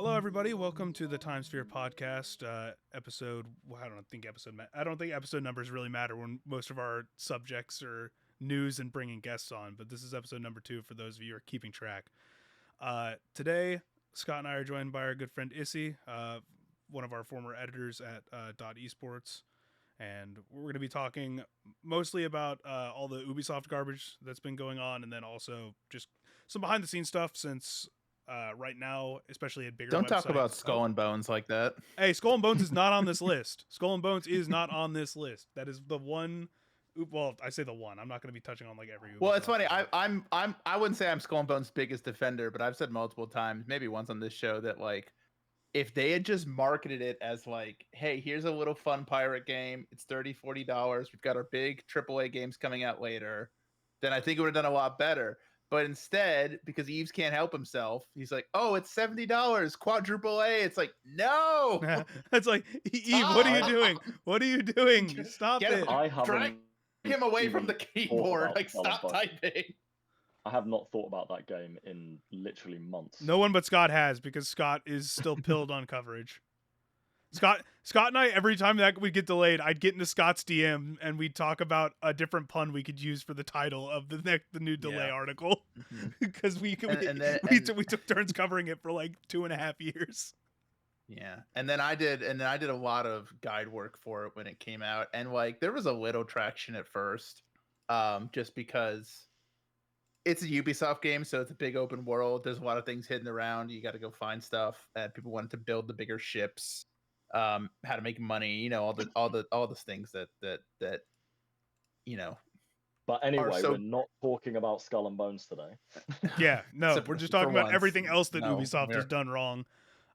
Hello, everybody. Welcome to the Timesphere podcast episode. Well, I don't think episode numbers really matter when most of our subjects are news and bringing guests on. But this is episode number 2 for those of you who are keeping track. Today, Scott and I are joined by our good friend Issy, one of our former editors at Dot Esports, and we're going to be talking mostly about all the Ubisoft garbage that's been going on, and then also just some behind the scenes stuff since. Right now, especially at bigger Don't websites. talk about Skull and Bones like that. Hey, Skull and Bones is not on this list. Skull and Bones is not on this list. That is the one. Well, I say the one. I'm not going to be touching on like every. Well, it's funny. I wouldn't say I'm Skull and Bones' biggest defender, but I've said multiple times, maybe once on this show, that like if they had just marketed it as like, hey, here's a little fun pirate game. It's $30-$40. We've got our big AAA games coming out later. Then I think it would have done a lot better. But instead, because Eves can't help himself, he's like, "Oh, it's $70, quadruple A." It's like, no, it's like, Eve, what are you doing? What are you doing? Stop Get it! Drag him away from the keyboard. Like, stop typing. I have not thought about that game in literally months. No one but Scott has, because Scott is still pilled on coverage. Scott and I, every time that would get delayed, I'd get into Scott's DM and we'd talk about a different pun we could use for the title of the new delay article, because we took turns covering it for like 2.5 years. Yeah, and then I did a lot of guide work for it when it came out, and like there was a little traction at first, just because it's a Ubisoft game, so it's a big open world. There's a lot of things hidden around. You got to go find stuff, and people wanted to build the bigger ships. How to make money, all the things that But anyway, we're not talking about Skull and Bones today. Yeah, no, so we're just talking about everything else that Ubisoft has done wrong.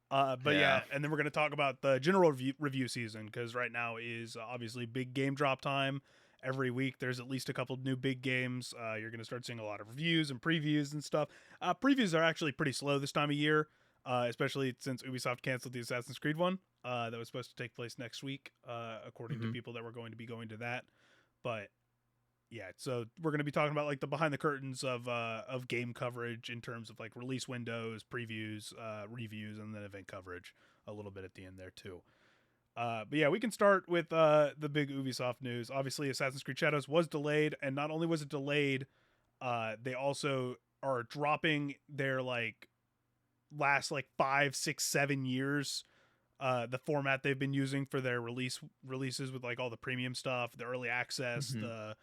And then we're going to talk about the general review season, because right now is obviously big game drop time. Every week there's at least a couple new big games. You're going to start seeing a lot of reviews and previews and stuff. Previews are actually pretty slow this time of year. Especially since Ubisoft canceled the Assassin's Creed one that was supposed to take place next week, according to people that were going to be going to that. But yeah, so we're going to be talking about like the behind the curtains of game coverage in terms of like release windows, previews, reviews, and then event coverage a little bit at the end there too. But yeah, we can start with the big Ubisoft news. Obviously, Assassin's Creed Shadows was delayed, and not only was it delayed, they also are dropping their like last like 5, 6, 7 years the format they've been using for their releases, with like all the premium stuff, the early access, the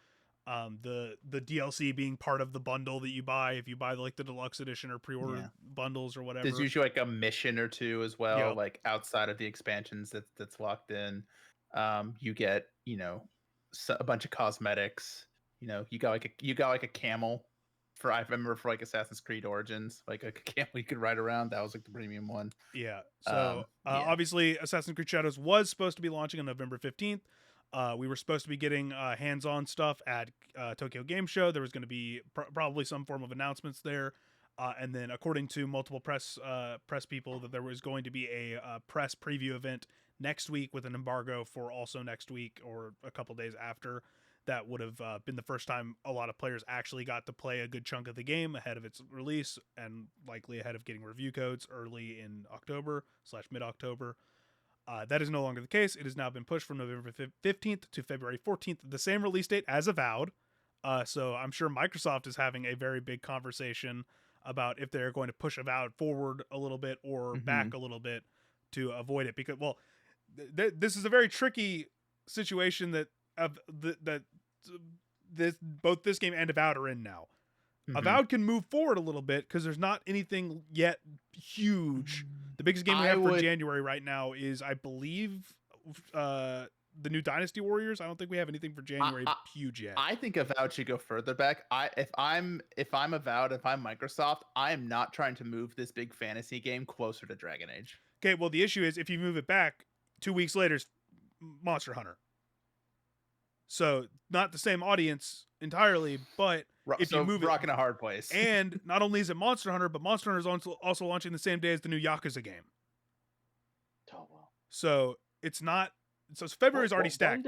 DLC being part of the bundle that you buy if you buy like the deluxe edition or pre-order bundles or whatever. There's usually like a mission or two as well, like outside of the expansions that's locked in. You get a bunch of cosmetics. You got like a camel. I remember for like Assassin's Creed Origins, like a camel you could ride around. That was like the premium one. Yeah. So obviously, Assassin's Creed Shadows was supposed to be launching on November 15th. We were supposed to be getting hands-on stuff at Tokyo Game Show. There was going to be probably some form of announcements there. And then, according to multiple press people, that there was going to be a press preview event next week with an embargo for also next week or a couple days after. That would have been the first time a lot of players actually got to play a good chunk of the game ahead of its release, and likely ahead of getting review codes early in October/mid-October. That is no longer the case. It has now been pushed from November 15th to February 14th, the same release date as Avowed. So I'm sure Microsoft is having a very big conversation about if they're going to push Avowed forward a little bit or back a little bit to avoid it. Because, well, this is a very tricky situation that both this game and Avowed are in now. Avowed can move forward a little bit because there's not anything yet huge. The biggest game we have for January right now is, I believe, the new Dynasty Warriors. I don't think we have anything for January huge yet. I think Avowed should go further back. If I'm Avowed, if I'm Microsoft, I am not trying to move this big fantasy game closer to Dragon Age. Okay, well, the issue is if you move it back 2 weeks later, it's Monster Hunter. So not the same audience entirely, but if you move rocking a hard place. And not only is it Monster Hunter, but Monster Hunter is also launching the same day as the new Yakuza game. Oh wow! So it's not. So February is already stacked.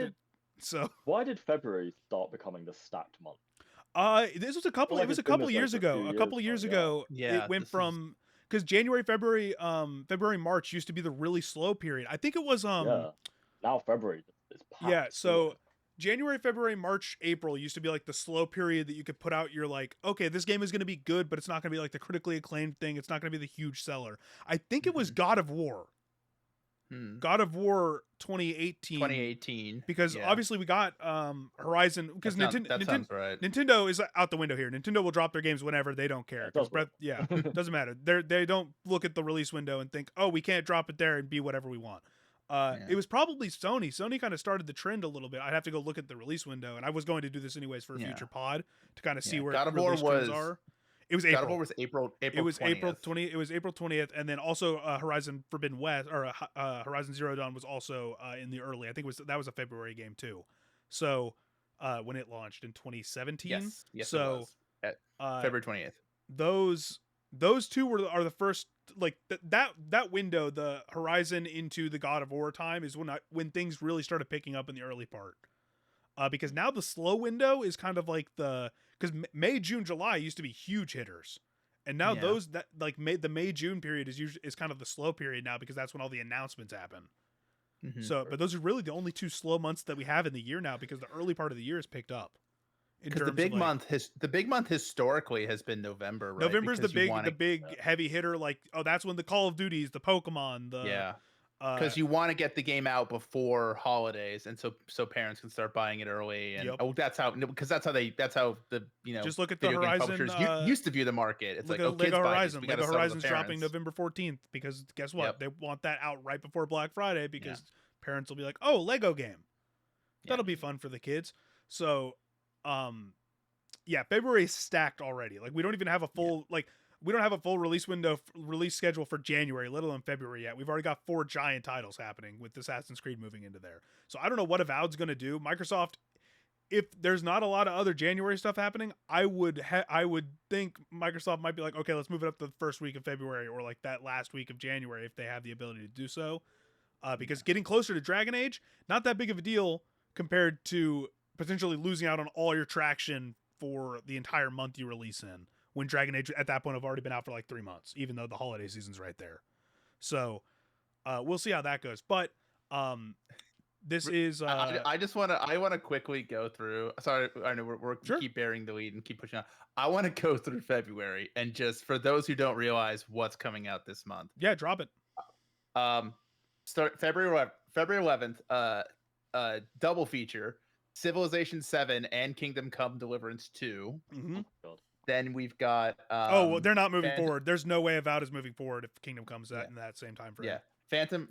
Why did February start becoming the stacked month? This was a couple. It was a couple years ago. A couple years ago, it went from because January, February, March used to be the really slow period. I think it was Yeah. Now February is packed. Yeah, so January, February, March, April used to be like the slow period that you could put out. You're like, okay, this game is going to be good, but it's not going to be like the critically acclaimed thing. It's not going to be the huge seller. I think it was God of War. God of War 2018. Because obviously we got Horizon. Because that sounds right. Nintendo is out the window here. Nintendo will drop their games whenever. They don't care. Doesn't matter. They don't look at the release window and think, oh, we can't drop it there and be whatever we want. It was probably Sony. Sony kind of started the trend a little bit. I'd have to go look at the release window, and I was going to do this anyways for a future pod to kind of see where release trends are. It was April. God of War was April. It was 20th. April 20. It was April 20th, and then also Horizon Forbidden West or Horizon Zero Dawn was also in the early. I think that was a February game too. So when it launched in 2017. Yes. So it was. February 20th. Those two are the first, like that window, the Horizon into the God of War time is when things really started picking up in the early part. Because now the slow window is kind of like because May, June, July used to be huge hitters, and now the May, June period is kind of the slow period now because that's when all the announcements happen. So, but those are really the only two slow months that we have in the year now because the early part of the year is picked up. Because the big month historically has been November, right? November's the big heavy hitter. Like, oh, that's when the Call of Duties, the Pokemon, because you want to get the game out before holidays, and so parents can start buying it early, and that's how the just look at the Horizon used to view the market. It's like Lego Horizon. Lego Horizon's dropping November 14th because guess what? They want that out right before Black Friday because parents will be like, oh, Lego game, that'll be fun for the kids. So, February is stacked already. Like we don't even have a full we don't have a full release schedule for January, let alone February yet. We've already got 4 giant titles happening with Assassin's Creed moving into there. So I don't know what Avowed's going to do. Microsoft, if there's not a lot of other January stuff happening, I would think Microsoft might be like, okay, let's move it up to the first week of February or like that last week of January if they have the ability to do so. Because getting closer to Dragon Age, not that big of a deal compared to potentially losing out on all your traction for the entire month you release in. When Dragon Age at that point have already been out for like 3 months, even though the holiday season's right there. So we'll see how that goes. But this is I want to quickly go through. Sorry, I know we're keep bearing the lead and keep pushing on. I want to go through February and just for those who don't realize what's coming out this month. Yeah, drop it. Start February 11th. Double feature: Civilization 7 and Kingdom Come Deliverance 2. Mm-hmm. Then we've got they're not moving forward. There's no way Avowed is moving forward if Kingdom comes in that same time frame. Yeah.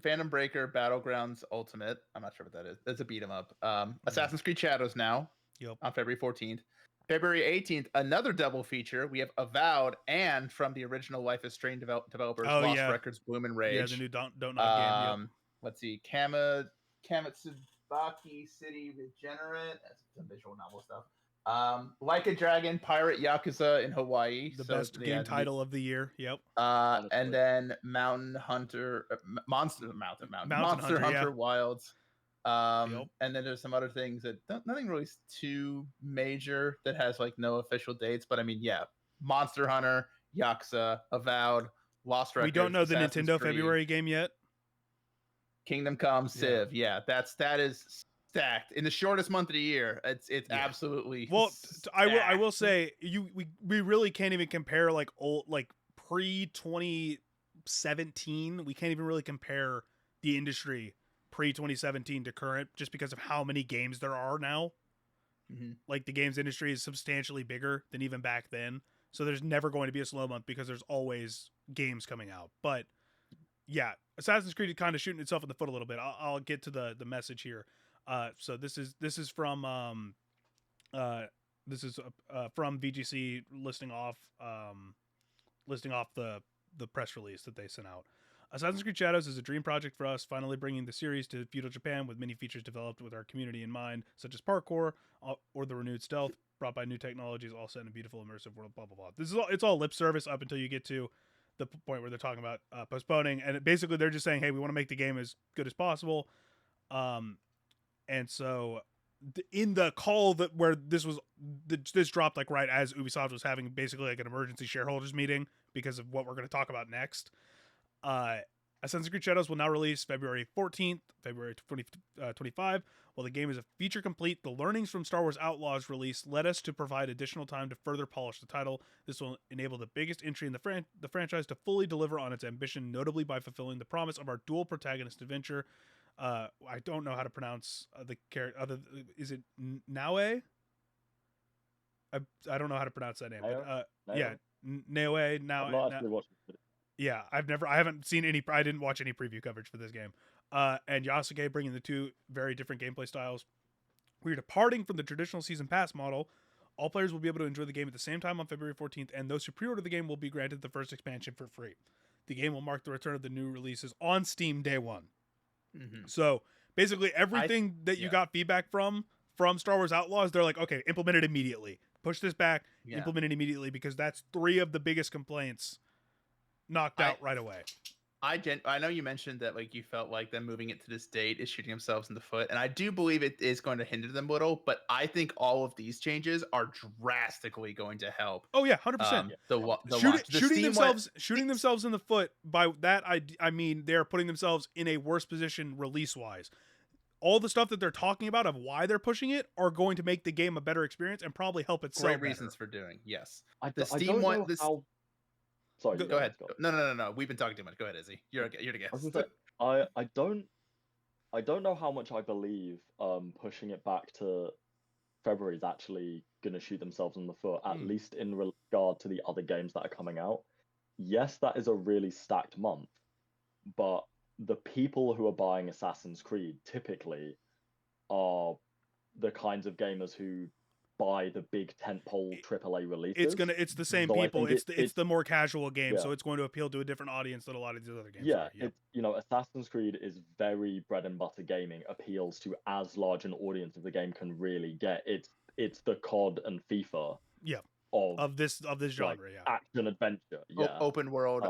Phantom Breaker Battlegrounds Ultimate. I'm not sure what that is. That's a beat 'em up. Assassin's Creed Shadows now. Yep. On February 14th. February 18th, another double feature. We have Avowed and from the original Life is Strange developers, Lost Records, Bloom and Rage. Yeah, the new Don't Nod game. Yep. Let's see. Kamatsubaki City Regenerate. That's some visual novel stuff. Like a Dragon, Pirate Yakuza in Hawaii. The best game title of the year. Yep. And then Monster Hunter Wilds. And then there's some other things that nothing really too major that has like no official dates. But I mean, Monster Hunter, Yakuza, Avowed, Lost Records. We don't know the Nintendo February game yet. Kingdom Come, Civ. Yeah, that is stacked in the shortest month of the year. It's absolutely stacked. I will say we really can't even compare like old pre 2017. We can't even really compare the industry pre 2017 to current just because of how many games there are now. Mm-hmm. Like the games industry is substantially bigger than even back then. So there's never going to be a slow month because there's always games coming out. But yeah, Assassin's Creed is kind of shooting itself in the foot a little bit. I'll get to the message here. So this is from VGC listing off the press release that they sent out. Assassin's Creed Shadows is a dream project for us, finally bringing the series to feudal Japan with many features developed with our community in mind, such as parkour or the renewed stealth brought by new technologies, all set in a beautiful immersive world. Blah blah blah. It's all lip service up until you get to the point where they're talking about postponing, and basically they're just saying, hey, we want to make the game as good as possible. And so in the call that where this dropped like right as Ubisoft was having basically like an emergency shareholders meeting because of what we're going to talk about next. Assassin's Creed Shadows will now release February 14th, February 2025. While the game is a feature complete, the learnings from Star Wars Outlaws release led us to provide additional time to further polish the title. This will enable the biggest entry in the franchise to fully deliver on its ambition, notably by fulfilling the promise of our dual protagonist adventure. I don't know how to pronounce the character. Is it Naue? I don't know how to pronounce that name, but yeah, Naue. Now, yeah, I haven't seen any. I didn't watch any preview coverage for this game. And Yasuke bringing the two very different gameplay styles. We're departing from the traditional season pass model. All players will be able to enjoy the game at the same time on February 14th, and those who pre-order the game will be granted the first expansion for free. The game will mark the return of the new releases on Steam day one. Mm-hmm. So basically, everything that you got feedback from Star Wars Outlaws, they're like, okay, implement it immediately. Push this back, implement it immediately, because that's 3 of the biggest complaints knocked out right away. I know you mentioned that like you felt like them moving it to this date is shooting themselves in the foot, and I do believe it is going to hinder them a little, but I think all of these changes are drastically going to help. Oh yeah, 100%. Shooting themselves in the foot. By that I mean they're putting themselves in a worse position release wise. All the stuff that they're talking about of why they're pushing it are going to make the game a better experience and probably help it sell. Great reasons for doing. Yes, the Steam one. Sorry, go ahead. No. We've been talking too much. Go ahead, Izzy. You're the guest. I don't know how much I believe pushing it back to February is actually going to shoot themselves in the foot, at least in regard to the other games that are coming out. Yes, that is a really stacked month, but the people who are buying Assassin's Creed typically are the kinds of gamers who buy the big tentpole AAA releases. It's the same people. It's the more casual game, so it's going to appeal to a different audience than a lot of these other games. Yeah, Assassin's Creed is very bread and butter gaming, appeals to as large an audience as the game can really get. It's the COD and FIFA. Yeah. Of this genre, action adventure, open world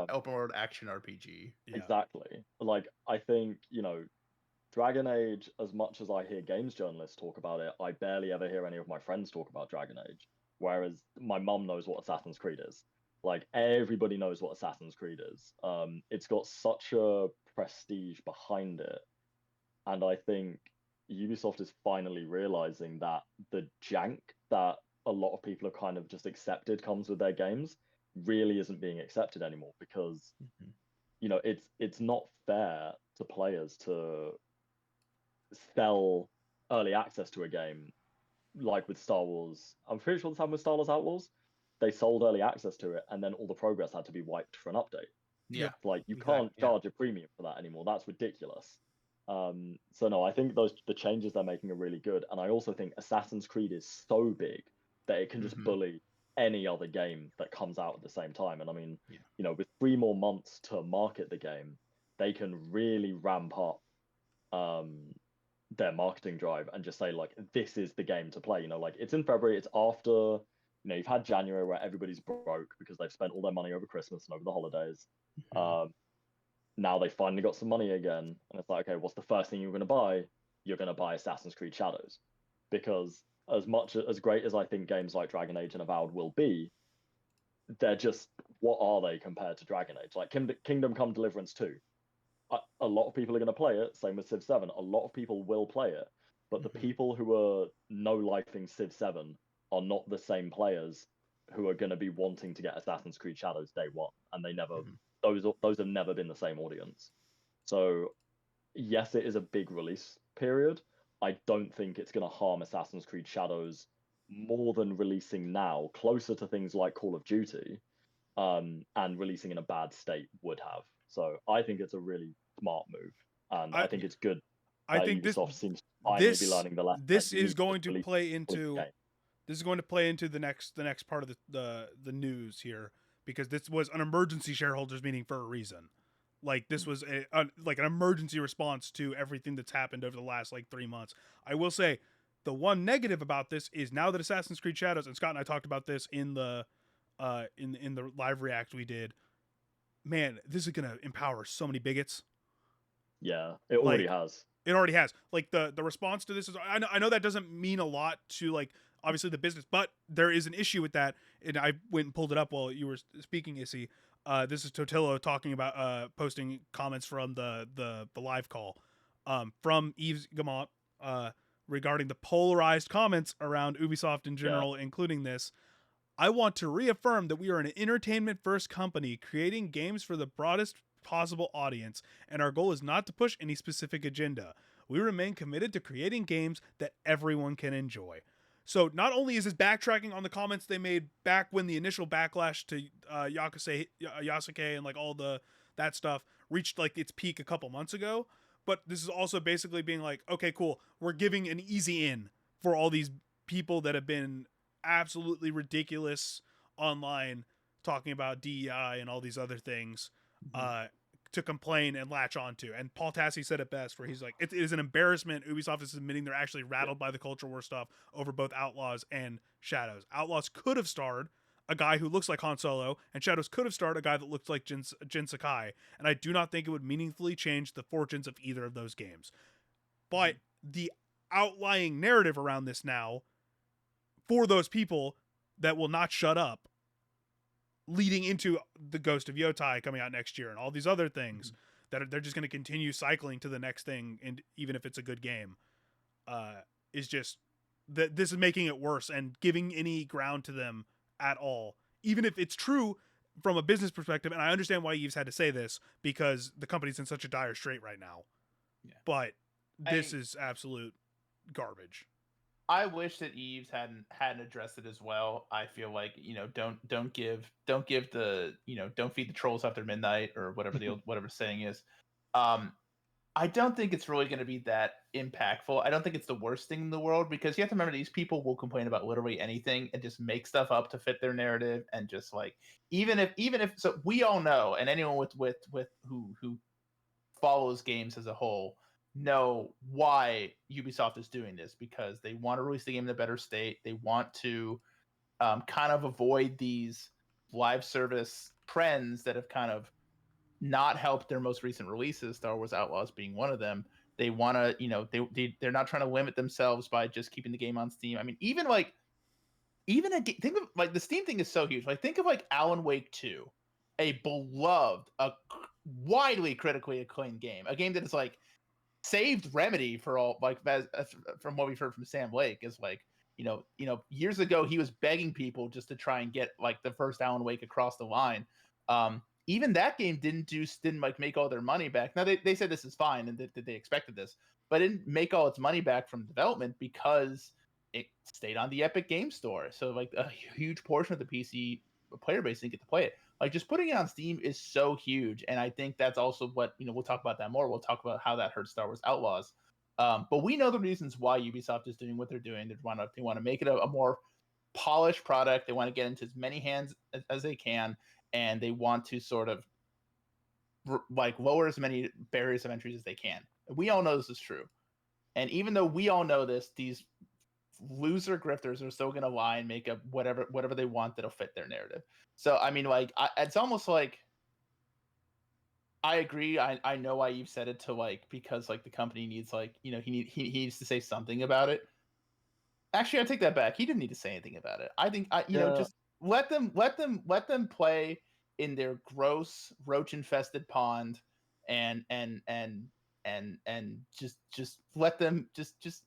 action RPG. Yeah. Exactly. Like I think Dragon Age, as much as I hear games journalists talk about it, I barely ever hear any of my friends talk about Dragon Age. Whereas my mum knows what Assassin's Creed is. Like, everybody knows what Assassin's Creed is. It's got such a prestige behind it. And I think Ubisoft is finally realizing that the jank that a lot of people have kind of just accepted comes with their games really isn't being accepted anymore, because, it's not fair to players to sell early access to a game like with Star Wars. I'm pretty sure this happened with Star Wars Outlaws. They sold early access to it, and then all the progress had to be wiped for an update. Yeah, like you can't charge a premium for that anymore. That's ridiculous. So no, I think the changes they're making are really good, and I also think Assassin's Creed is so big that it can just bully any other game that comes out at the same time. And I mean, with 3 more months to market the game, they can really ramp up their marketing drive and just say, like, this is the game to play. Like, it's in February, it's after you've had January where everybody's broke because they've spent all their money over Christmas and over the holidays. Now they finally got some money again, and it's like, okay, what's the first thing you're going to buy? You're going to buy Assassin's Creed Shadows, because as great as I think games like Dragon Age and Avowed will be, they're just, what are they compared to Dragon Age? Like Kingdom Come Deliverance 2. A lot of people are going to play it. Same with Civ 7. A lot of people will play it, but the people who are no-lifing Civ 7 are not the same players who are going to be wanting to get Assassin's Creed Shadows day one, and they never. Those have never been the same audience. So, yes, it is a big release period. I don't think it's going to harm Assassin's Creed Shadows more than releasing now, closer to things like Call of Duty, and releasing in a bad state would have. So I think it's a really smart move, and I think it's good. I think Ubisoft seems to finally be learning the lesson. This is going to play into the next part of the news here, because this was an emergency shareholders meeting for a reason. Like, this was an emergency response to everything that's happened over the last 3 months. I will say, the one negative about this is, now that Assassin's Creed Shadows, and Scott and I talked about this in the live react we did, man, this is gonna empower so many bigots. Yeah, it already has. It already has. Like the response to this is, I know that doesn't mean a lot to like obviously the business, but there is an issue with that, and I went and pulled it up while you were speaking, Issy. This is Totillo talking about posting comments from the live call from Yves Gamont regarding the polarized comments around Ubisoft in general, including this. I want to reaffirm that we are an entertainment first company creating games for the broadest possible audience, and our goal is not to push any specific agenda. We remain committed to creating games that everyone can enjoy. So not only is this backtracking on the comments they made back when the initial backlash to Yasuke and like all that stuff reached like its peak a couple months ago, but this is also basically being like, okay, cool, we're giving an easy in for all these people that have been absolutely ridiculous online talking about DEI and all these other things to complain and latch onto. And Paul Tassi said it best, where he's like, it is an embarrassment. Ubisoft is admitting they're actually rattled by the culture war stuff over both Outlaws and Shadows. Outlaws could have starred a guy who looks like Han Solo, and Shadows could have starred a guy that looks like Jin Sakai, and I do not think it would meaningfully change the fortunes of either of those games. But the outlying narrative around this now, for those people that will not shut up, leading into the Ghost of Yotai coming out next year and all these other things that they're just going to continue cycling to the next thing, and even if it's a good game, is just that this is making it worse and giving any ground to them at all, even if it's true from a business perspective. And I understand why Yves had to say this, because the company's in such a dire strait right now. Yeah. But this is absolute garbage. I wish that Yves hadn't addressed it as well. I feel like, don't give the, don't feed the trolls after midnight, or whatever whatever saying is. I don't think it's really going to be that impactful. I don't think it's the worst thing in the world, because you have to remember these people will complain about literally anything and just make stuff up to fit their narrative, and just like even if so, we all know, and anyone with who follows games as a whole know why Ubisoft is doing this, because they want to release the game in a better state. They want to kind of avoid these live service trends that have kind of not helped their most recent releases, Star Wars Outlaws being one of them. They want to, they're not trying to limit themselves by just keeping the game on Steam. I mean, even think of like the Steam thing is so huge. Like think of like Alan Wake 2, a beloved, a widely critically acclaimed game, a game that is like saved Remedy for all, like from what we've heard from Sam Lake, is like, years ago he was begging people just to try and get like the first Alan Wake across the line. Even that game didn't like make all their money back. Now they said this is fine and that they expected this, but it didn't make all its money back from development because it stayed on the Epic Game Store. So like a huge portion of the PC player base didn't get to play it. Like just putting it on Steam is so huge, and I think that's also what we'll talk about that more. We'll talk about how that hurts Star Wars Outlaws. But we know the reasons why Ubisoft is doing what they're doing. They want to make it a more polished product. They want to get into as many hands as they can, and they want to sort of like lower as many barriers of entry as they can. We all know this is true, and even though we all know this, these loser grifters are still going to lie and make up whatever they want that'll fit their narrative. So I mean, like it's almost like, I agree. I know why you've said it, to like, because like the company needs, like, he needs to say something about it. Actually, I take that back. He didn't need to say anything about it. I think just let them play in their gross roach infested pond, and just let them just.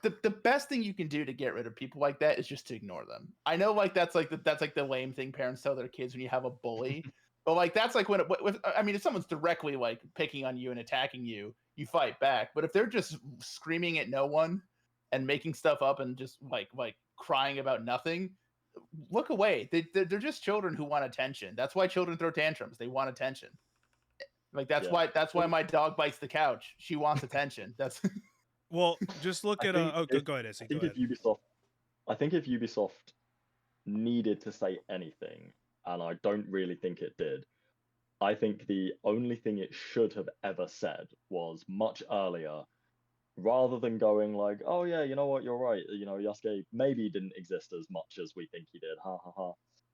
The best thing you can do to get rid of people like that is just to ignore them. I know, like that's like the lame thing parents tell their kids when you have a bully, but like that's like if someone's directly like picking on you and attacking you, you fight back. But if they're just screaming at no one and making stuff up and just like crying about nothing, look away. They're just children who want attention. That's why children throw tantrums. They want attention. Like that's why my dog bites the couch. She wants attention. That's well, just look at go ahead, Issy. I think if Ubisoft needed to say anything, and I don't really think it did, I think the only thing it should have ever said was much earlier, rather than going like, oh yeah, you know what, you're right, Yasuke maybe didn't exist as much as we think he did, ha ha ha.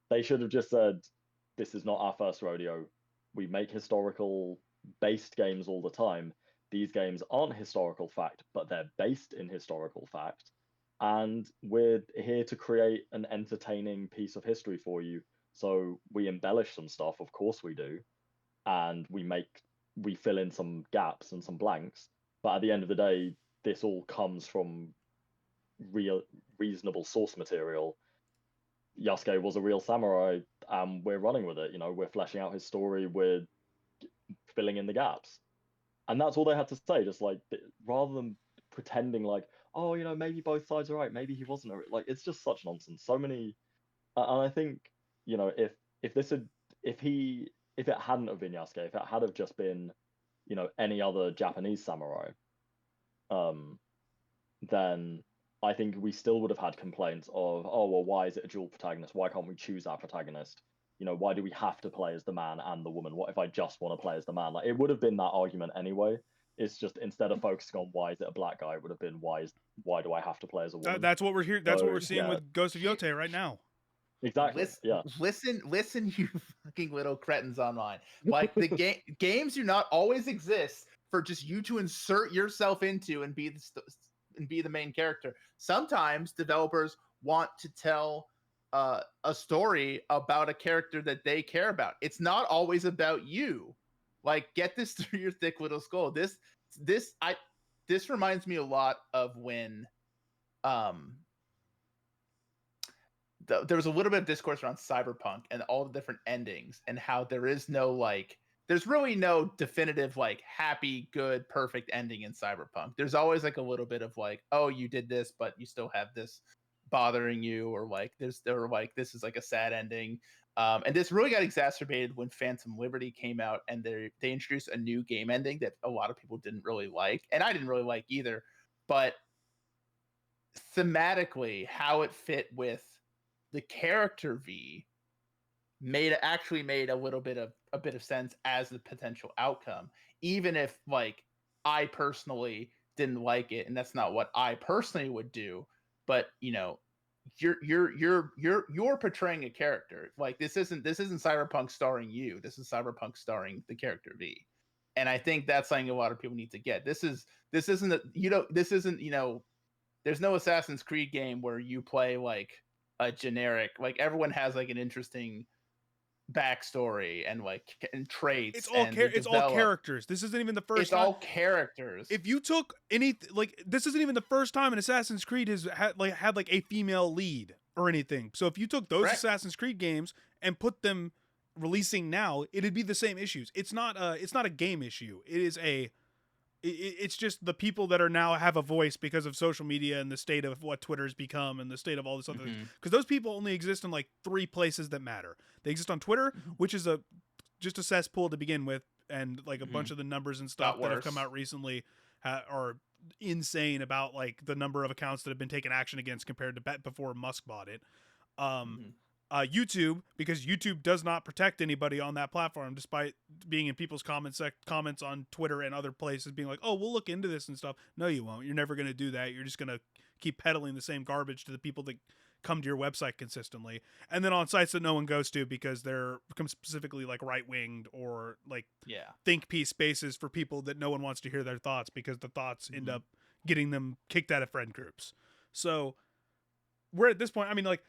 They should have just said, this is not our first rodeo. We make historical based games all the time. these games aren't historical fact, but they're based in historical fact. And we're here to create an entertaining piece of history for you. So we embellish some stuff, of course we do, and we fill in some gaps and some blanks. But at the end of the day, this all comes from reasonable source material. Yasuke was a real samurai, and we're running with it. We're fleshing out his story, we're filling in the gaps, and that's all they had to say. Just like, rather than pretending like, oh, maybe both sides are right, maybe he wasn't. Like, it's just such nonsense. So many, and I think, if this had, if it hadn't have been Yasuke, if it had have just been, any other Japanese samurai, then I think we still would have had complaints of, oh, well, why is it a dual protagonist? Why can't we choose our protagonist? Why do we have to play as the man and the woman? What if I just want to play as the man? Like, it would have been that argument anyway. It's just, instead of focusing on why is it a black guy, it would have been why do I have to play as a woman? That's what we're here. That's what we're seeing with Ghost of Yotei right now. Exactly. Listen, you fucking little cretins online. Like, the games do not always exist for just you to insert yourself into and be the main character. Sometimes developers want to tell a story about a character that they care about. It's not always about you. Like, get this through your thick little skull. This reminds me a lot of when there was a little bit of discourse around Cyberpunk and all the different endings, and how there's really no definitive, like, happy, good, perfect ending in Cyberpunk. There's always like a little bit of like, oh, you did this, but you still have this bothering you, or like this is like a sad ending. And this really got exacerbated when Phantom Liberty came out, and they introduced a new game ending that a lot of people didn't really like, and I didn't really like either. But thematically, how it fit with the character V made a little bit of sense as the potential outcome, even if, like, I personally didn't like it, and that's not what I personally would do. But you're portraying a character. Like, this isn't Cyberpunk starring you. This is Cyberpunk starring the character V. And I think that's something a lot of people need to get. This isn't there's no Assassin's Creed game where you play like a generic, like, everyone has like an interesting backstory and traits. It's all characters. This isn't even the first time. It's all characters. If you took this isn't even the first time an Assassin's Creed has had a female lead or anything. So if you took those Assassin's Creed games and put them releasing now, it'd be the same issues. It's not a game issue. It's just the people that are now have a voice because of social media and the state of what Twitter's become and the state of all this other things. Because those people only exist in like 3 places that matter. They exist on Twitter, which is just a cesspool to begin with, and like a bunch of the numbers and stuff that have come out recently are insane about like the number of accounts that have been taken action against compared to before Musk bought it. YouTube, because YouTube does not protect anybody on that platform, despite being in people's comments on Twitter and other places being like, oh, we'll look into this and stuff. No, you won't. You're never going to do that. You're just going to keep peddling the same garbage to the people that come to your website consistently. And then on sites that no one goes to because they're specifically like right-winged or like think piece spaces for people that no one wants to hear their thoughts, because the thoughts end up getting them kicked out of friend groups. So we're at this point. I mean, like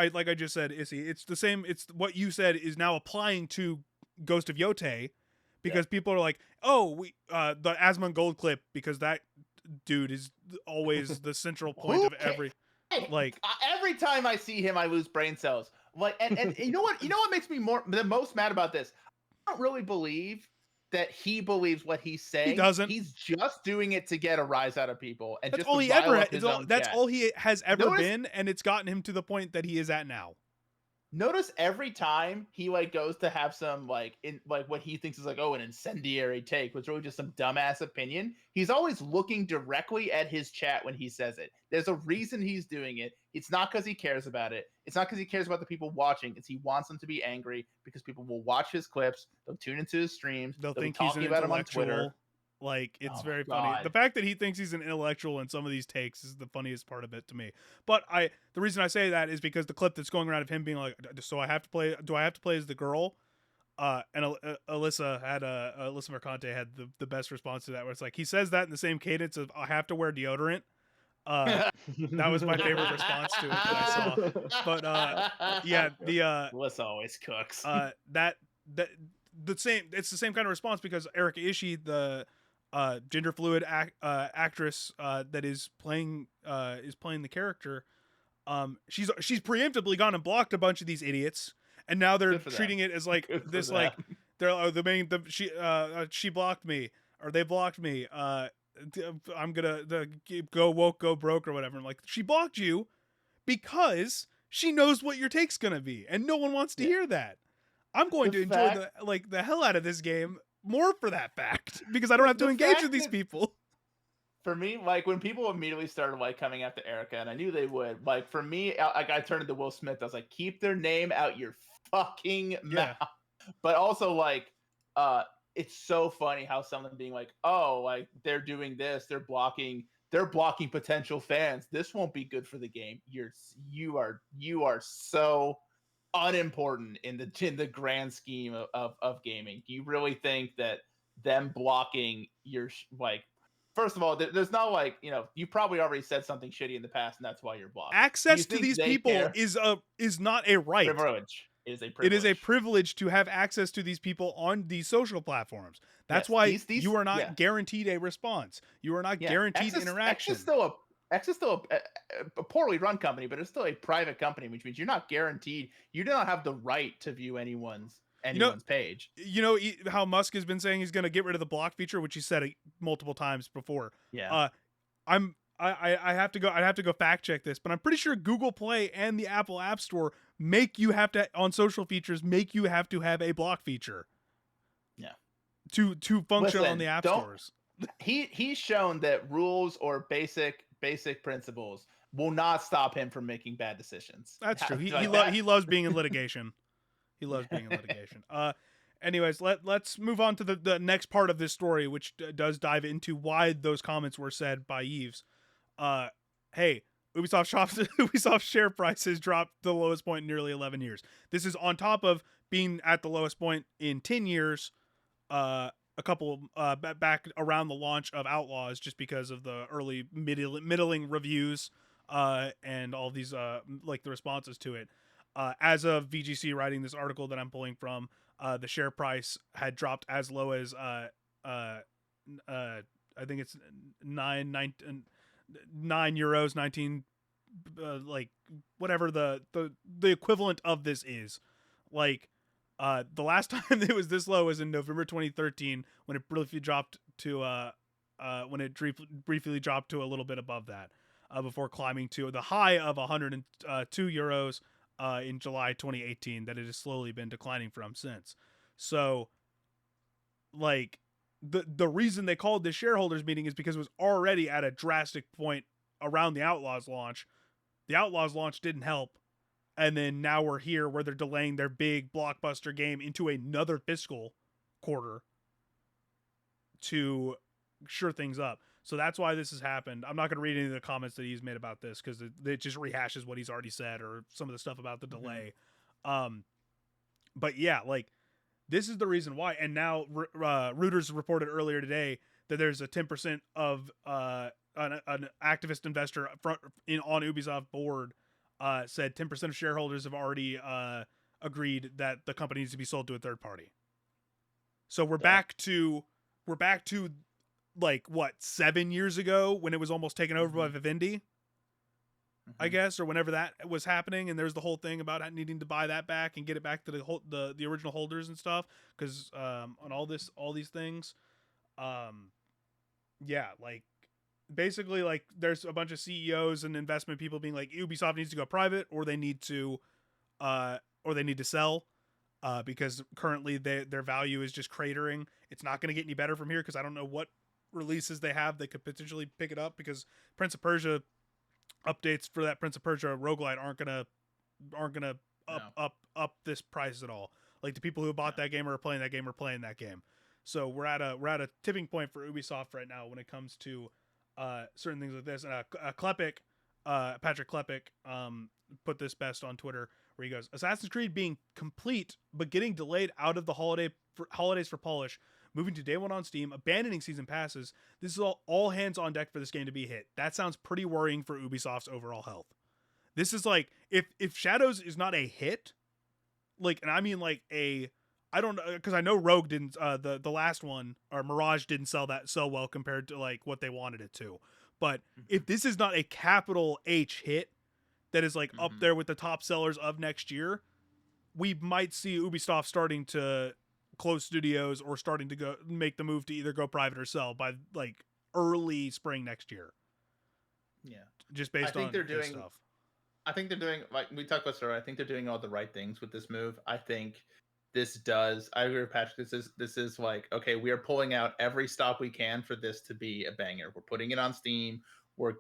like I just said, Issy, it's the same. It's what you said is now applying to Ghost of Yotei, because people are like, oh, the Asmund Gold clip, because that dude is always the central point of every. Like, every time I see him, I lose brain cells. Like, and you know what makes me the most mad about this? I don't really believe that he believes what he's saying. He doesn't. He's just doing it to get a rise out of people, and that's just all he ever. That's all he has ever been, and it's gotten him to the point that he is at now. Notice every time he like goes to have some like what he thinks is like, oh, an incendiary take, was really just some dumbass opinion. He's always looking directly at his chat when he says it. There's a reason he's doing it. It's not because he cares about it. It's not because he cares about the people watching. It's he wants them to be angry, because people will watch his clips. They'll tune into his streams. They'll think he's an about him on Twitter. Like, it's very funny. The fact that he thinks he's an intellectual in some of these takes is the funniest part of it to me. But the reason I say that is because the clip that's going around of him being like, so do I have to play as the girl? And Alyssa Mercante had the best response to that, where it's like, he says that in the same cadence of, I have to wear deodorant. That was my favorite response to it that I saw. But yeah, the Alyssa always cooks. That it's the same kind of response, because Erika Ishii, the gender fluid actress that is playing the character, she's preemptively gone and blocked a bunch of these idiots, and now they're treating it as like this, like they're she blocked me, or they blocked me, I'm gonna go woke, go broke, or whatever. I'm like, she blocked you because she knows what your take's gonna be, and no one wants to hear that. I'm going to enjoy the hell out of this game more for that fact, because I don't have to engage with these people. For me, like, when people immediately started like coming after Erika, and I knew they would, like, for me, I turned to Will Smith. I was like, keep their name out your fucking mouth. But also, like, it's so funny how someone being like, oh, like, they're doing this, they're blocking potential fans. This won't be good for the game. You are so unimportant in the grand scheme of gaming. Do you really think that them blocking your, like, first of all, there's not like, you probably already said something shitty in the past, and that's why you're blocked. Access to these people is not a right. Privilege. It is a privilege to have access to these people on these social platforms. That's why you are not guaranteed a response. You are not guaranteed interaction. X is still a poorly run company, but it's still a private company, which means you're not guaranteed. You do not have the right to view anyone's page. You know how Musk has been saying he's going to get rid of the block feature, which he said multiple times before. Yeah. I have to go fact check this, but I'm pretty sure Google Play and the Apple App Store make you have to, on social features, make you have to have a block feature. Yeah. To function on the app stores. He's shown that rules or basic principles will not stop him from making bad decisions. That's true. He loves being in litigation. He loves being in litigation. Anyways, let's move on to the next part of this story, which does dive into why those comments were said by Yves. Hey, Ubisoft share price has dropped to the lowest point in nearly 11 years. This is on top of being at the lowest point in 10 years, a couple back around the launch of Outlaws, just because of the early middling reviews and all these like the responses to it. As of VGC writing this article that I'm pulling from, the share price had dropped as low as I think it's €9, 19 like whatever the equivalent of this is. Like the last time it was this low was in November 2013, when it briefly dropped to briefly dropped to a little bit above that, before climbing to the high of €102 in July 2018, that it has slowly been declining from since. So like the reason they called this shareholders meeting is because it was already at a drastic point around the Outlaws launch. The Outlaws launch didn't help, and then now we're here where they're delaying their big blockbuster game into another fiscal quarter to sure things up. So that's why this has happened. I'm not going to read any of the comments that he's made about this, because it just rehashes what he's already said, or some of the stuff about the delay. But yeah, like, this is the reason why. And now Reuters reported earlier today that there's a 10% of an activist investor on Ubisoft board said 10% of shareholders have already agreed that the company needs to be sold to a third party. So we're back to like, what, 7 years ago, when it was almost taken over by Vivendi, I guess, or whenever that was happening, and there's the whole thing about needing to buy that back and get it back to the original holders and stuff, because on all these things, yeah, like, basically, like, there's a bunch of CEOs and investment people being like, Ubisoft needs to go private, or they need to sell, because currently their value is just cratering. It's not going to get any better from here, because I don't know what releases they have that could potentially pick it up, because Prince of Persia updates for that Prince of Persia roguelite aren't gonna up this price at all. Like, the people who bought that game or are playing that game. So we're at a tipping point for Ubisoft right now when it comes to certain things like this. And Patrick Klepek put this best on Twitter. where he goes, Assassin's Creed being complete but getting delayed out of the holidays for polish, moving to day one on Steam, abandoning season passes. This is all hands on deck for this game to be a hit. That sounds pretty worrying for Ubisoft's overall health. This is like, if Shadows is not a hit, like, and I mean like I don't know, because I know Rogue didn't, the last one, or Mirage didn't sell well compared to like what they wanted it to. But if this is not a capital H hit that is like up there with the top sellers of next year, we might see Ubisoft starting to close studios or starting to go make the move to either go private or sell by like early spring next year. Yeah, just based on this stuff. I think they're doing, like we talked about earlier, I think they're doing all the right things with this move. I think this does. I agree with Patrick. This is like, okay, we are pulling out every stop we can for this to be a banger. We're putting it on Steam. We're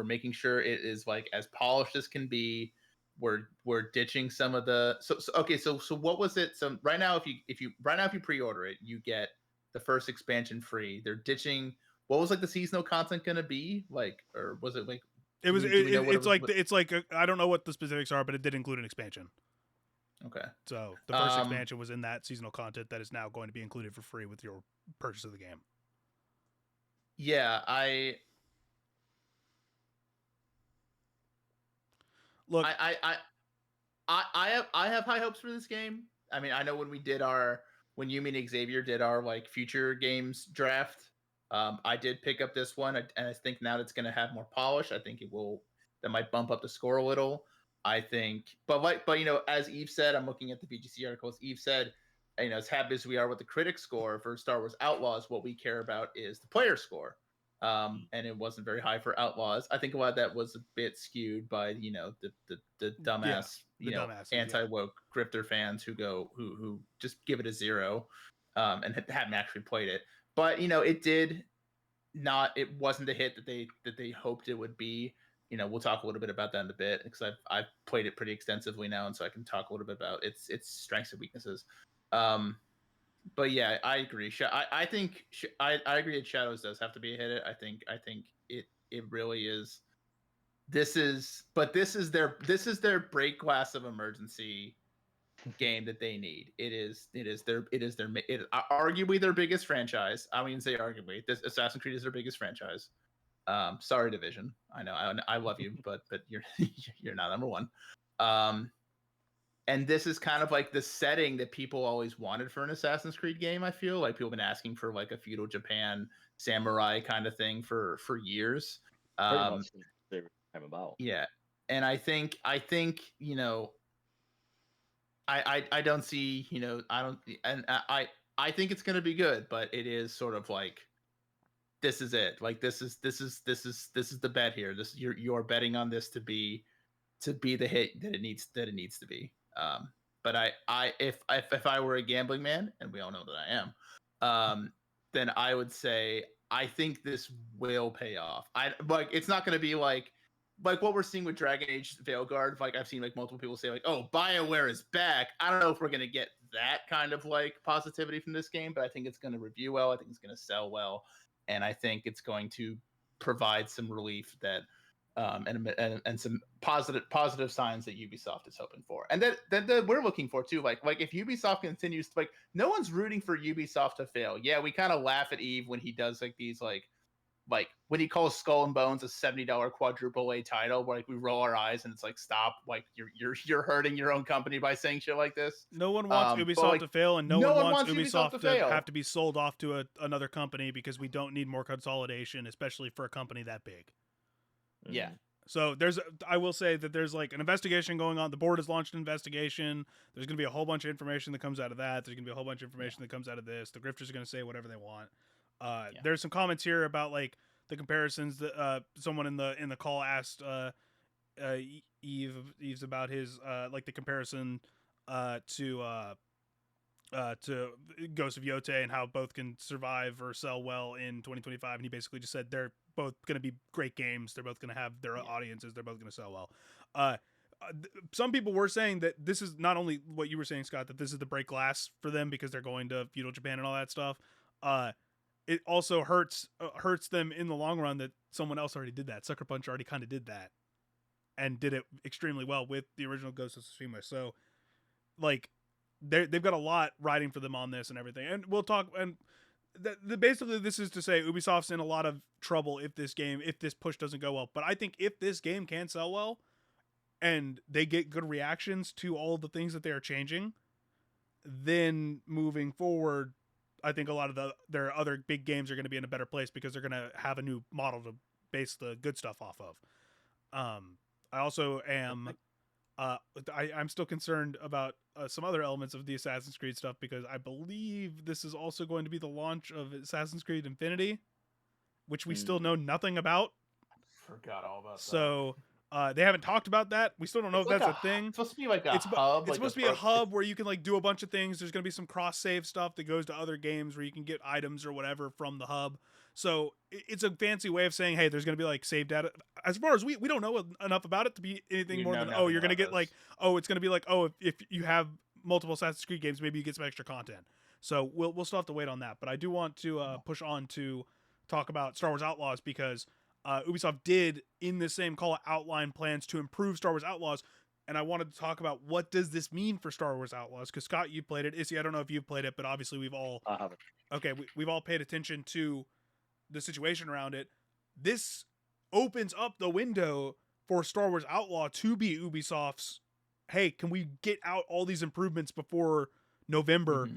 making sure it is like as polished as can be. We're ditching some of the so what was it? So right now, if you pre-order it, you get the first expansion free. They're ditching, what was like the seasonal content gonna be like, or was it like it's like I don't know what the specifics are, but it did include an expansion. Okay. So the first expansion was in that seasonal content that is now going to be included for free with your purchase of the game. Yeah, Look, I have high hopes for this game. I mean, I know when you and Xavier did our like future games draft, I did pick up this one, and I think now it's going to have more polish. I think that might bump up the score a little. I think, but you know, as Eve said, I'm looking at the VGC articles. Eve said, you know, as happy as we are with the critic score for Star Wars Outlaws, what we care about is the player score. And it wasn't very high for Outlaws. I think a lot of that was a bit skewed by, you know, the dumbass, anti-woke grifter fans who just give it a 0, and haven't actually played it. But you know, it wasn't the hit that they hoped it would be. You know, we'll talk a little bit about that in a bit, because I've played it pretty extensively now, and so I can talk a little bit about its strengths and weaknesses. But yeah, I agree. I think I agree that Shadows does have to be a hit. I think it really is. This is their break glass of emergency game that they need. It is arguably their biggest franchise. I mean, say arguably. This Assassin's Creed is their biggest franchise. Sorry, Division. I know I love you, but you're you're not number one. And this is kind of like the setting that people always wanted for an Assassin's Creed game. I feel like people have been asking for like a feudal Japan samurai kind of thing for years. Pretty much they came about. Yeah, and I think you know, I don't see, you know, I think it's gonna be good, but it is sort of like, this is it. Like this is the bet here. You're betting on this to be the hit that it needs to be. But if I were a gambling man, and we all know that I am, then I would say I think this will pay off. It's not going to be like what we're seeing with Dragon Age Veilguard. Like I've seen like multiple people say like, oh, BioWare is back. I don't know if we're going to get that kind of like positivity from this game, but I think it's going to review well. I think it's going to sell well, and I think it's going to provide some relief that. And some positive signs that Ubisoft is hoping for, and that we're looking for too. Like if Ubisoft continues to, like, no one's rooting for Ubisoft to fail. Yeah, we kind of laugh at Eve when he does like these like when he calls Skull and Bones a $70 quadruple A title, where like we roll our eyes and it's like, stop, like you're hurting your own company by saying shit like this. No one wants Ubisoft to fail, and no one wants Ubisoft to have to be sold off to another company, because we don't need more consolidation, especially for a company that big. Yeah. So I will say that there's like an investigation going on. The board has launched an investigation. There's going to be a whole bunch of information that comes out of that. There's going to be a whole bunch of information that comes out of this. The grifters are going to say whatever they want. There's some comments here about like the comparisons that someone in the call asked Eve's about his like the comparison to Ghost of Yote and how both can survive or sell well in 2025, and he basically just said they're both going to be great games. They're both going to have their audiences. They're both going to sell well. Some people were saying that this is not only what you were saying, Scott, that this is the break glass for them because they're going to feudal Japan and all that stuff. It also hurts them in the long run that someone else already did that. Sucker Punch already kind of did that. and did it extremely well with the original Ghost of Tsushima. So, like, they've got a lot riding for them on this and everything. And we'll talk. And basically, this is to say Ubisoft's in a lot of trouble if this push doesn't go well. But I think if this game can sell well, and they get good reactions to all the things that they are changing, then moving forward, I think a lot of their other big games are going to be in a better place because they're going to have a new model to base the good stuff off of. I also am, I'm still concerned about some other elements of the Assassin's Creed stuff because I believe this is also going to be the launch of Assassin's Creed Infinity, which we still know nothing about. Forgot all about that. So they haven't talked about that. We still don't know if that's a thing. It's supposed to be like a hub. It's supposed to be a hub where you can like do a bunch of things. There's going to be some cross-save stuff that goes to other games where you can get items or whatever from the hub. So it's a fancy way of saying, hey, there's going to be like save data. As far as we don't know enough about it to be anything more than, you're going to get like, it's going to be like, if you have multiple Assassin's Creed games, maybe you get some extra content. So we'll still have to wait on that. But I do want to push on to talk about Star Wars Outlaws because Ubisoft did in this same call outline plans to improve Star Wars Outlaws. And I wanted to talk about what does this mean for Star Wars Outlaws? Because Scott, you played it. Issy, I don't know if you've played it, but obviously we've all we've all paid attention to the situation around it. This opens up the window for Star Wars Outlaw to be Ubisoft's, hey, can we get out all these improvements before November,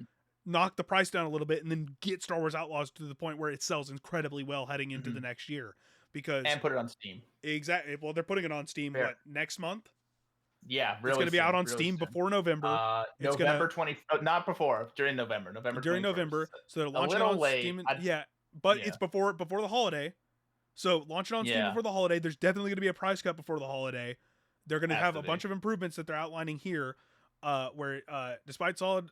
knock the price down a little bit, and then get Star Wars Outlaws to the point where it sells incredibly well heading into the next year. And put it on Steam. Exactly. Well, they're putting it on Steam next month? Yeah, really. It's going to be out on Steam before November. It's November 20. Not before. During November. During 21st. November. So they're launching on Steam. It's before the holiday. So launching on Steam before the holiday. There's definitely going to be a price cut before the holiday. They're going to have a bunch of improvements that they're outlining here, where despite solid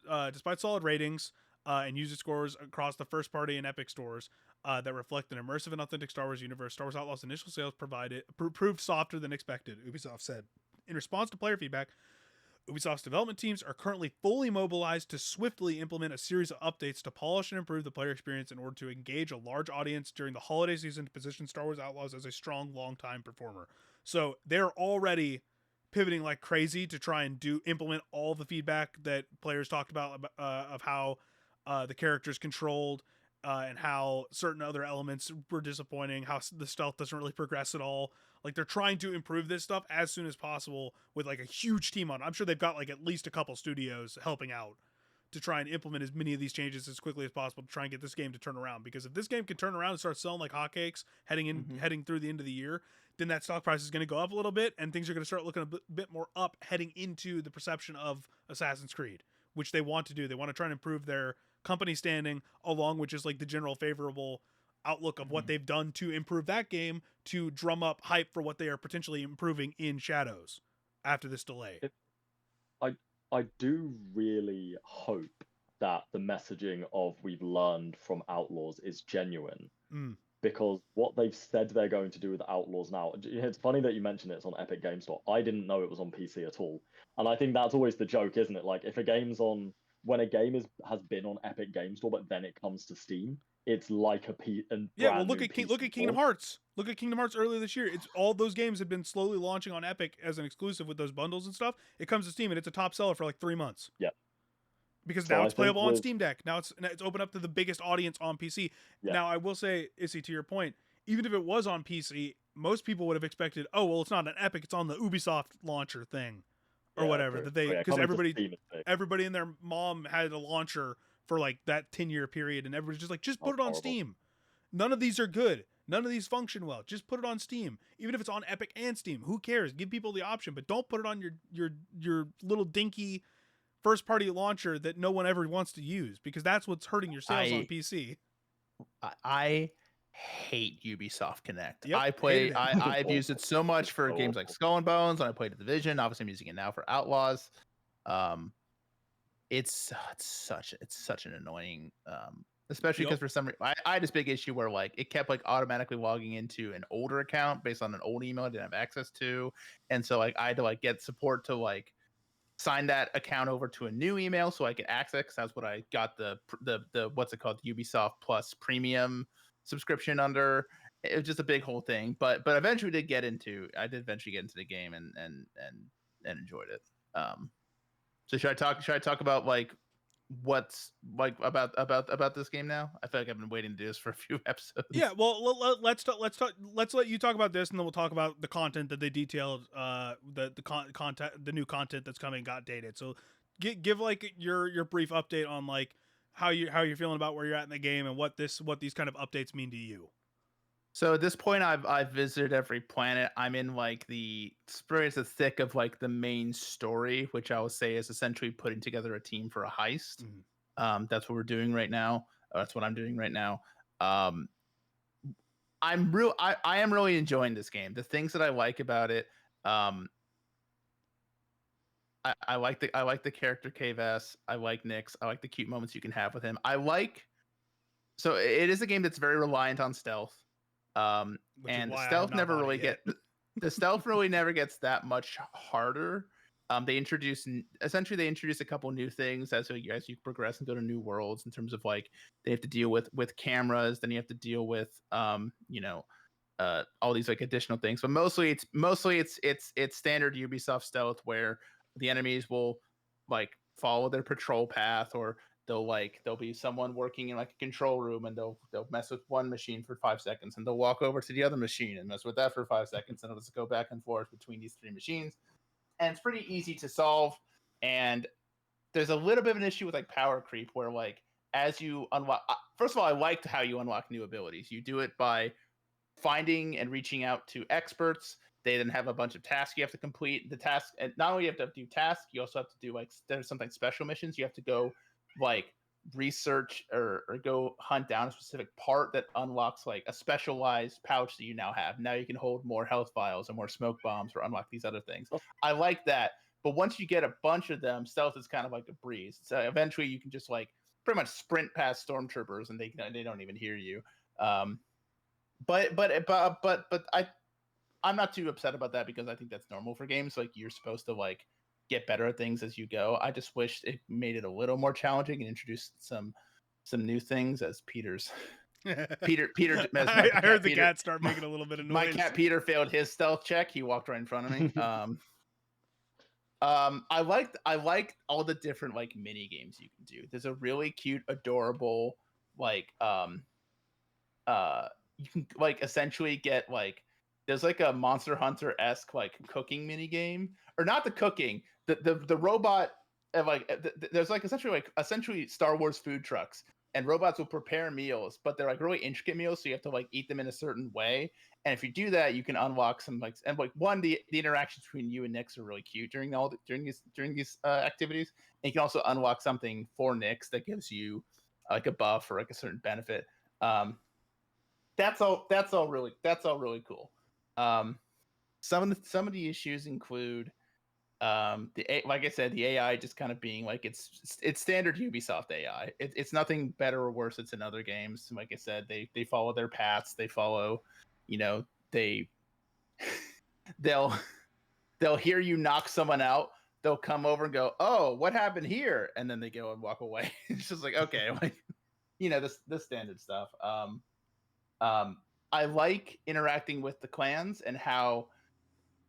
ratings and user scores across the first party and Epic stores that reflect an immersive and authentic Star Wars universe, Star Wars Outlaws initial sales proved softer than expected, Ubisoft said. In response to player feedback, Ubisoft's development teams are currently fully mobilized to swiftly implement a series of updates to polish and improve the player experience in order to engage a large audience during the holiday season to position Star Wars Outlaws as a strong, long-time performer. So they're already pivoting like crazy to try and implement all the feedback that players talked about of how the characters controlled and how certain other elements were disappointing, how the stealth doesn't really progress at all. Like, they're trying to improve this stuff as soon as possible with like a huge team on it. I'm sure they've got like at least a couple studios helping out to try and implement as many of these changes as quickly as possible to try and get this game to turn around. Because if this game can turn around and start selling like hotcakes heading through the end of the year, then that stock price is going to go up a little bit and things are going to start looking a bit more up heading into the perception of Assassin's Creed, which they want to do. They want to try and improve their company standing along with just like the general favorable outlook of what they've done to improve that game to drum up hype for what they are potentially improving in Shadows after this delay. I do really hope that the messaging of we've learned from Outlaws is genuine. Because what they've said they're going to do with Outlaws now, it's funny that you mentioned it's on Epic Games Store. I didn't know it was on PC at all. And I think that's always the joke, isn't it? Like, if a game's on, when a game has been on Epic Games Store, but then it comes to Steam, it's like look at Kingdom Hearts. Look at Kingdom Hearts earlier this year. It's all those games have been slowly launching on Epic as an exclusive with those bundles and stuff. It comes to Steam and it's a top seller for like 3 months. Yeah. Because now it's playable on Steam Deck. Now it's open up to the biggest audience on PC. Yeah. Now I will say, Issy, to your point, even if it was on PC, most people would have expected, it's not an Epic, it's on the Ubisoft launcher thing or whatever. True. Because everybody and their mom had a launcher for like that 10-year period, and everybody's just like, just put it on Steam. None of these are good. None of these function well. Just put it on Steam. Even if it's on Epic and Steam, who cares? Give people the option, but don't put it on your little dinky first-party launcher that no one ever wants to use, because that's what's hurting your sales on PC. I hate Ubisoft Connect. Yep, I've used it so much for games like Skull and Bones, and I played The Division. Obviously, I'm using it now for Outlaws. It's such an annoying, especially because for some reason I had this big issue where like it kept like automatically logging into an older account based on an old email I didn't have access to, and so like I had to like get support to like sign that account over to a new email so I could access. That's what I got the what's it called, Ubisoft Plus Premium subscription under. it was just a big whole thing. But eventually I did eventually get into the game and enjoyed it. So should I talk about like what's like about this game now? I feel like I've been waiting to do this for a few episodes. Yeah, well, let's let you talk about this, and then we'll talk about the content that they detailed. The new content that's coming got dated. So give like your brief update on like how you're feeling about where you're at in the game and what these kind of updates mean to you. So at this point, I've visited every planet. I'm in like the thick of like the main story, which I would say is essentially putting together a team for a heist. Mm-hmm. That's what we're doing right now. That's what I'm doing right now. I am really enjoying this game. The things that I like about it, I like the character Kvass. I like Nyx. I like the cute moments you can have with him. So it is a game that's very reliant on stealth. And stealth never really the stealth really never gets that much harder. They introduce a couple new things as you progress and go to new worlds in terms of like they have to deal with cameras, then you have to deal with all these like additional things. But mostly it's standard Ubisoft stealth where the enemies will like follow their patrol path, or there'll be someone working in like a control room and they'll mess with one machine for 5 seconds and they'll walk over to the other machine and mess with that for 5 seconds, and it'll just go back and forth between these 3 machines. And it's pretty easy to solve. And there's a little bit of an issue with like power creep where like as you unlock, first of all, I liked how you unlock new abilities. You do it by finding and reaching out to experts. They then have a bunch of tasks you have to complete. The task, and not only you have to do tasks, you also have to do like there's something special missions. You have to go like research or go hunt down a specific part that unlocks like a specialized pouch that you now have. Now you can hold more health vials or more smoke bombs or unlock these other things. I like that. But once you get a bunch of them, stealth is kind of like a breeze. So eventually you can just like pretty much sprint past stormtroopers and they don't even hear you. But I'm not too upset about that because I think that's normal for games. Like you're supposed to like get better at things as you go. I just wish it made it a little more challenging and introduced some new things as Peter's. Peter. I heard the cat start making a little bit of noise. My cat Peter failed his stealth check. He walked right in front of me. I liked all the different like mini games you can do. There's a really cute, adorable like you can like essentially get like there's like a Monster Hunter-esque like cooking mini game, or not the cooking, the robot there's like essentially Star Wars food trucks, and robots will prepare meals, but they're like really intricate meals, so you have to like eat them in a certain way. And if you do that, you can unlock some like the interactions between you and Nyx are really cute during these activities. And you can also unlock something for Nyx that gives you like a buff or like a certain benefit. That's all really cool. Some of the issues include like I said, the AI just kind of being like it's standard Ubisoft AI. It's nothing better or worse. It's in other games. Like I said, they follow their paths. They follow, they'll hear you knock someone out. They'll come over and go, "Oh, what happened here?" And then they go and walk away. It's just like, okay, like this standard stuff. I like interacting with the clans and how,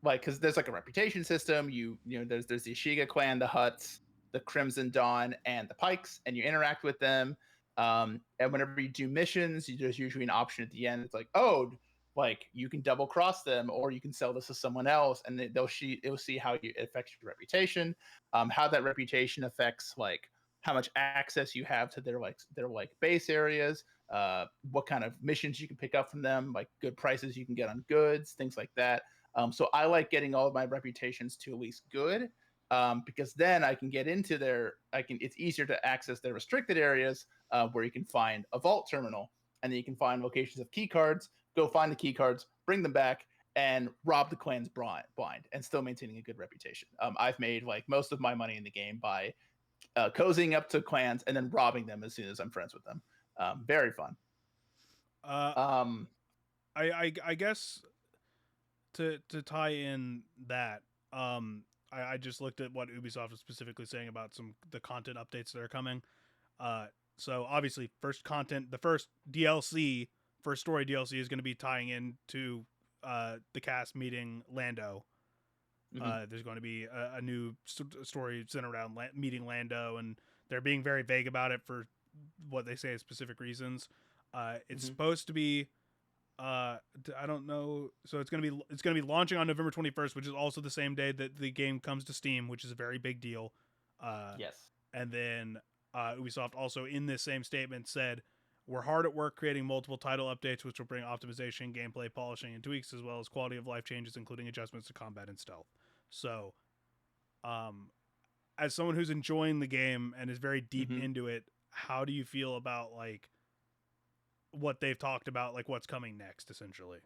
like, because there's like a reputation system. There's the Ishiga clan, the Hutts, the Crimson Dawn, and the Pikes, and you interact with them. And whenever you do missions, there's usually an option at the end. It's like, oh, like you can double cross them, or you can sell this to someone else, and it'll see how it affects your reputation, how that reputation affects like how much access you have to their base areas, what kind of missions you can pick up from them, like good prices you can get on goods, things like that. So I like getting all of my reputations to at least good, because then I can get into it's easier to access their restricted areas, where you can find a vault terminal, and then you can find locations of key cards, go find the key cards, bring them back, and rob the clans blind and still maintaining a good reputation. I've made like most of my money in the game by cozying up to clans and then robbing them as soon as I'm friends with them. Very fun. I guess to tie in that, I just looked at what Ubisoft is specifically saying about the content updates that are coming. So obviously the first DLC first story DLC is going to be tying into the cast meeting Lando. There's going to be a new story centered around meeting Lando, and they're being very vague about it for what they say is specific reasons. It's supposed to be I don't know. So it's gonna be launching on November 21st, which is also the same day that the game comes to Steam, which is a very big deal. Yes. And then Ubisoft also in this same statement said, "We're hard at work creating multiple title updates, which will bring optimization, gameplay polishing, and tweaks, as well as quality of life changes, including adjustments to combat and stealth." So, as someone who's enjoying the game and is very deep into it, how do you feel about like what they've talked about, like what's coming next, essentially?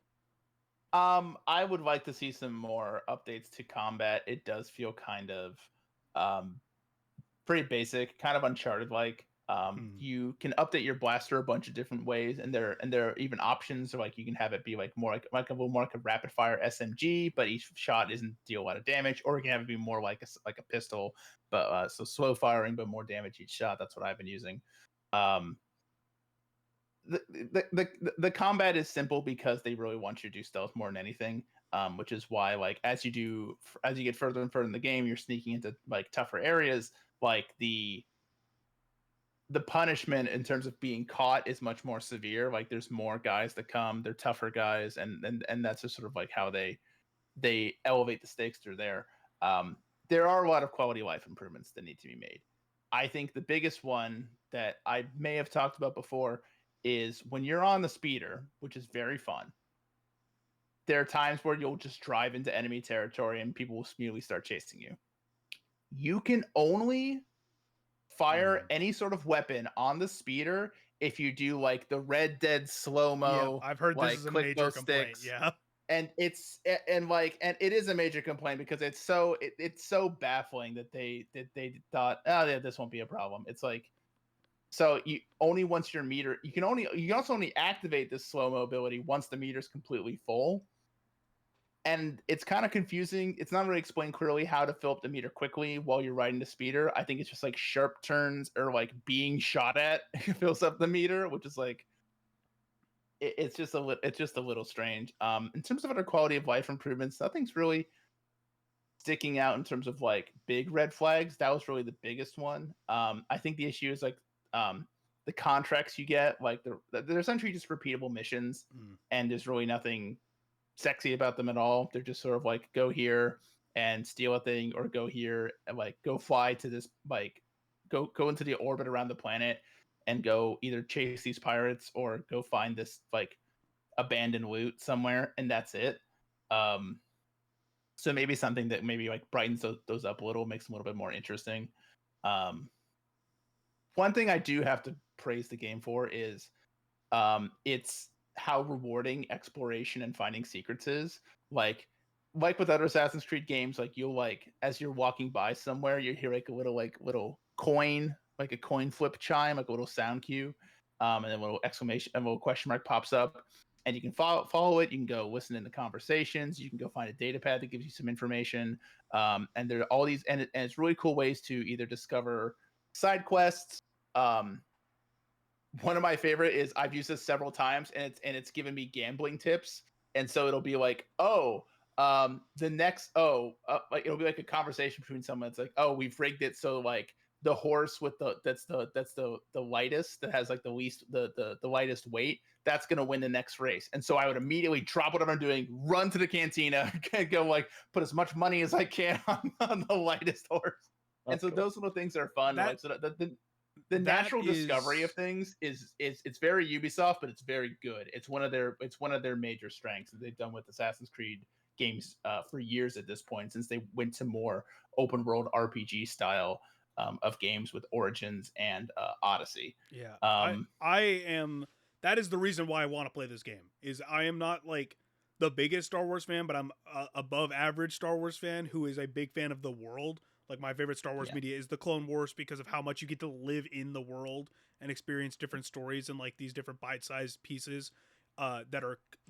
I would like to see some more updates to combat. It does feel kind of pretty basic, kind of Uncharted like. You can update your blaster a bunch of different ways, and there are even options like you can have it be like more like a little more like a rapid fire SMG, but each shot isn't deal a lot of damage, or you can have it be more like a pistol, but so slow firing but more damage each shot. That's what I've been using. The combat is simple because they really want you to do stealth more than anything, which is why like as you get further and further in the game, you're sneaking into like tougher areas. Like the punishment in terms of being caught is much more severe. Like there's more guys that come, they're tougher guys, and that's just sort of like how they elevate the stakes through there. There are a lot of quality of life improvements that need to be made. I think the biggest one that I may have talked about before is when you're on the speeder, which is very fun. There are times where you'll just drive into enemy territory and people will immediately start chasing you. You can only fire any sort of weapon on the speeder if you do like the Red Dead slow-mo. Yeah, I've heard like, this is a major complaint. Yeah. And it is a major complaint because it's so baffling that they thought, oh yeah, this won't be a problem. It's like, so you only once your meter, you can also only activate this slow mobility once the meter's completely full. And it's kind of confusing. It's not really explained clearly how to fill up the meter quickly while you're riding the speeder. I think it's just like sharp turns or like being shot at fills up the meter, which is like, it's just a little strange. In terms of other quality of life improvements, nothing's really sticking out in terms of like big red flags. That was really the biggest one. I think the issue is like the contracts you get, like they're essentially just repeatable missions, and there's really nothing sexy about them at all. They're just sort of like go here and steal a thing, or go here and like go fly to this, like go into the orbit around the planet and go either chase these pirates or go find this like abandoned loot somewhere, and that's it. So maybe something that maybe like brightens those up a little, makes them a little bit more interesting. One thing I do have to praise the game for is it's how rewarding exploration and finding secrets is. Like with other Assassin's Creed games, like you'll like as you're walking by somewhere, you hear like a little coin, like a coin flip chime, like a little sound cue, and then a little exclamation, a little question mark pops up, and you can follow it. You can go listen in the conversations. You can go find a data pad that gives you some information, and there are all these, and it's really cool ways to either discover side quests. One of my favorite is I've used this several times, and it's given me gambling tips. And so it'll be like, the next, like it'll be like a conversation between someone. It's like, oh, we've rigged it so like the horse with that's the lightest, that has like the least the lightest weight, that's gonna win the next race. And so I would immediately drop whatever I'm doing, run to the cantina, go like put as much money as I can on the lightest horse. That's and so cool. Those little things are fun. Like so the natural discovery of things is it's very Ubisoft, but it's very good. It's one of their major strengths that they've done with Assassin's Creed games for years at this point, since they went to more open world RPG style of games with Origins and Odyssey. Yeah, I am. That is the reason why I want to play this game. Is I am not like the biggest Star Wars fan, but I'm above average Star Wars fan who is a big fan of the world. Like my favorite Star Wars media is the Clone Wars because of how much you get to live in the world and experience different stories and like these different bite-sized pieces that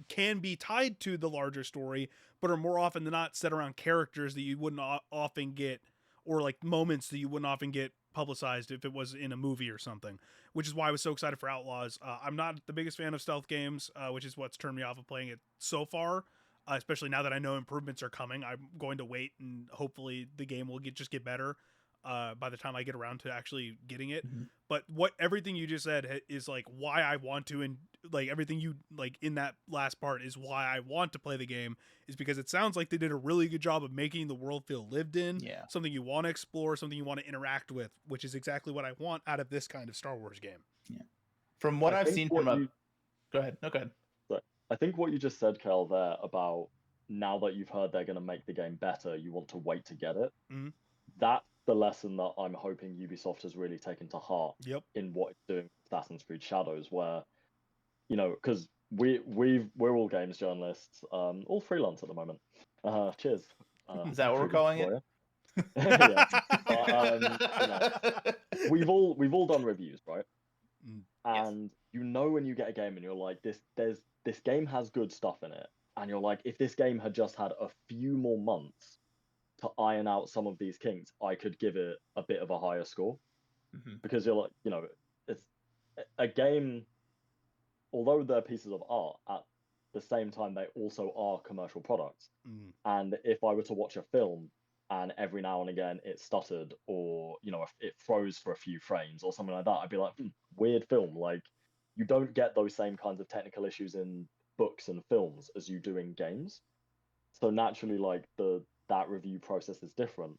can be tied to the larger story, but are more often than not set around characters that you wouldn't often get, or like moments that you wouldn't often get publicized if it was in a movie or something, which is why I was so excited for Outlaws. I'm not the biggest fan of stealth games, which is what's turned me off of playing it so far. Especially now that I know improvements are coming, I'm going to wait and hopefully the game will just get better by the time I get around to actually getting it. Mm-hmm. But everything you just said is like why I want to, and like everything you like in that last part is why I want to play the game, is because it sounds like they did a really good job of making the world feel lived in, something you want to explore, something you want to interact with, which is exactly what I want out of this kind of Star Wars game. Yeah. From what I've seen from go ahead. No, go ahead. I think what you just said, Kel, there about now that you've heard they're going to make the game better, you want to wait to get it. Mm-hmm. That's the lesson that I'm hoping Ubisoft has really taken to heart in what it's doing with Assassin's Creed Shadows, where, you know, because we're all games journalists, all freelance at the moment. Cheers. Is that what we're calling it? Yeah. But, you know, we've all done reviews, right? And you know when you get a game and you're like, this game has good stuff in it, and you're like, if this game had just had a few more months to iron out some of these kinks, I could give it a bit of a higher score. Because you're like, you know, it's a game, although they're pieces of art, at the same time they also are commercial products. And if I were to watch a film and every now and again it stuttered, or, you know, if it froze for a few frames or something like that, I'd be like, weird film. Like, you don't get those same kinds of technical issues in books and films as you do in games. So naturally, like, that review process is different.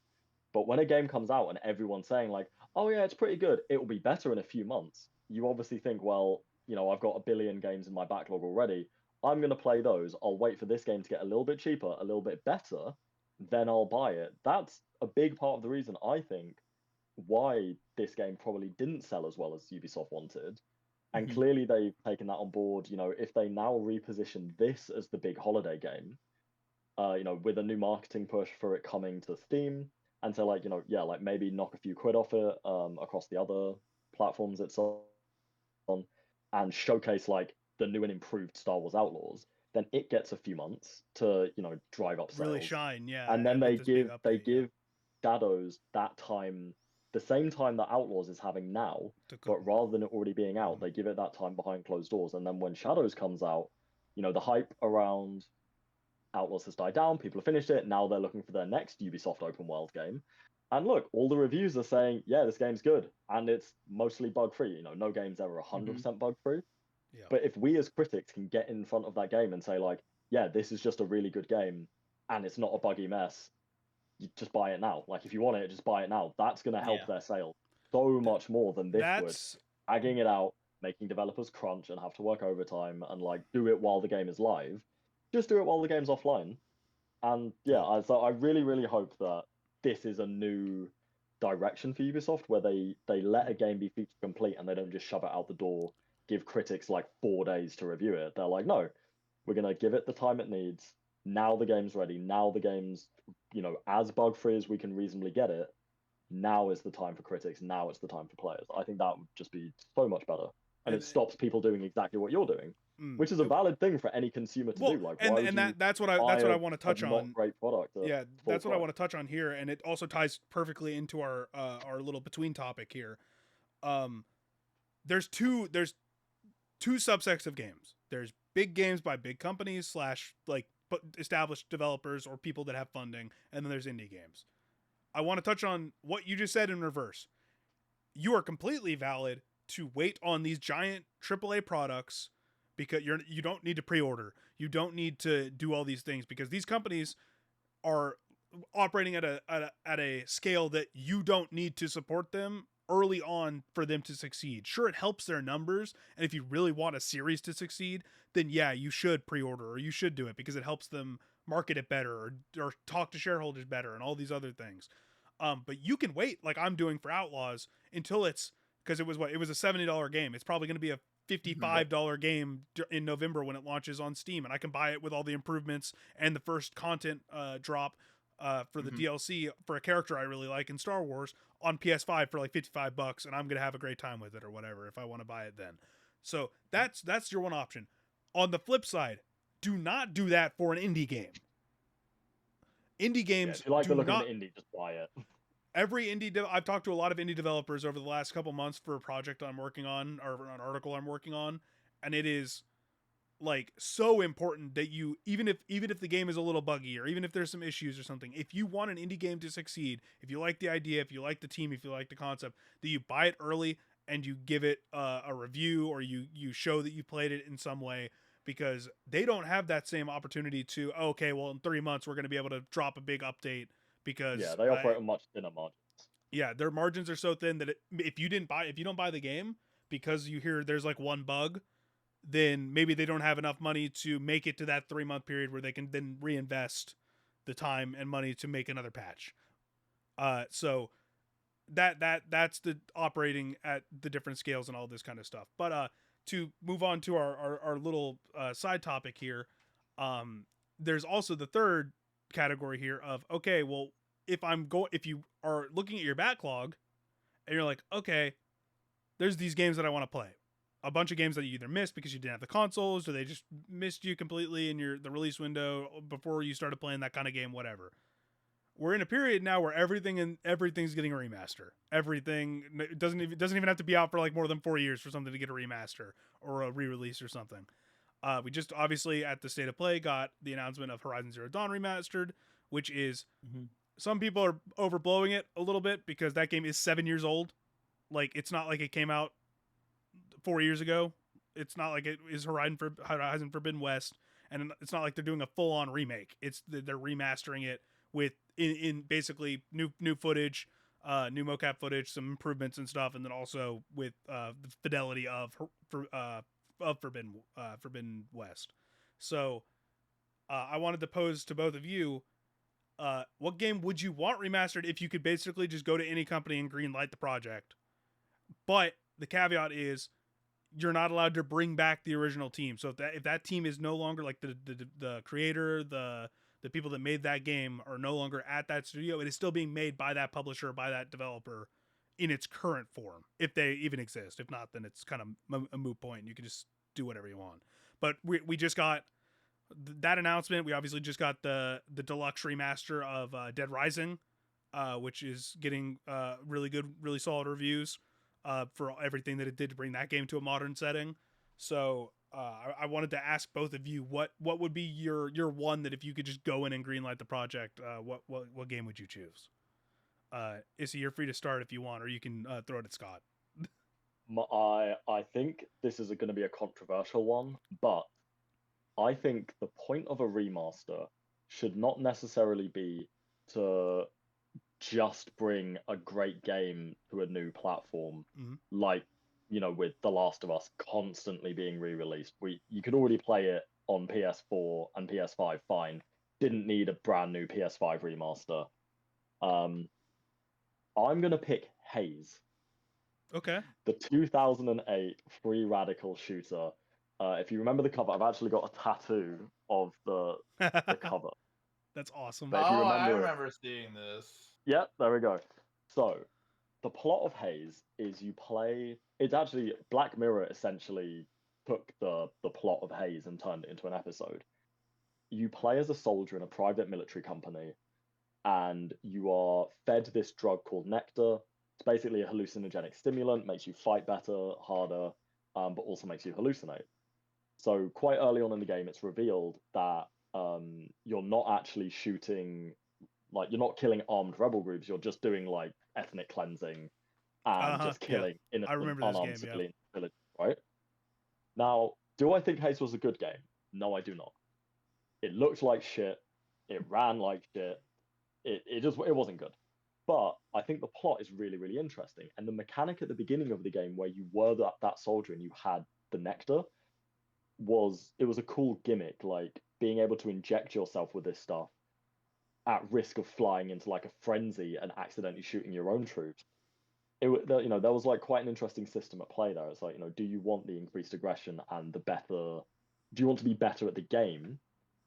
But when a game comes out and everyone's saying like, oh yeah, it's pretty good, it will be better in a few months, you obviously think, well, you know, I've got a billion games in my backlog already. I'm going to play those. I'll wait for this game to get a little bit cheaper, a little bit better, then I'll buy it. That's a big part of the reason, I think, why this game probably didn't sell as well as Ubisoft wanted. And clearly they've taken that on board. You know, if they now reposition this as the big holiday game, you know, with a new marketing push for it coming to Steam, and so, like, you know, yeah, like maybe knock a few quid off it across the other platforms it's on, and showcase like the new and improved Star Wars Outlaws, then it gets a few months to, you know, drive up sales. Really shine, yeah. And then they give Shadows that time, the same time that Outlaws is having now, but rather than it already being out, they give it that time behind closed doors. And then when Shadows comes out, you know, the hype around Outlaws has died down, people have finished it, now they're looking for their next Ubisoft open world game. And look, all the reviews are saying, yeah, this game's good, and it's mostly bug-free. You know, no game's ever 100% bug-free. Yeah. But if we as critics can get in front of that game and say like, yeah, this is just a really good game, and it's not a buggy mess, you just buy it now. Like, if you want it, just buy it now. That's going to help their sale so much more than this would. Dragging it out, making developers crunch and have to work overtime and like do it while the game is live. Just do it while the game's offline. And yeah, so I really, really hope that this is a new direction for Ubisoft, where they let a game be feature complete and they don't just shove it out the door, give critics like 4 days to review it. They're like, no, we're going to give it the time it needs. Now the game's ready. Now the game's, you know, as bug-free as we can reasonably get it. Now is the time for critics. Now it's the time for players. I think that would just be so much better. And it stops people doing exactly what you're doing, which is a valid thing for any consumer to do. Like, that's what I want to touch on. Great product. Yeah, that's what I want to touch on here, and it also ties perfectly into our little between topic here. There's two subsects of games. There's big games by big companies / like established developers or people that have funding, and then there's indie games. I want to touch on what you just said in reverse. You are completely valid to wait on these giant AAA products because you don't need to pre-order. You don't need to do all these things because these companies are operating at a scale that you don't need to support them early on for them to succeed. Sure, it helps their numbers, and if you really want a series to succeed, then yeah, you should pre-order or you should do it because it helps them market it better or talk to shareholders better and all these other things. But you can wait, like I'm doing for Outlaws, until it's, because it was a $70 game. It's probably going to be a $55 game in November when it launches on Steam, and I can buy it with all the improvements and the first content drop for the DLC for a character I really like in Star Wars on PS5 for like $55, and I'm going to have a great time with it or whatever if I want to buy it then. So that's your one option. On the flip side, do not do that for an indie game. Indie games, if you like the look of an indie, just buy it. every I've talked to a lot of indie developers over the last couple months for a project I'm working on, or an article I'm working on, and it is like so important that you, even if the game is a little buggy, or even if there's some issues or something, if you want an indie game to succeed, if you like the idea, if you like the team, if you like the concept, that you buy it early and you give it a review, or you show that you played it in some way, because they don't have that same opportunity to, okay, well, in 3 months we're going to be able to drop a big update, because they operate on much thinner margins. Yeah, their margins are so thin that if you don't buy the game because you hear there's like one bug, then maybe they don't have enough money to make it to that 3-month period where they can then reinvest the time and money to make another patch. So that's the operating at the different scales and all this kind of stuff. But to move on to our little side topic here, there's also the third category here of, okay, well, if you are looking at your backlog and you're like, okay, there's these games that I want to play. A bunch of games that you either missed because you didn't have the consoles, or they just missed you completely in the release window before you started playing that kind of game, whatever. We're in a period now where everything's getting a remaster. Everything doesn't even have to be out for like more than 4 years for something to get a remaster or a re-release or something. We just obviously at the State of Play got the announcement of Horizon Zero Dawn Remastered, which is, some people are overblowing it a little bit because that game is 7 years old. Like, it's not like it came out 4 years ago. It's not like it is Horizon Forbidden West, and it's not like they're doing a full-on remake. They're remastering it with in basically new footage, new mocap footage, some improvements and stuff, and then also with the fidelity of Forbidden West. So I wanted to pose to both of you, what game would you want remastered if you could basically just go to any company and greenlight the project? But the caveat is, you're not allowed to bring back the original team. So if that team is no longer, like the creator, the people that made that game are no longer at that studio, it is still being made by that publisher, by that developer in its current form, if they even exist. If not, then it's kind of a moot point. You can just do whatever you want. But we just got that announcement. We obviously just got the deluxe remaster of Dead Rising, which is getting really good, really solid reviews for everything that it did to bring that game to a modern setting. So I wanted to ask both of you, what would be your one that if you could just go in and greenlight the project, what game would you choose? Issy, you're free to start if you want, or you can throw it at Scott. I think this is going to be a controversial one, but I think the point of a remaster should not necessarily be to just bring a great game to a new platform, like, with The Last of Us constantly being re-released. You could already play it on PS4 and PS5 fine. Didn't need a brand new PS5 remaster. I'm gonna pick Haze. Okay. The 2008 Free Radical shooter. If you remember the cover, I've actually got a tattoo of the cover. That's awesome. But I remember seeing this. Yeah, there we go. So, the plot of Haze is you play... It's actually... Black Mirror essentially took the plot of Haze and turned it into an episode. You play as a soldier in a private military company, and you are fed this drug called Nectar. It's basically a hallucinogenic stimulant, makes you fight better, harder, but also makes you hallucinate. So quite early on in the game, it's revealed that you're not actually shooting... Like, you're not killing armed rebel groups, you're just doing, like, ethnic cleansing and just killing innocent, unarmed civilians, right? Now, do I think Haze was a good game? No, I do not. It looked like shit. It ran like shit. It wasn't good. But I think the plot is really, really interesting. And the mechanic at the beginning of the game where you were that soldier and you had the nectar was a cool gimmick, like being able to inject yourself with this stuff at risk of flying into like a frenzy and accidentally shooting your own troops. There was like quite an interesting system at play there. It's like, do you want the increased aggression and do you want to be better at the game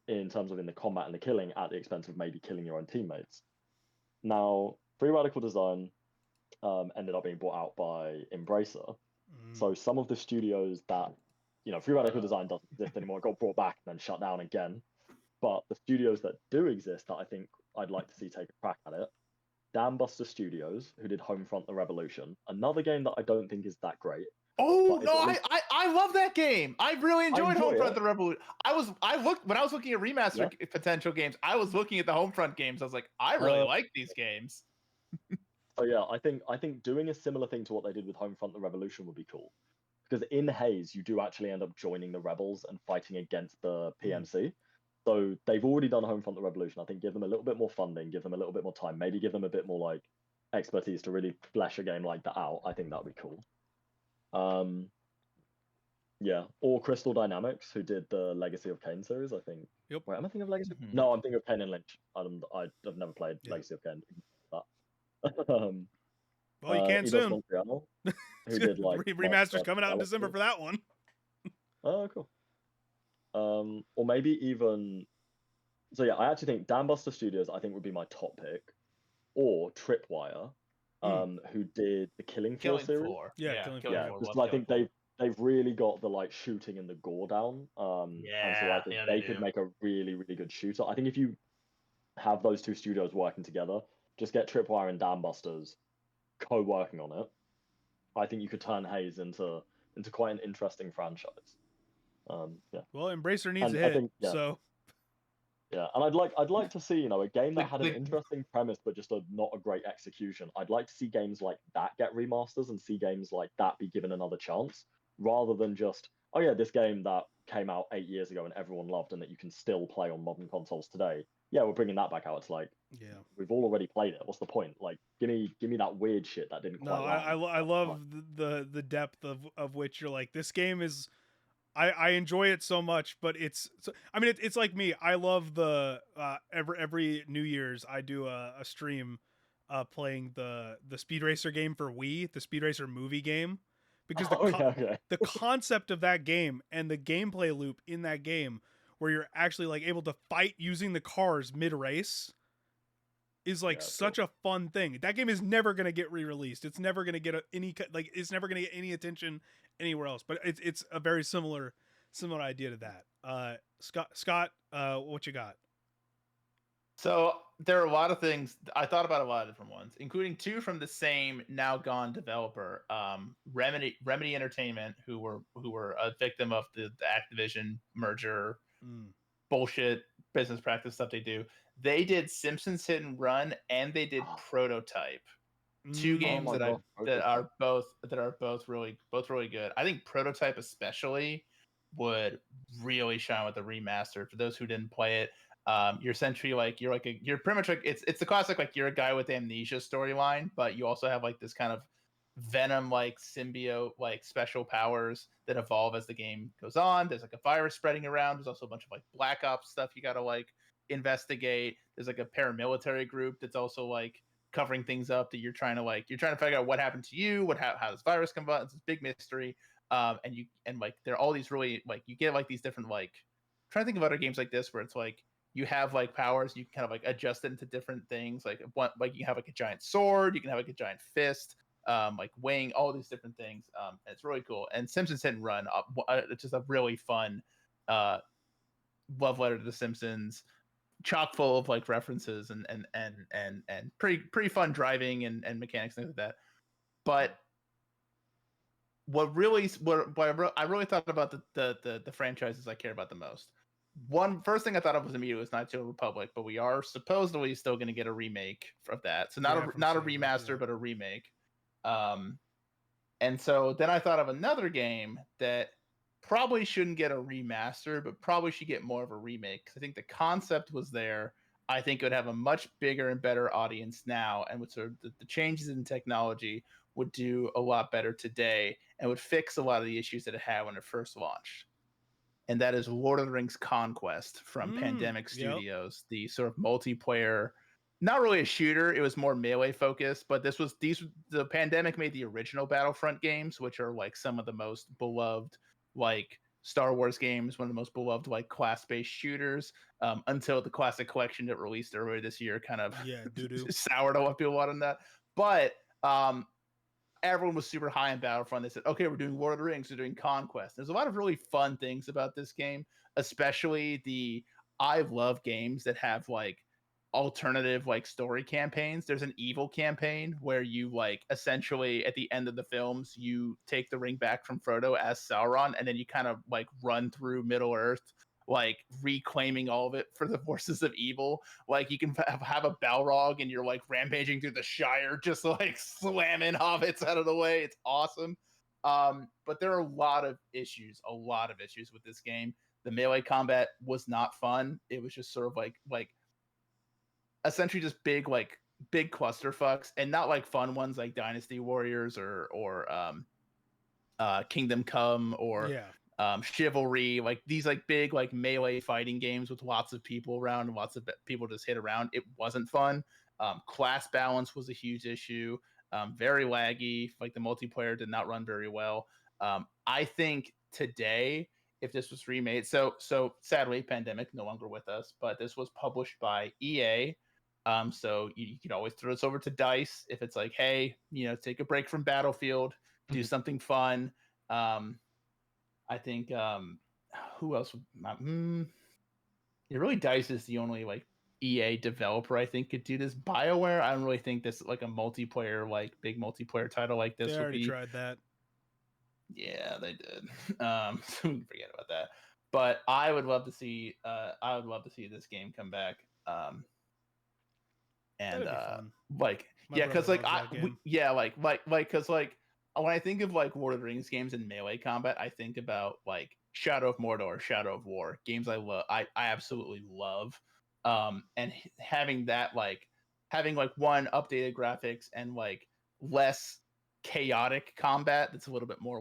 in terms of in the combat and the killing at the expense of maybe killing your own teammates? Now, Free Radical Design ended up being bought out by Embracer. So some of the studios that, Free Radical Design doesn't exist anymore, got brought back and then shut down again. But the studios that do exist that I think I'd like to see take a crack at it Dambuster Studios, who did Homefront: The Revolution, another game that I don't think is that great. Oh no, I love that game. I really enjoyed Homefront: The Revolution. When I was looking at remaster potential games, I was looking at the Homefront games. I was like, I really like these games. So yeah, I think doing a similar thing to what they did with Homefront: The Revolution would be cool, because in Haze you do actually end up joining the rebels and fighting against the PMC. So they've already done Homefront: The Revolution. I think give them a little bit more funding, give them a little bit more time, maybe give them a bit more like expertise to really flesh a game like that out. I think that would be cool. Yeah, or Crystal Dynamics, who did the Legacy of Kain series, I think. Yep. Wait, am I thinking of Legacy? No, I'm thinking of Kain and Lynch. I've never played Legacy of Kain. Well, you can soon. Montreal, who did like remasters coming out in December for that one. Oh, cool. Or maybe even. So yeah, I actually think Dambuster Studios would be my top pick, or Tripwire, who did the Killing Floor series. Killing Floor. Because I think they've really got the like shooting and the gore down. And so I think they could make a really, really good shooter. I think if you have those two studios working together, just get Tripwire and Dambusters co-working on it, I think you could turn Haze into quite an interesting franchise. Yeah. Well, Embracer needs a hit, so. Yeah, and I'd like to see, a game that had an interesting premise but just not a great execution. I'd like to see games like that get remasters and see games like that be given another chance, rather than just, oh yeah, this game that came out 8 years ago and everyone loved and that you can still play on modern consoles today. Yeah, we're bringing that back out. It's like, we've all already played it. What's the point? Like, give me that weird shit that didn't quite. No, I love the depth of which you're like, this game is. I enjoy it so much, but it's like me. I love the every New Year's I do a stream playing the Speed Racer game for Wii, the Speed Racer movie game, because the concept of that game and the gameplay loop in that game where you're actually like able to fight using the cars mid race is like such a fun thing. That game is never going to get re-released. It's never going to get it's never going to get any attention anywhere else, but it's a very similar idea to that. Scott, what you got? So there are a lot of things. I thought about a lot of different ones, including two from the same now gone developer, Remedy Entertainment, who were a victim of the Activision merger bullshit business practice stuff they do. They did Simpsons Hit and Run and they did Prototype. Two games that are both really good. I think Prototype especially would really shine with the remaster. For those who didn't play it, you're essentially you're pretty much like it's the classic like you're a guy with amnesia storyline, but you also have like this kind of Venom like symbiote like special powers that evolve as the game goes on. There's like a virus spreading around. There's also a bunch of like Black Ops stuff you gotta like investigate. There's like a paramilitary group that's also like covering things up that you're trying to figure out what happened to you, how this virus come about. It's this big mystery. And like there are all these really like you get like these different like I'm trying to think of other games like this where it's like you have like powers, you can kind of like adjust it into different things. Like you can have like a giant sword, you can have like a giant fist, like weighing all these different things. And it's really cool. And Simpsons Hit and Run, it's just a really fun love letter to The Simpsons, chock full of like references and pretty fun driving and mechanics, things like that. But what I really thought about the franchises I care about the most. First thing I thought of was immediately was Knights of the Republic, but we are supposedly still going to get a remake of that. So not a remaster, but a remake. And so then I thought of another game that probably shouldn't get a remaster, but probably should get more of a remake. Because I think the concept was there. I think it would have a much bigger and better audience now, and with sort of the changes in technology would do a lot better today and would fix a lot of the issues that it had when it first launched. And that is Lord of the Rings Conquest from Pandemic Studios, the sort of multiplayer, not really a shooter. It was more melee focused, but the Pandemic made the original Battlefront games, which are like some of the most beloved, like Star Wars games, one of the most beloved, like class-based shooters, until the Classic Collection that released earlier this year kind of soured a lot of people on that. But everyone was super high on Battlefront. They said, okay, we're doing Lord of the Rings, we're doing Conquest. There's a lot of really fun things about this game, especially I love games that have like alternative like story campaigns. There's an evil campaign where you like essentially at the end of the films you take the ring back from Frodo as Sauron, and then you kind of like run through Middle Earth, like reclaiming all of it for the forces of evil. Like you can have a Balrog and you're like rampaging through the Shire, just like slamming hobbits out of the way. It's awesome. But there are a lot of issues with this game. The melee combat was not fun. It was just sort of like essentially just big clusterfucks, and not like fun ones like Dynasty Warriors or Kingdom Come or Chivalry, like these like big like melee fighting games with lots of people around and lots of people just hit around. It wasn't fun. Class balance was a huge issue. Very laggy. Like the multiplayer did not run very well. I think today, if this was remade, so sadly, Pandemic no longer with us, but this was published by EA. So you can always throw this over to DICE if it's like, hey, take a break from Battlefield, do something fun. I think who else? Really, DICE is the only like EA developer I think could do this. BioWare, I don't really think this like a multiplayer, like big multiplayer title like this. They already tried that. Yeah, they did. So we can forget about that. But I would love to see this game come back. And like because like because like when I think of like Lord of the Rings games and melee combat, I think about like Shadow of Mordor, Shadow of War, games I absolutely love. And having one updated graphics and like less chaotic combat that's a little bit more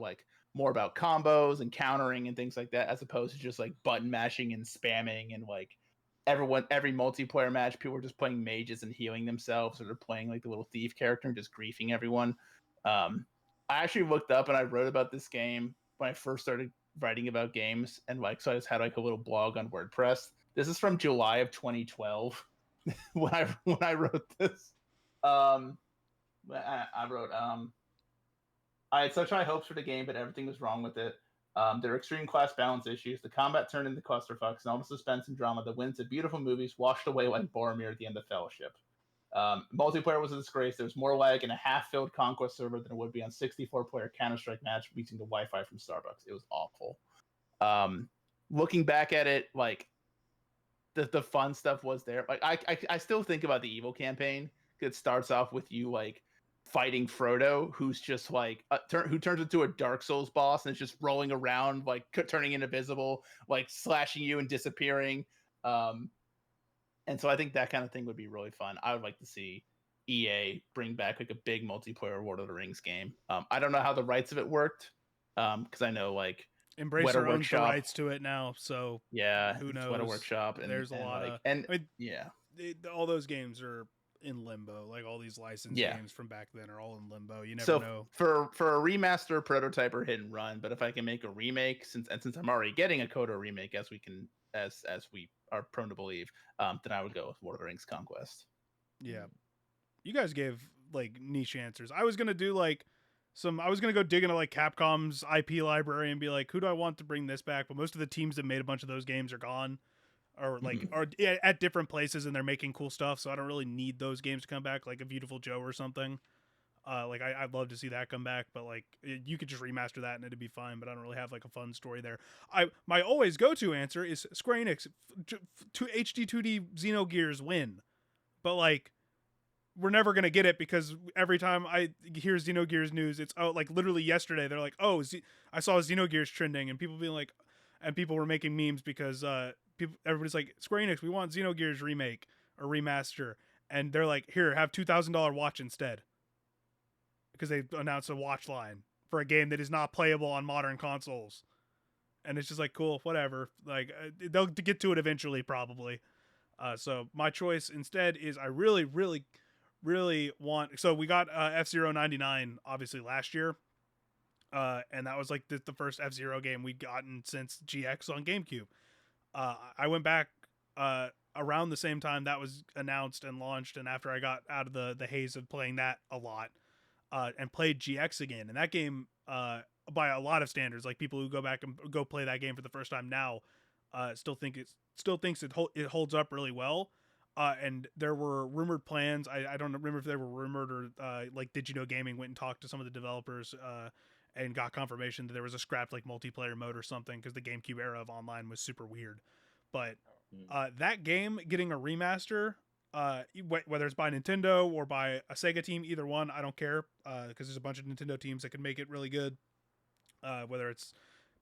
about combos and countering and things like that, as opposed to just like button mashing and spamming and like every multiplayer match people are just playing mages and healing themselves, or they're playing like the little thief character and just griefing everyone. I actually looked up and I wrote about this game when I first started writing about games, and like so I just had like a little blog on WordPress. This is from July of 2012 when I wrote this. I wrote I had such high hopes for the game, but everything was wrong with it. There were extreme class balance issues. The combat turned into clusterfucks, and all the suspense and drama that went into beautiful movies washed away like Boromir at the end of Fellowship. Multiplayer was a disgrace. There was more lag in a half-filled Conquest server than it would be on 64-player Counter-Strike match using the Wi-Fi from Starbucks. It was awful. Looking back at it, like the fun stuff was there. Like I still think about the Evil campaign. It starts off with you like fighting Frodo, who's just like who turns into a Dark Souls boss and is just rolling around, like turning invisible, like slashing you and disappearing. And so I think that kind of thing would be really fun. I would like to see EA bring back like a big multiplayer Lord of the Rings game. I don't know how the rights of it worked, because I know like Embracer owns the rights to it now, so yeah, who knows? Weta Workshop, and there's a lot like, of and yeah, all those games are in limbo. Like all these licensed games from back then are all in limbo. You never know. For a remaster, prototype, or hit and run, but if I can make a remake, since I'm already getting a Coda remake, as we are prone to believe, then I would go with Lord of the Rings Conquest. Yeah, you guys gave like niche answers. I was gonna do I was gonna go dig into like Capcom's IP library and be like, who do I want to bring this back? But most of the teams that made a bunch of those games are gone, or like are at different places, and they're making cool stuff. So I don't really need those games to come back, like a Beautiful Joe or something. Like I'd love to see that come back, but like you could just remaster that and it'd be fine. But I don't really have like a fun story there. My always go-to answer is Square Enix to HD 2D Xenogears win, but like we're never gonna get it because every time I hear Xenogears news, it's like literally yesterday they're like, oh, I saw Xenogears trending, and people being like, and people were making memes because everybody's like, Square Enix, we want Xenogears remake or remaster, and they're like, here, have $2,000 watch instead. Because they announced a watch line for a game that is not playable on modern consoles. And it's just like, cool, whatever. Like, they'll get to it eventually, probably. So my choice instead is I really, really, really want... So we got F-Zero 99, obviously, last year. And that was like the first F-Zero game we'd gotten since GX on GameCube. I went back around the same time that was announced and launched, and after I got out of the haze of playing that a lot, and played GX again. And that game, by a lot of standards, like people who go back and go play that game for the first time now, still thinks it holds up really well. And there were rumored plans. I don't remember if they were rumored or like Did You Know Gaming went and talked to some of the developers and got confirmation that there was a scrapped like multiplayer mode or something because the GameCube era of online was super weird. But that game getting a remaster, whether it's by Nintendo or by a Sega team, either one, I don't care because there's a bunch of Nintendo teams that can make it really good. Whether it's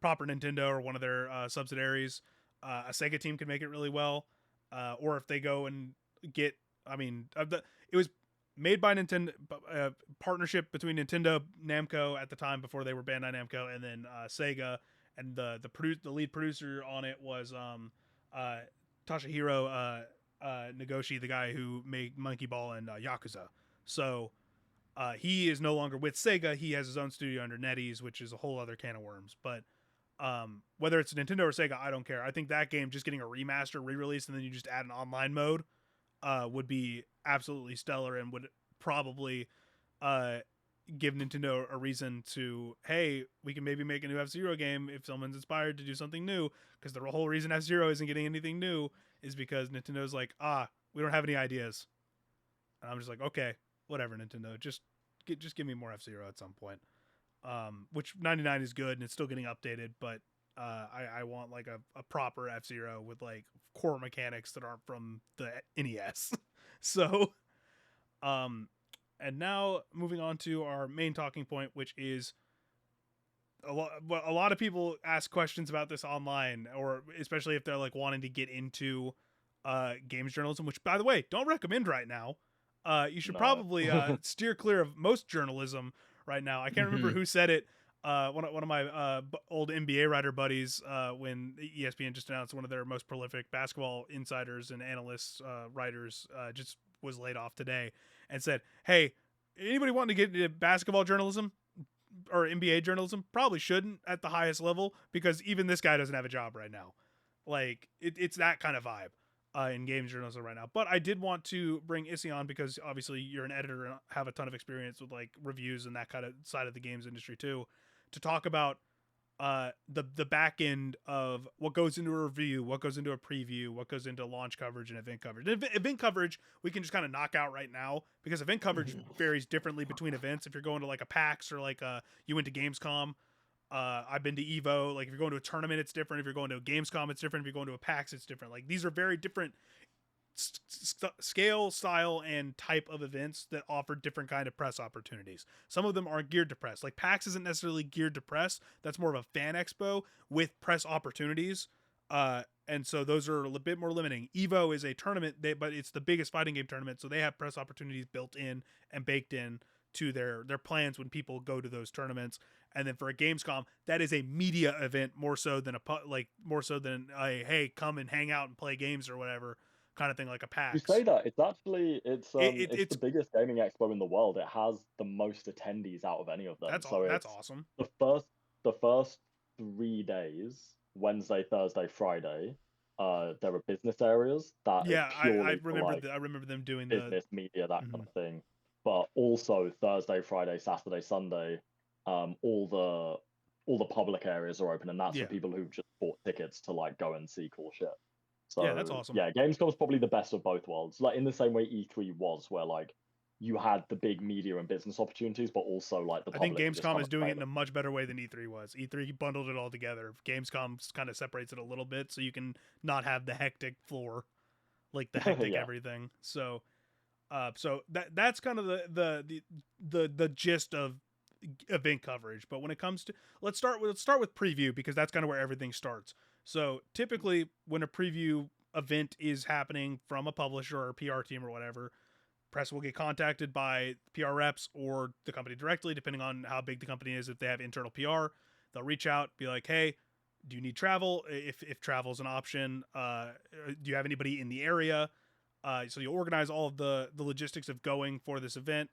proper Nintendo or one of their subsidiaries, a Sega team can make it really well. Or if they go and get, it was made by Nintendo, partnership between Nintendo, Namco at the time before they were Bandai Namco, and then Sega, and the lead producer on it was Toshihiro Nagoshi, the guy who made Monkey Ball and Yakuza. So he is no longer with Sega. He has his own studio under NetEase, which is a whole other can of worms. But whether it's Nintendo or Sega, I don't care. I think that game just getting a remaster, re-release, and then you just add an online mode would be absolutely stellar and would probably give Nintendo a reason to, hey, we can maybe make a new F-Zero game if someone's inspired to do something new, because the whole reason F-Zero isn't getting anything new is because Nintendo's like, we don't have any ideas. And I'm just like, okay, whatever, Nintendo, just give me more F-Zero at some point. Which 99 is good and it's still getting updated, but I want like a proper F-Zero with like core mechanics that aren't from the NES. So and now moving on to our main talking point, which is a lot of people ask questions about this online, or especially if they're like wanting to get into games journalism, which by the way, don't recommend right now. You should probably steer clear of most journalism right now. I can't remember who said it. One of my old NBA writer buddies, when ESPN just announced one of their most prolific basketball insiders and analysts, writers, just was laid off today, and said, hey, anybody wanting to get into basketball journalism or NBA journalism probably shouldn't at the highest level, because even this guy doesn't have a job right now. Like it's that kind of vibe in games journalism right now. But I did want to bring Issy on because obviously you're an editor and have a ton of experience with like reviews and that kind of side of the games industry too, to talk about the back end of what goes into a review, what goes into a preview, what goes into launch coverage and event coverage. And event coverage we can just kind of knock out right now, because event coverage varies differently between events. If you're going to like a PAX or like you went to Gamescom, I've been to Evo. Like if you're going to a tournament, it's different. If you're going to a Gamescom, it's different. If you're going to a PAX, it's different. Like these are very different scale, style, and type of events that offer different kind of press opportunities. Some of them are geared to press. Like PAX isn't necessarily geared to press. That's more of a fan expo with press opportunities. And so those are a bit more limiting. Evo is a tournament, but it's the biggest fighting game tournament, so they have press opportunities built in and baked in to their plans when people go to those tournaments. And then for a Gamescom, that is a media event more so than a hey, come and hang out and play games or whatever kind of thing, like a PAX. You say that it's the biggest gaming expo in the world. It has the most attendees out of any of them. That's awesome. The first 3 days, Wednesday, Thursday, Friday, there are business areas that I remember them doing business, media, that kind of thing. But also Thursday, Friday, Saturday, Sunday, all the public areas are open, and that's for people who've just bought tickets to like go and see cool shit. So yeah, that's awesome. Yeah, Gamescom's probably the best of both worlds. Like in the same way E3 was, where like you had the big media and business opportunities, but also like the public. I think Gamescom is doing it in a much better way than E3 was. E3 bundled it all together. Gamescom kind of separates it a little bit, so you can not have the hectic floor, like the hectic everything. So, that's kind of the gist of event coverage. But when it comes to let's start with preview, because that's kind of where everything starts. So typically when a preview event is happening from a publisher or a PR team or whatever, press will get contacted by PR reps or the company directly, depending on how big the company is. If they have internal PR, they'll reach out, be like, hey, do you need travel? If travel is an option, do you have anybody in the area? So you organize all of the logistics of going for this event.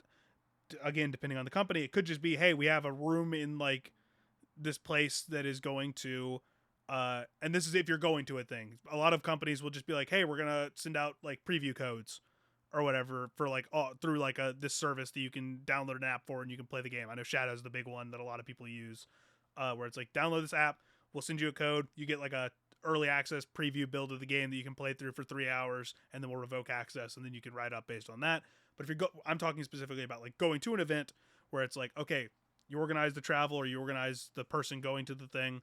Again, depending on the company, it could just be, hey, we have a room in like this place that is going to, and this is if you're going to a thing. A lot of companies will just be like, hey, we're gonna send out like preview codes or whatever for like through like this service that you can download an app for and you can play the game. I know Shadow's the big one that a lot of people use, where it's like, download this app, we'll send you a code, you get like a early access preview build of the game that you can play through for 3 hours, and then we'll revoke access, and then you can write up based on that. But if you go, I'm talking specifically about like going to an event where it's like, okay, you organize the travel or you organize the person going to the thing.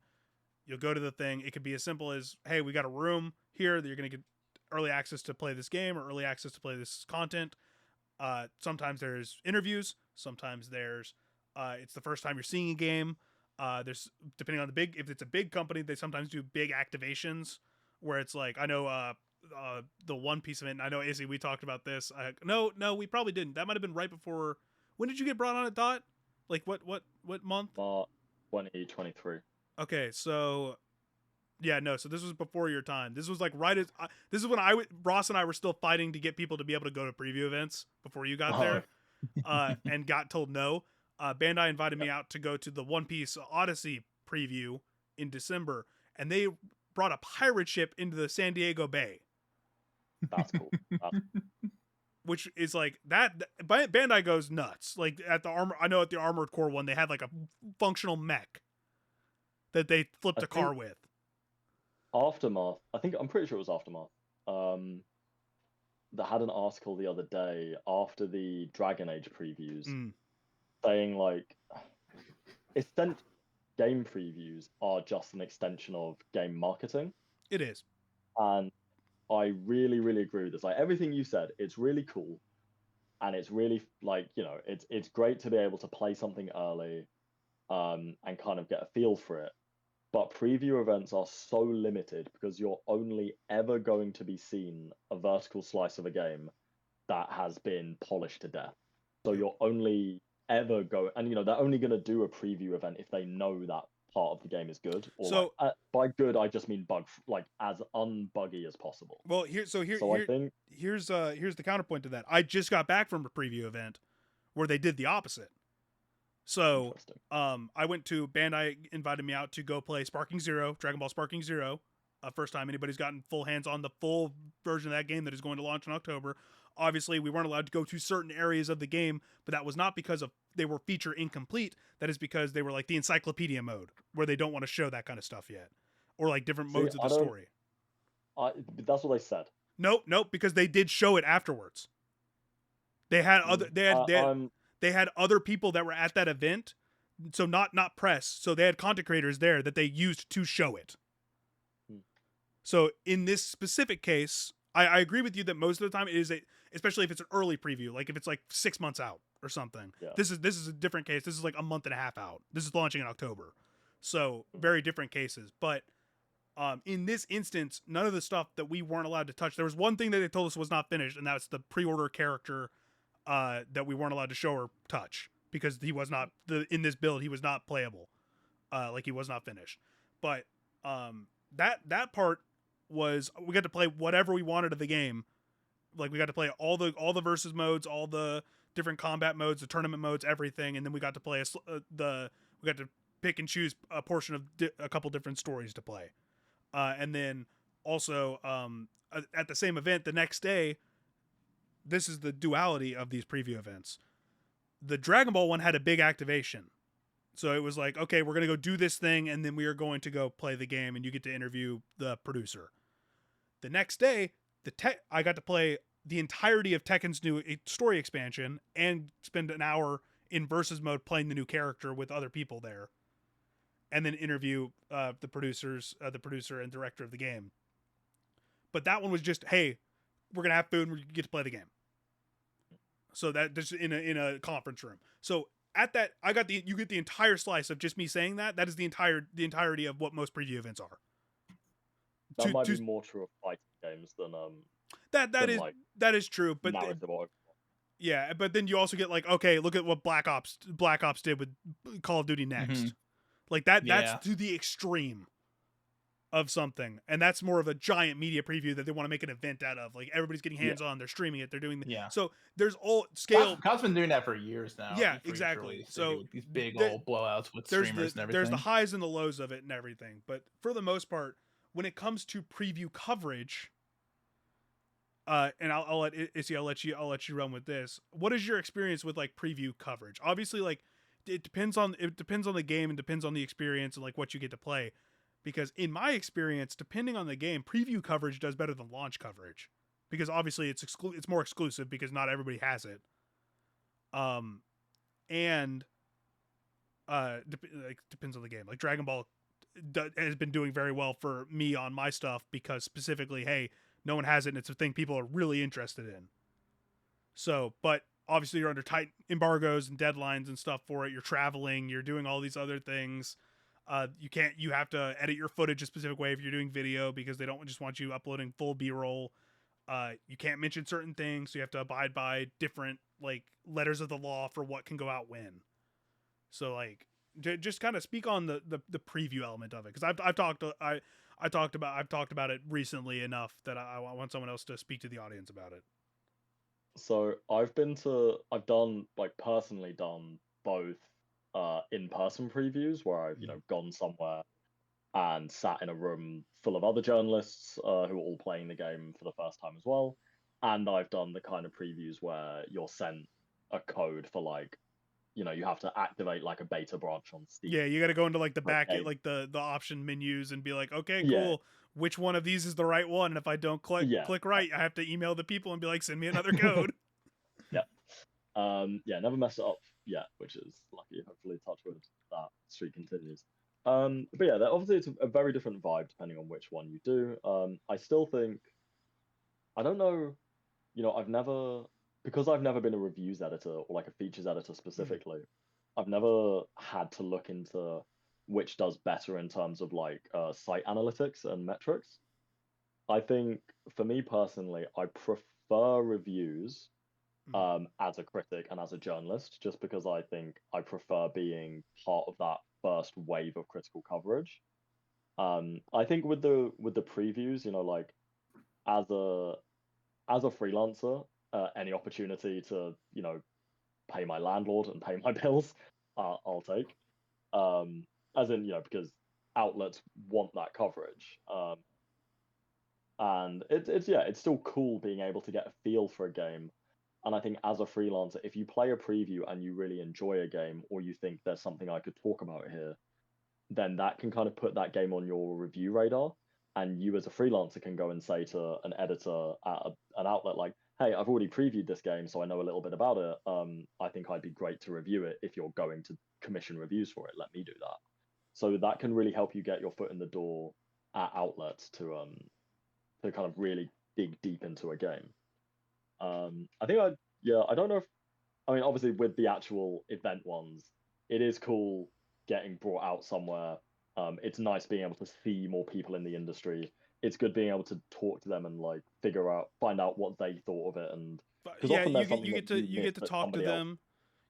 You'll go to the thing. It could be as simple as, hey, we got a room here that you're going to get early access to play this game or early access to play this content. Sometimes there's interviews. Sometimes there's it's the first time you're seeing a game. There's, depending on if it's a big company, they sometimes do big activations where it's like, I know the One Piece event. I know, Izzy, we talked about this. No, we probably didn't. That might have been right before. When did you get brought on at Dot? Like what month? 2023. Okay, so yeah, no. So this was before your time. This was like this is when Ross and I were still fighting to get people to be able to go to preview events before you got there, and got told no. Bandai invited me out to go to the One Piece Odyssey preview in December, and they brought a pirate ship into the San Diego Bay. That's cool. Which is like that. Bandai goes nuts. Like at the I know at the Armored Core one, they had like a functional mech that they flipped a car with. Aftermath. I'm pretty sure it was Aftermath. That had an article the other day after the Dragon Age previews, saying like, game previews are just an extension of game marketing. It is, and I really, really agree with this. Like everything you said, it's really cool, and it's really like, you know, it's great to be able to play something early, and kind of get a feel for it. But preview events are so limited because you're only ever going to be seen a vertical slice of a game that has been polished to death. So you're only ever and you know, they're only going to do a preview event if they know that part of the game is good. Or so by good, I just mean like as unbuggy as possible. Well, here's the counterpoint to that. I just got back from a preview event where they did the opposite. So, I went to Bandai invited me out to go play Dragon Ball Sparking Zero. First time anybody's gotten full hands on the full version of that game that is going to launch in October. Obviously, we weren't allowed to go to certain areas of the game, but that was not because they were feature incomplete. That is because they were like the encyclopedia mode, where they don't want to show that kind of stuff yet, or like different modes of the story. That's what they said. Nope, because they did show it afterwards. They had they had other people that were at that event, so not press. So they had content creators there that they used to show it. So in this specific case, I agree with you that most of the time it is especially if it's an early preview, like if it's like 6 months out or something. Yeah. This is a different case. This is like a month and a half out. This is launching in October, so very different cases. But in this instance, none of the stuff that we weren't allowed to touch. There was one thing that they told us was not finished, and that's the pre-order character that we weren't allowed to show or touch because he was not in this build. He was not playable, like he was not finished. But that part was we got to play whatever we wanted of the game. Like we got to play all the versus modes, all the different combat modes, the tournament modes, everything, and then we got to play we got to pick and choose a portion of a couple different stories to play, and then also at the same event the next day. This is the duality of these preview events. The Dragon Ball one had a big activation. So it was like, okay, we're going to go do this thing, and then we are going to go play the game, and you get to interview the producer. The next day, I got to play the entirety of Tekken's new story expansion and spend an hour in versus mode playing the new character with other people there. And then interview the producer and director of the game. But that one was just, hey, we're going to have food and we get to play the game. So that just in a conference room. So at that, you get the entire slice of just me saying that. That is the entirety of what most preview events are. That might be more true of fighting games than that is true. But yeah, but then you also get like, okay, look at what Black Ops did with Call of Duty Next. Mm-hmm. Like that's to the extreme of something, and that's more of a giant media preview that they want to make an event out of. Like everybody's getting hands on, they're streaming it, they're doing so there's all scale. COD's been doing that for years now. Yeah, exactly. So these big old blowouts with streamers and everything. There's the highs and the lows of it and everything, but for the most part, when it comes to preview coverage, and I'll let Issy, I'll let you run with this. What is your experience with like preview coverage? Obviously, like it depends on the game and depends on the experience and like what you get to play. because in my experience, depending on the game, preview coverage does better than launch coverage, because obviously it's more exclusive because not everybody has it. And depends on the game. Like Dragon Ball has been doing very well for me on my stuff because specifically, hey, no one has it and it's a thing people are really interested in. So, but obviously you're under tight embargoes and deadlines and stuff for it. You're traveling, you're doing all these other things. You have to edit your footage a specific way if you're doing video because they don't just want you uploading full B-roll. You can't mention certain things, so you have to abide by different like letters of the law for what can go out when. So like, just kind of speak on the preview element of it, because I've talked about it recently enough that I want someone else to speak to the audience about it. So I've personally done both in-person previews where I've gone somewhere and sat in a room full of other journalists who are all playing the game for the first time as well, and I've done the kind of previews where you're sent a code for like, you have to activate like a beta branch on Steam. Yeah, you got to go into like the back, like the option menus and be like, okay, cool. Yeah. Which one of these is the right one? And if I don't click right, I have to email the people and be like, send me another code. Never messed it up yet, which is lucky. Hopefully, touch wood, that streak continues. But yeah, obviously it's a very different vibe depending on which one you do. I still think, I don't know, because I've never been a reviews editor or like a features editor specifically, I've never had to look into which does better in terms of like site analytics and metrics. I think for me personally, I prefer reviews as a critic and as a journalist, just because I think I prefer being part of that first wave of critical coverage. I think with the previews, like as a freelancer, any opportunity to pay my landlord and pay my bills, I'll take. As in, because outlets want that coverage. And it's still cool being able to get a feel for a game. And I think as a freelancer, if you play a preview and you really enjoy a game, or you think there's something I could talk about here, then that can kind of put that game on your review radar. And you as a freelancer can go and say to an editor at an outlet like, hey, I've already previewed this game, so I know a little bit about it. I think I'd be great to review it. If you're going to commission reviews for it, let me do that. So that can really help you get your foot in the door at outlets to kind of really dig deep into a game. I think I don't know if, obviously with the actual event ones, it is cool getting brought out somewhere. It's nice being able to see more people in the industry. It's good being able to talk to them and like find out what they thought of it. And you get to talk to them.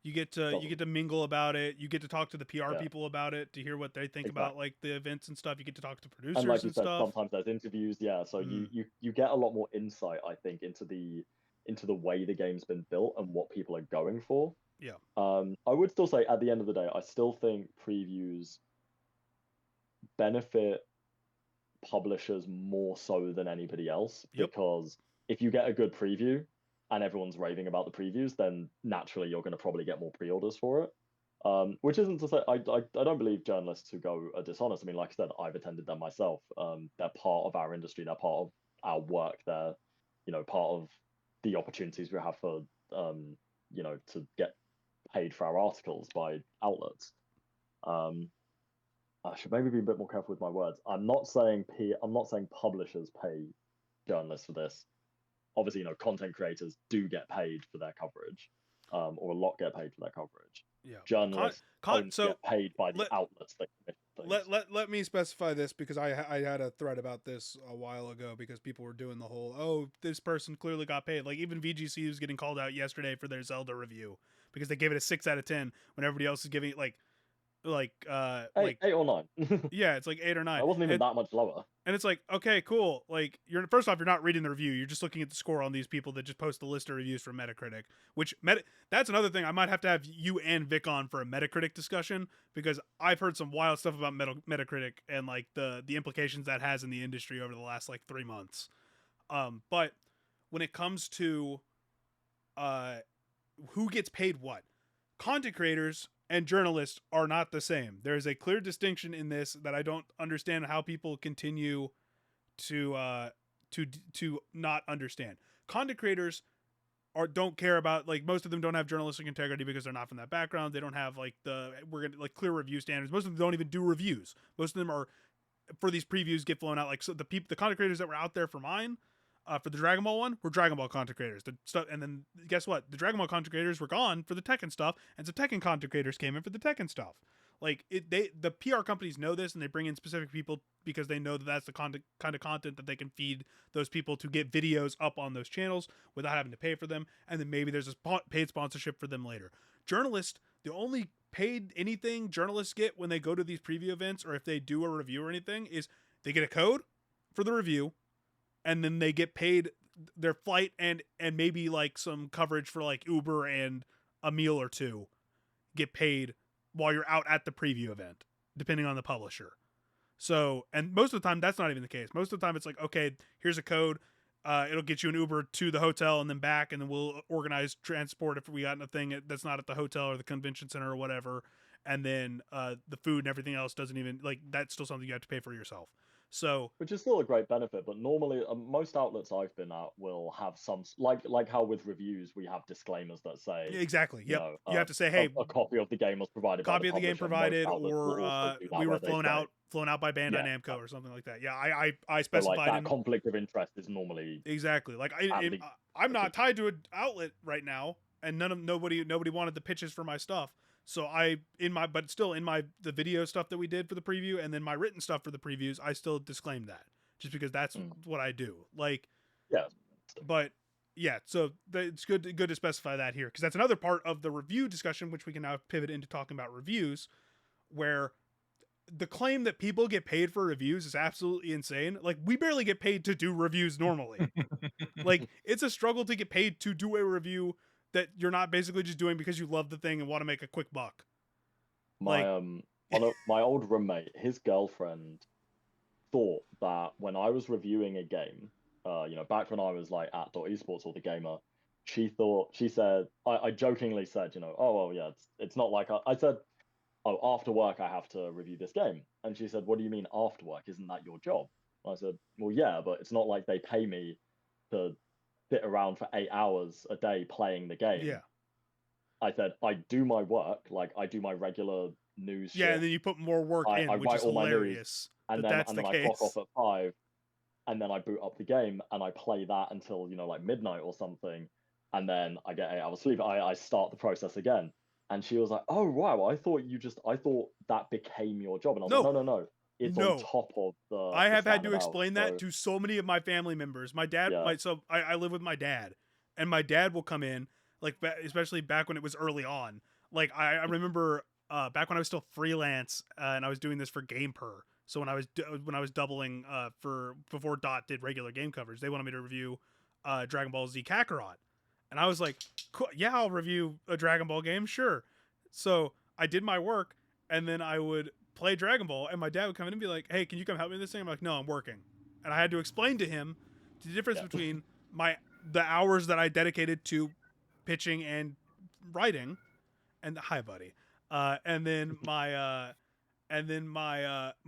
You get to mingle about it. You get to talk to the PR people about it to hear what they think about like the events and stuff. You get to talk to producers and like you said, stuff. Sometimes there's interviews. Yeah, so you get a lot more insight, I think, into the way the game's been built and what people are going for. Yeah. I would still say at the end of the day, I still think previews benefit publishers more so than anybody else, because if you get a good preview and everyone's raving about the previews, then naturally you're going to probably get more pre-orders for it. Which isn't to say I don't believe journalists who go are dishonest. Like I said, I've attended them myself. They're part of our industry. They're part of our work. They're part of the opportunities we have for to get paid for our articles by outlets. I should maybe be a bit more careful with my words. I'm not saying publishers pay journalists for this. Obviously, content creators do get paid for their coverage, or a lot get paid for their coverage. Yeah, journalists get paid by the outlets that commit things. Let me specify this, because I had a thread about this a while ago, because people were doing the whole, this person clearly got paid. Like even VGC was getting called out yesterday for their Zelda review because they gave it a 6 out of 10 when everybody else is giving it like 8 or 9. Yeah, it's like 8 or 9. It wasn't even that much lower. And it's like, okay, cool. Like, first off, you're not reading the review. You're just looking at the score on these people that just post a list of reviews from Metacritic. Which that's another thing. I might have to have you and Vic on for a Metacritic discussion, because I've heard some wild stuff about Metacritic and like the implications that has in the industry over the last like 3 months. But when it comes to who gets paid what, content creators and journalist are not the same. There is a clear distinction in this that I don't understand how people continue to not understand. Content creators don't care about, like, most of them don't have journalistic integrity because they're not from that background. They don't have like clear review standards. Most of them don't even do reviews. Most of them are, for these previews, get flown out. Like, so the content creators that were out there for mine, for the Dragon Ball one, were Dragon Ball content creators. The stuff, and then guess what? The Dragon Ball content creators were gone for the Tekken stuff, and some Tekken content creators came in for the Tekken stuff. Like, the PR companies know this, and they bring in specific people because they know that that's the kind of content that they can feed those people to get videos up on those channels without having to pay for them. And then maybe there's a paid sponsorship for them later. Journalists, the only paid anything journalists get when they go to these preview events, or if they do a review or anything, is they get a code for the review, and then they get paid their flight and maybe like some coverage for like Uber and a meal or two get paid while you're out at the preview event, depending on the publisher. So, and most of the time that's not even the case. Most of the time it's like, okay, here's a code. It'll get you an Uber to the hotel and then back, and then we'll organize transport if we got a thing that's not at the hotel or the convention center or whatever. And then the food and everything else doesn't even, like, that's still something you have to pay for yourself. So, which is still a great benefit, but normally most outlets I've been at will have some, like how with reviews we have disclaimers that say exactly, yep, you have to say, hey, a copy of the game was provided, copy by the of the game provided, or we were flown out by Bandai Namco or something like that. Yeah, I specified. So, like, that conflict of interest is normally exactly, like, I'm not tied to an outlet right now, and nobody wanted the pitches for my stuff. So the video stuff that we did for the preview, and then my written stuff for the previews, I still disclaimed that, just because that's what I do. Like, yeah, but yeah, so it's good to specify that here, because that's another part of the review discussion, which we can now pivot into talking about reviews, where the claim that people get paid for reviews is absolutely insane. Like, we barely get paid to do reviews normally. Like, it's a struggle to get paid to do a review that you're not basically just doing because you love the thing and want to make a quick buck. My my old roommate, his girlfriend thought that when I was reviewing a game, back when I was like at .esports or the gamer, she said, I jokingly said, oh well, yeah, it's not like I said, oh, after work I have to review this game, and she said, what do you mean after work? Isn't that your job? And I said, well, yeah, but it's not like they pay me to sit around for 8 hours a day playing the game. Yeah. I said, I do my work, like I do my regular news. Yeah, shit. And then you put more work in, which is hilarious. And then I clock off at 5, and then I boot up the game and I play that until like midnight or something, and then I get 8 hours sleep. I start the process again, and she was like, "Oh wow, I thought that became your job," and I was like, "No. It's on top of the." I have had to explain that to so many of my family members. My dad, I live with my dad, and my dad will come in, like, especially back when it was early on. Like, I remember back when I was still freelance, and I was doing this for GamePer. So when I was doubling before Dot did regular game coverage, they wanted me to review Dragon Ball Z Kakarot, and I was like, cool, yeah, I'll review a Dragon Ball game, sure. So I did my work, and then I would play Dragon Ball, and my dad would come in and be like, hey, can you come help me with this thing? I'm like, no, I'm working. And I had to explain to him the difference between the hours that I dedicated to pitching and writing, and hi, buddy, and then my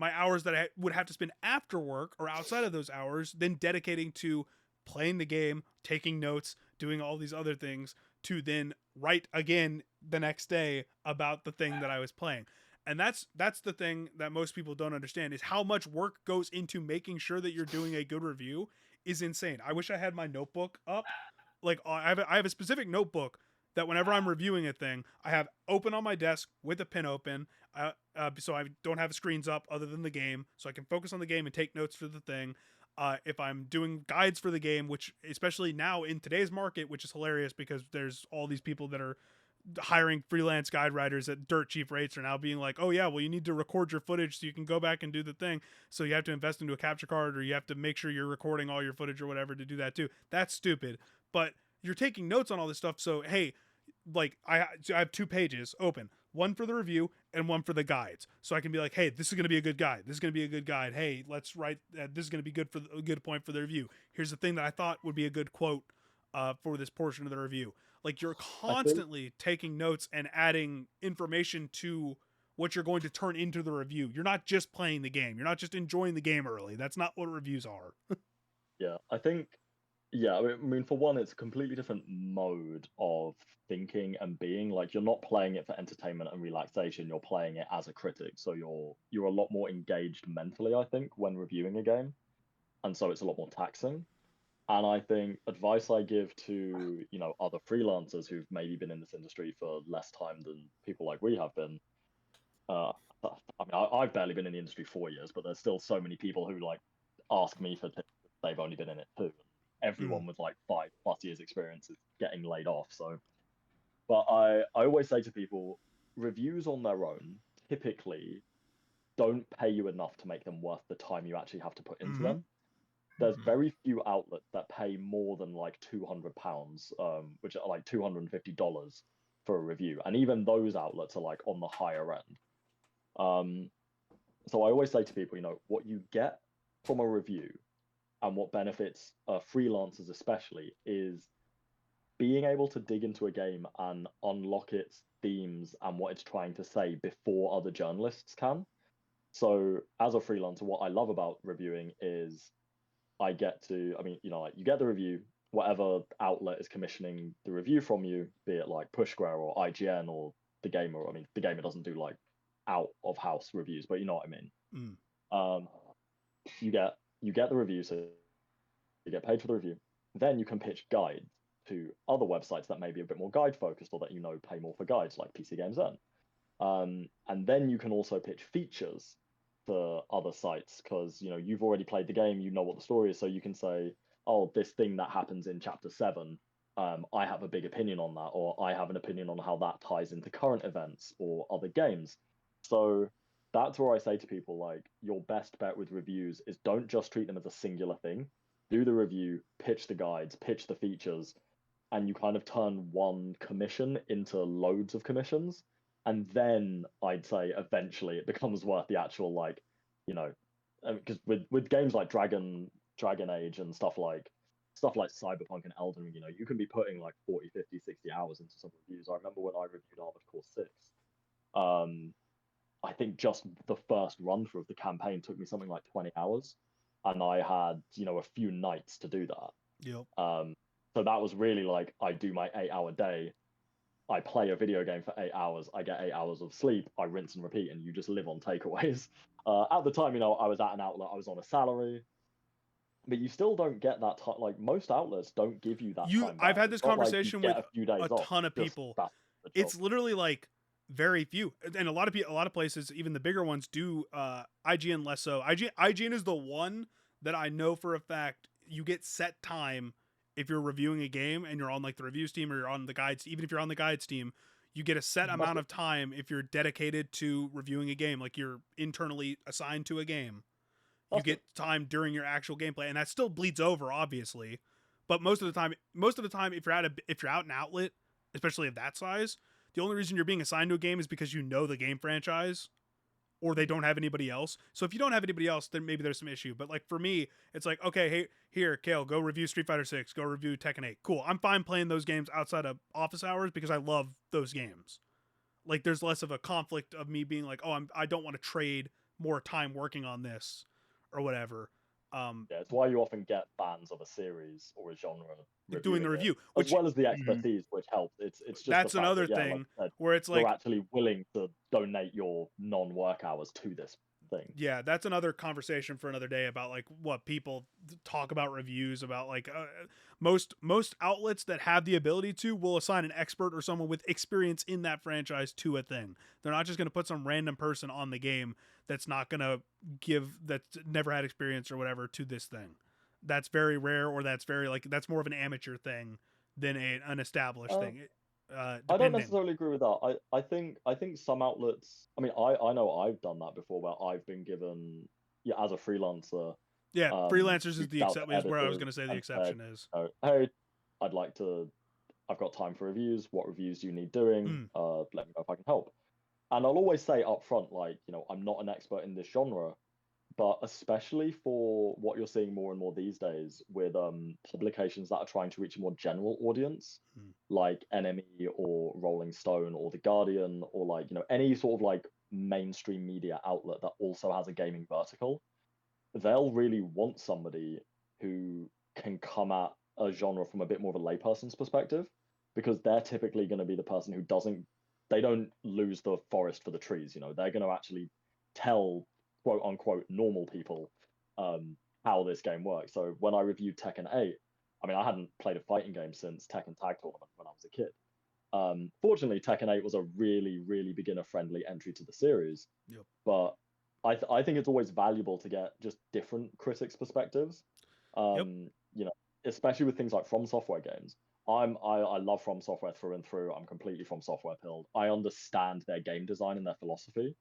hours that I would have to spend after work or outside of those hours, then dedicating to playing the game, taking notes, doing all these other things, to then write again the next day about the thing that I was playing. And that's the thing that most people don't understand, is how much work goes into making sure that you're doing a good review is insane. I wish I had my notebook up. Like, I have a specific notebook that whenever I'm reviewing a thing, I have open on my desk with a pen open, so I don't have screens up other than the game, so I can focus on the game and take notes for the thing. If I'm doing guides for the game, which especially now in today's market, which is hilarious because there's all these people that are hiring freelance guide writers at dirt cheap rates, are now being like, oh yeah, well, you need to record your footage so you can go back and do the thing, so you have to invest into a capture card, or you have to make sure you're recording all your footage or whatever to do that too. That's stupid, but you're taking notes on all this stuff. So hey, like, I have 2 pages open, one for the review and one for the guides, so I can be like, hey, this is going to be a good guide, this is going to be a good guide, hey, let's write this is going to be good for a good point for the review, here's the thing that I thought would be a good quote for this portion of the review. Like you're constantly taking notes and adding information to what you're going to turn into the review. You're not just playing the game. You're not just enjoying the game early. That's not what reviews are. Yeah, I think, yeah, I mean, for one, it's a completely different mode of thinking and being. Like, you're not playing it for entertainment and relaxation. You're playing it as a critic, so you're a lot more engaged mentally, I think, when reviewing a game, and so it's a lot more taxing. And I think advice I give to, other freelancers who've maybe been in this industry for less time than people like we have been. I mean, I've barely been in the industry 4 years, but there's still so many people who like ask me for tips. They've only been in it too. Everyone with like 5+ years experience is getting laid off. So, but I always say to people, reviews on their own typically don't pay you enough to make them worth the time you actually have to put into them. There's very few outlets that pay more than like £200, which are like $250 for a review, and even those outlets are like on the higher end. So I always say to people, what you get from a review and what benefits freelancers especially is being able to dig into a game and unlock its themes and what it's trying to say before other journalists can. So as a freelancer, what I love about reviewing is I get to, like you get the review, whatever outlet is commissioning the review from you, be it like Push Square or IGN or The Gamer. I mean, The Gamer doesn't do like out of house reviews, but you know what I mean. You get the review, so you get paid for the review. Then you can pitch guides to other websites that may be a bit more guide focused, or that pay more for guides, like PC Games Zen. And then you can also pitch features for other sites, because you've already played the game, you know what the story is, so you can say, oh, this thing that happens in chapter 7, I have a big opinion on that, or I have an opinion on how that ties into current events or other games. So that's where I say to people, like, your best bet with reviews is don't just treat them as a singular thing. Do the review, pitch the guides, pitch the features, and you kind of turn one commission into loads of commissions. And then I'd say eventually it becomes worth the actual, like, because with games like Dragon Age and stuff like Cyberpunk and Elden Ring, you can be putting like 40, 50, 60 hours into some reviews. I remember when I reviewed Armored Core 6, I think just the first run through of the campaign took me something like 20 hours, and I had a few nights to do that. Yep. So that was really like, I do my 8-hour day, I play a video game for 8 hours, I get 8 hours of sleep, I rinse and repeat, and you just live on takeaways. At the time, I was at an outlet, I was on a salary, but you still don't get that time. Like, most outlets don't give you that time back. I've had this conversation with a ton of people. It's literally like very few, and a lot of places, even the bigger ones, do. IGN less so. IGN is the one that I know for a fact you get set time if you're reviewing a game and you're on like the reviews team, or you're on the guides. Even if you're on the guides team, you get a set amount of time if you're dedicated to reviewing a game, like you're internally assigned to a game. You get time during your actual gameplay, and that still bleeds over, obviously. But most of the time, if you're out an outlet, especially of that size, the only reason you're being assigned to a game is because you know the game franchise, or they don't have anybody else. So if you don't have anybody else, then maybe there's some issue. But like for me, it's like, okay, hey, here, Kale, go review Street Fighter 6, go review Tekken 8. Cool. I'm fine playing those games outside of office hours because I love those games. Like there's less of a conflict of me being like, oh, I don't want to trade more time working on this or whatever. Yeah, it's why you often get fans of a series or a genre doing the review, as well as the expertise, which helps. It's just that's another thing, like where it's like you're actually willing to donate your non-work hours to this thing. Yeah, that's another conversation for another day about like what people talk about reviews about. Like most outlets that have the ability to will assign an expert or someone with experience in that franchise to a thing. They're not just going to put some random person on the game that's that's never had experience or whatever to this thing. That's very rare, or that's that's more of an amateur thing than an established thing. I don't necessarily agree with that. I think some outlets. I mean, I know I've done that before, where I've been given, as a freelancer. Yeah, freelancers is the exception. Is where I was going to say the exception is. Hey, I've got time for reviews. What reviews do you need doing? Let me know if I can help. And I'll always say up front, like, I'm not an expert in this genre, but especially for what you're seeing more and more these days with publications that are trying to reach a more general audience, like NME or Rolling Stone or The Guardian, or like, any sort of like mainstream media outlet that also has a gaming vertical, they'll really want somebody who can come at a genre from a bit more of a layperson's perspective, because they're typically going to be the person who they don't lose the forest for the trees. They're going to actually tell quote unquote normal people how this game works. So when I reviewed Tekken 8, I mean, I hadn't played a fighting game since Tekken Tag Tournament when I was a kid. Fortunately, Tekken 8 was a really, really beginner-friendly entry to the series. Yep. But I think it's always valuable to get just different critics' perspectives. Yep. Especially with things like From Software games. I love From Software through and through. I'm completely From Software pilled. I understand their game design and their philosophy.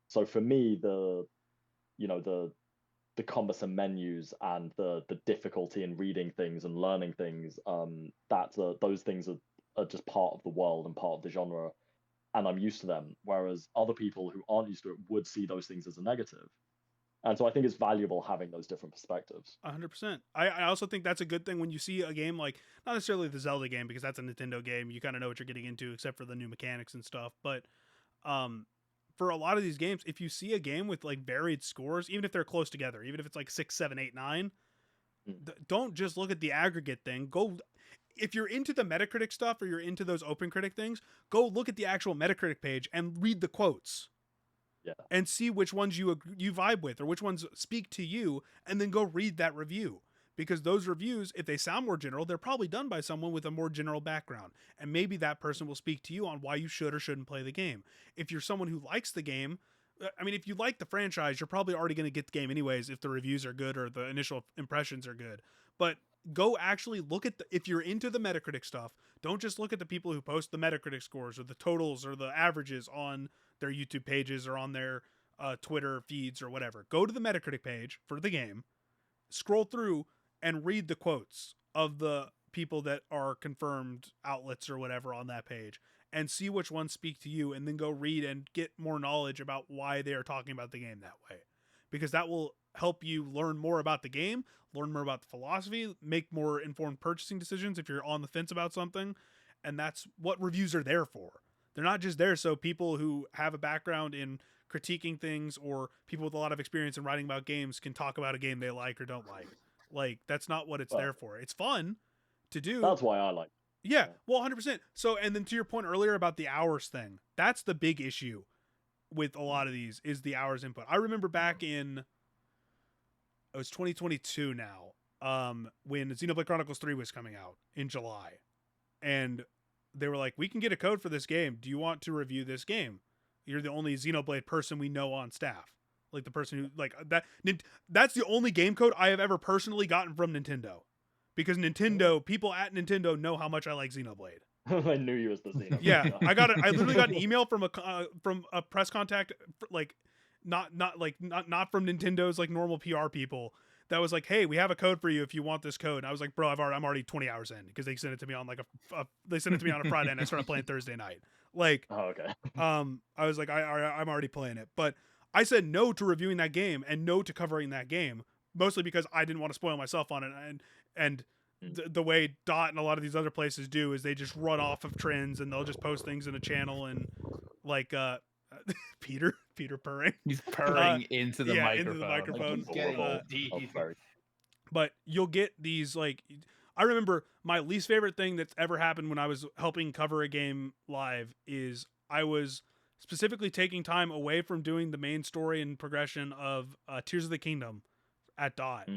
So for me, the cumbersome menus and the difficulty in reading things and learning things, those things are just part of the world and part of the genre, and I'm used to them. Whereas other people who aren't used to it would see those things as a negative. And so I think it's valuable having those different perspectives. 100%. I also think that's a good thing when you see a game like, not necessarily the Zelda game, because that's a Nintendo game. You kind of know what you're getting into, except for the new mechanics and stuff. But for a lot of these games, if you see a game with like varied scores, even if they're close together, even if it's like 6, 7, 8, 9, don't just look at the aggregate thing. Go, if you're into the Metacritic stuff or you're into those OpenCritic things, go look at the actual Metacritic page and read the quotes. Yeah. And see which ones you vibe with or which ones speak to you, and then go read that review. Because those reviews, if they sound more general, they're probably done by someone with a more general background. And maybe that person will speak to you on why you should or shouldn't play the game. If you're someone who likes the game, I mean, if you like the franchise, you're probably already going to get the game anyways if the reviews are good or the initial impressions are good. But go actually look at if you're into the Metacritic stuff, don't just look at the people who post the Metacritic scores or the totals or the averages on their YouTube pages or on their Twitter feeds or whatever. Go to the Metacritic page for the game, scroll through, and read the quotes of the people that are confirmed outlets or whatever on that page, and see which ones speak to you, and then go read and get more knowledge about why they are talking about the game that way. Because that will help you learn more about the game, learn more about the philosophy, make more informed purchasing decisions if you're on the fence about something. And that's what reviews are there for. They're not just there so people who have a background in critiquing things or people with a lot of experience in writing about games can talk about a game they like or don't like. Like, that's not what it's there for. It's fun to do. That's why I like it. Yeah, well, 100%. So, and then to your point earlier about the hours thing, that's the big issue with a lot of these, is the hours input. I remember back in, it was 2022 now, when Xenoblade Chronicles 3 was coming out in July. And they were like, we can get a code for this game. Do you want to review this game? You're the only Xenoblade person we know on staff. Like the person who, like, that's the only game code I have ever personally gotten from Nintendo. Because people at Nintendo know how much I like Xenoblade. I knew you was the Xenoblade. Yeah, I literally got an email from a press contact, like, not from Nintendo's like normal PR people, that was like, hey, we have a code for you if you want this code. And I was like, bro, I'm already 20 hours in, because they sent it to me on like they sent it to me on a Friday and I started playing Thursday night. Like, oh, okay. I was like, I'm already playing it, but I said no to reviewing that game and no to covering that game, mostly because I didn't want to spoil myself on it. And the way Dot and a lot of these other places do is they just run off of trends and they'll just post things in a channel, and like Peter purring. He's purring into the microphone. Into the microphone. Like, he's getting deep. But you'll get these, like, I remember my least favorite thing that's ever happened when I was helping cover a game live is I was specifically taking time away from doing the main story and progression of Tears of the Kingdom at Dot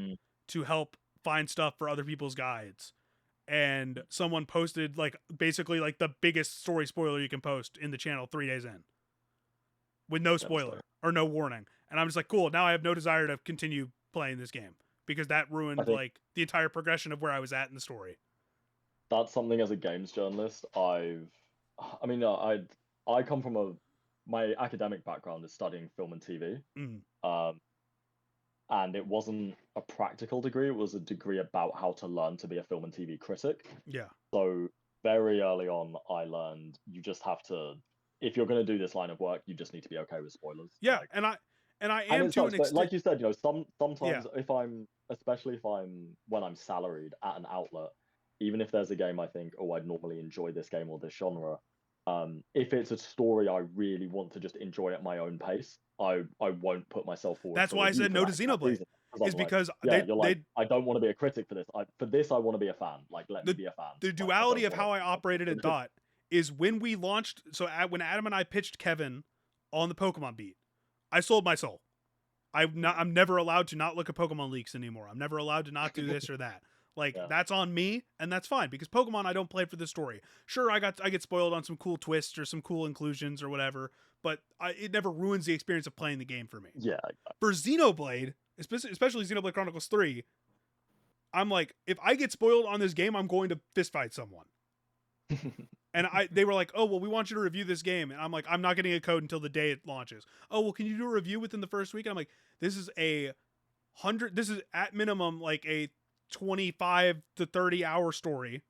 to help find stuff for other people's guides. And someone posted like basically like the biggest story spoiler you can post in the channel 3 days in, with no spoiler or no warning. And I'm just like, cool, now I have no desire to continue playing this game, because that ruined like the entire progression of where I was at in the story. That's something, as a games journalist, I come from my academic background is studying film and TV. And it wasn't a practical degree, it was a degree about how to learn to be a film and TV critic. Yeah. So very early on, I learned you just have to, if you're going to do this line of work, you just need to be okay with spoilers. Yeah, like, And I And am it to sucks, an but extent. like you said, sometimes Yeah. especially if I'm when I'm salaried at an outlet, even if there's a game I think, oh, I'd normally enjoy this game or this genre, if it's a story I really want to just enjoy at my own pace, I won't put myself forward. That's for why I review said for no that to exact Xenoblade. reason. Is because you're like, I don't want to be a critic for this. For this, I want to be a fan. Like, let me be a fan. The duality of how I operated at Dot is when we launched. So when Adam and I pitched Kevin on the Pokemon beat, I sold my soul. I'm never allowed to not look at Pokemon leaks anymore. I'm never allowed to not do this or that. Like, that's on me, and that's fine, because Pokemon I don't play for the story. Sure, I get spoiled on some cool twists or some cool inclusions or whatever, but it never ruins the experience of playing the game for me. Yeah. For Xenoblade, especially Xenoblade Chronicles 3, I'm like, if I get spoiled on this game, I'm going to fistfight someone. And they were like, oh, well, we want you to review this game. And I'm like, I'm not getting a code until the day it launches. Oh, well, can you do a review within the first week? And I'm like, this is at minimum like a 25 to 30 hour story.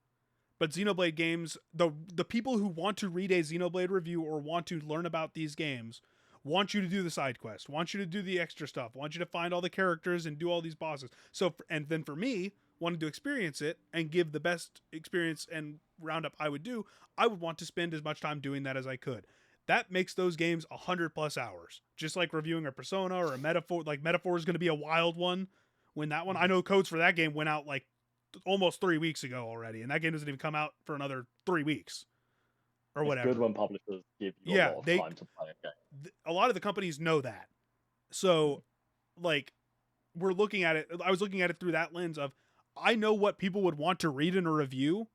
But Xenoblade games, the people who want to read a Xenoblade review or want to learn about these games want you to do the side quest, want you to do the extra stuff, want you to find all the characters and do all these bosses. So, and then for me, wanting to experience it and give the best experience and roundup I would do, I would want to spend as much time doing that as I could. That makes those games 100+ hours. Just like reviewing a Persona or a Metaphor. Like, Metaphor is going to be a wild one. When that one, I know codes for that game went out like almost 3 weeks ago already, and that game doesn't even come out for another 3 weeks or whatever. It's good when publishers give you a lot of time to play a game. A lot of the companies know that. So, like, I was looking at it through that lens of, I know what people would want to read in a review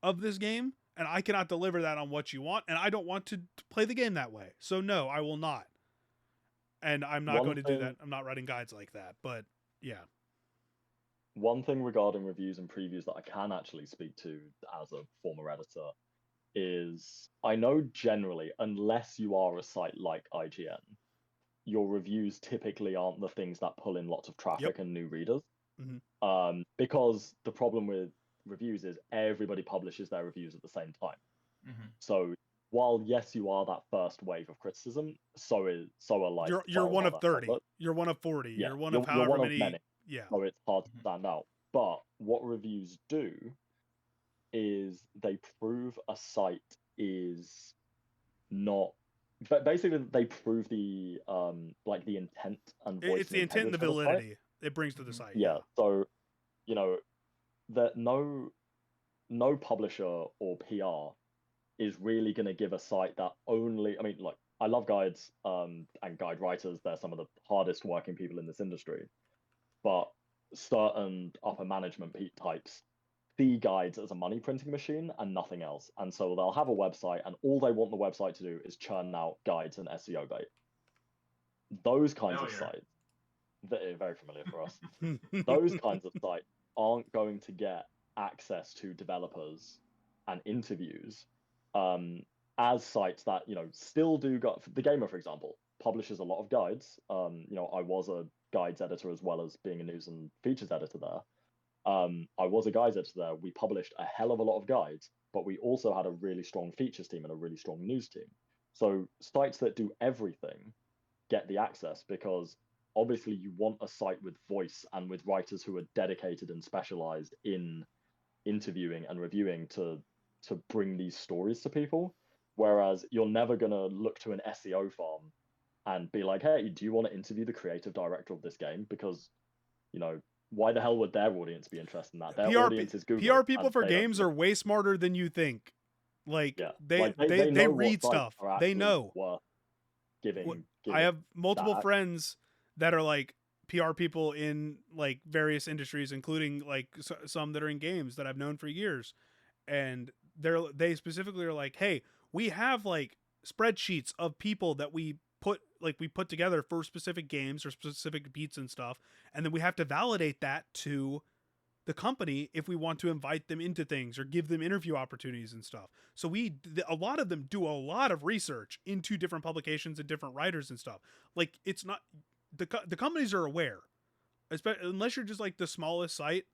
of this game, and I cannot deliver that on what you want, and I don't want to play the game that way. So no, I will not. And I'm not going to do that. I'm not writing guides like that, but yeah. One thing regarding reviews and previews that I can actually speak to as a former editor is, I know generally, unless you are a site like IGN, your reviews typically aren't the things that pull in lots of traffic and new readers. Mm-hmm. Because the problem with reviews is everybody publishes their reviews at the same time. Mm-hmm. So while yes, you are that first wave of criticism, so are like you're one of 30, you're one of 40, you're one of however many. Yeah. So it's hard to stand out. But what reviews do is they prove a site is not. But basically, they prove the like the intent and voice. It's the intent and the validity it brings to the site. Yeah. So, that no publisher or PR is really going to give a site that only. I mean, like, I love guides and guide writers. They're some of the hardest working people in this industry. But certain upper management types see guides as a money printing machine and nothing else. And so they'll have a website, and all they want the website to do is churn out guides and SEO bait. Those kinds of sites, they're very familiar for us. Those kinds of sites aren't going to get access to developers and interviews as sites that, still do. The Gamer, for example, publishes a lot of guides. I was a guides editor as well as being a news and features editor there. I was a guides editor there. We published a hell of a lot of guides, but we also had a really strong features team and a really strong news team. So sites that do everything get the access, because obviously you want a site with voice and with writers who are dedicated and specialized in interviewing and reviewing to bring these stories to people. Whereas you're never going to look to an SEO farm and be like, hey, do you want to interview the creative director of this game? Because, why the hell would their audience be interested in that? Their audience is Google. PR people for games are way smarter than you think. Like, they read stuff. They know. Giving I have multiple friends that are like PR people in like various industries, including like some that are in games that I've known for years. And they specifically are like, hey, we have like spreadsheets of people that we put together for specific games or specific beats and stuff, and then we have to validate that to the company if we want to invite them into things or give them interview opportunities and stuff. So a lot of them do a lot of research into different publications and different writers and stuff. Like, it's not the companies are aware, unless you're just like the smallest site.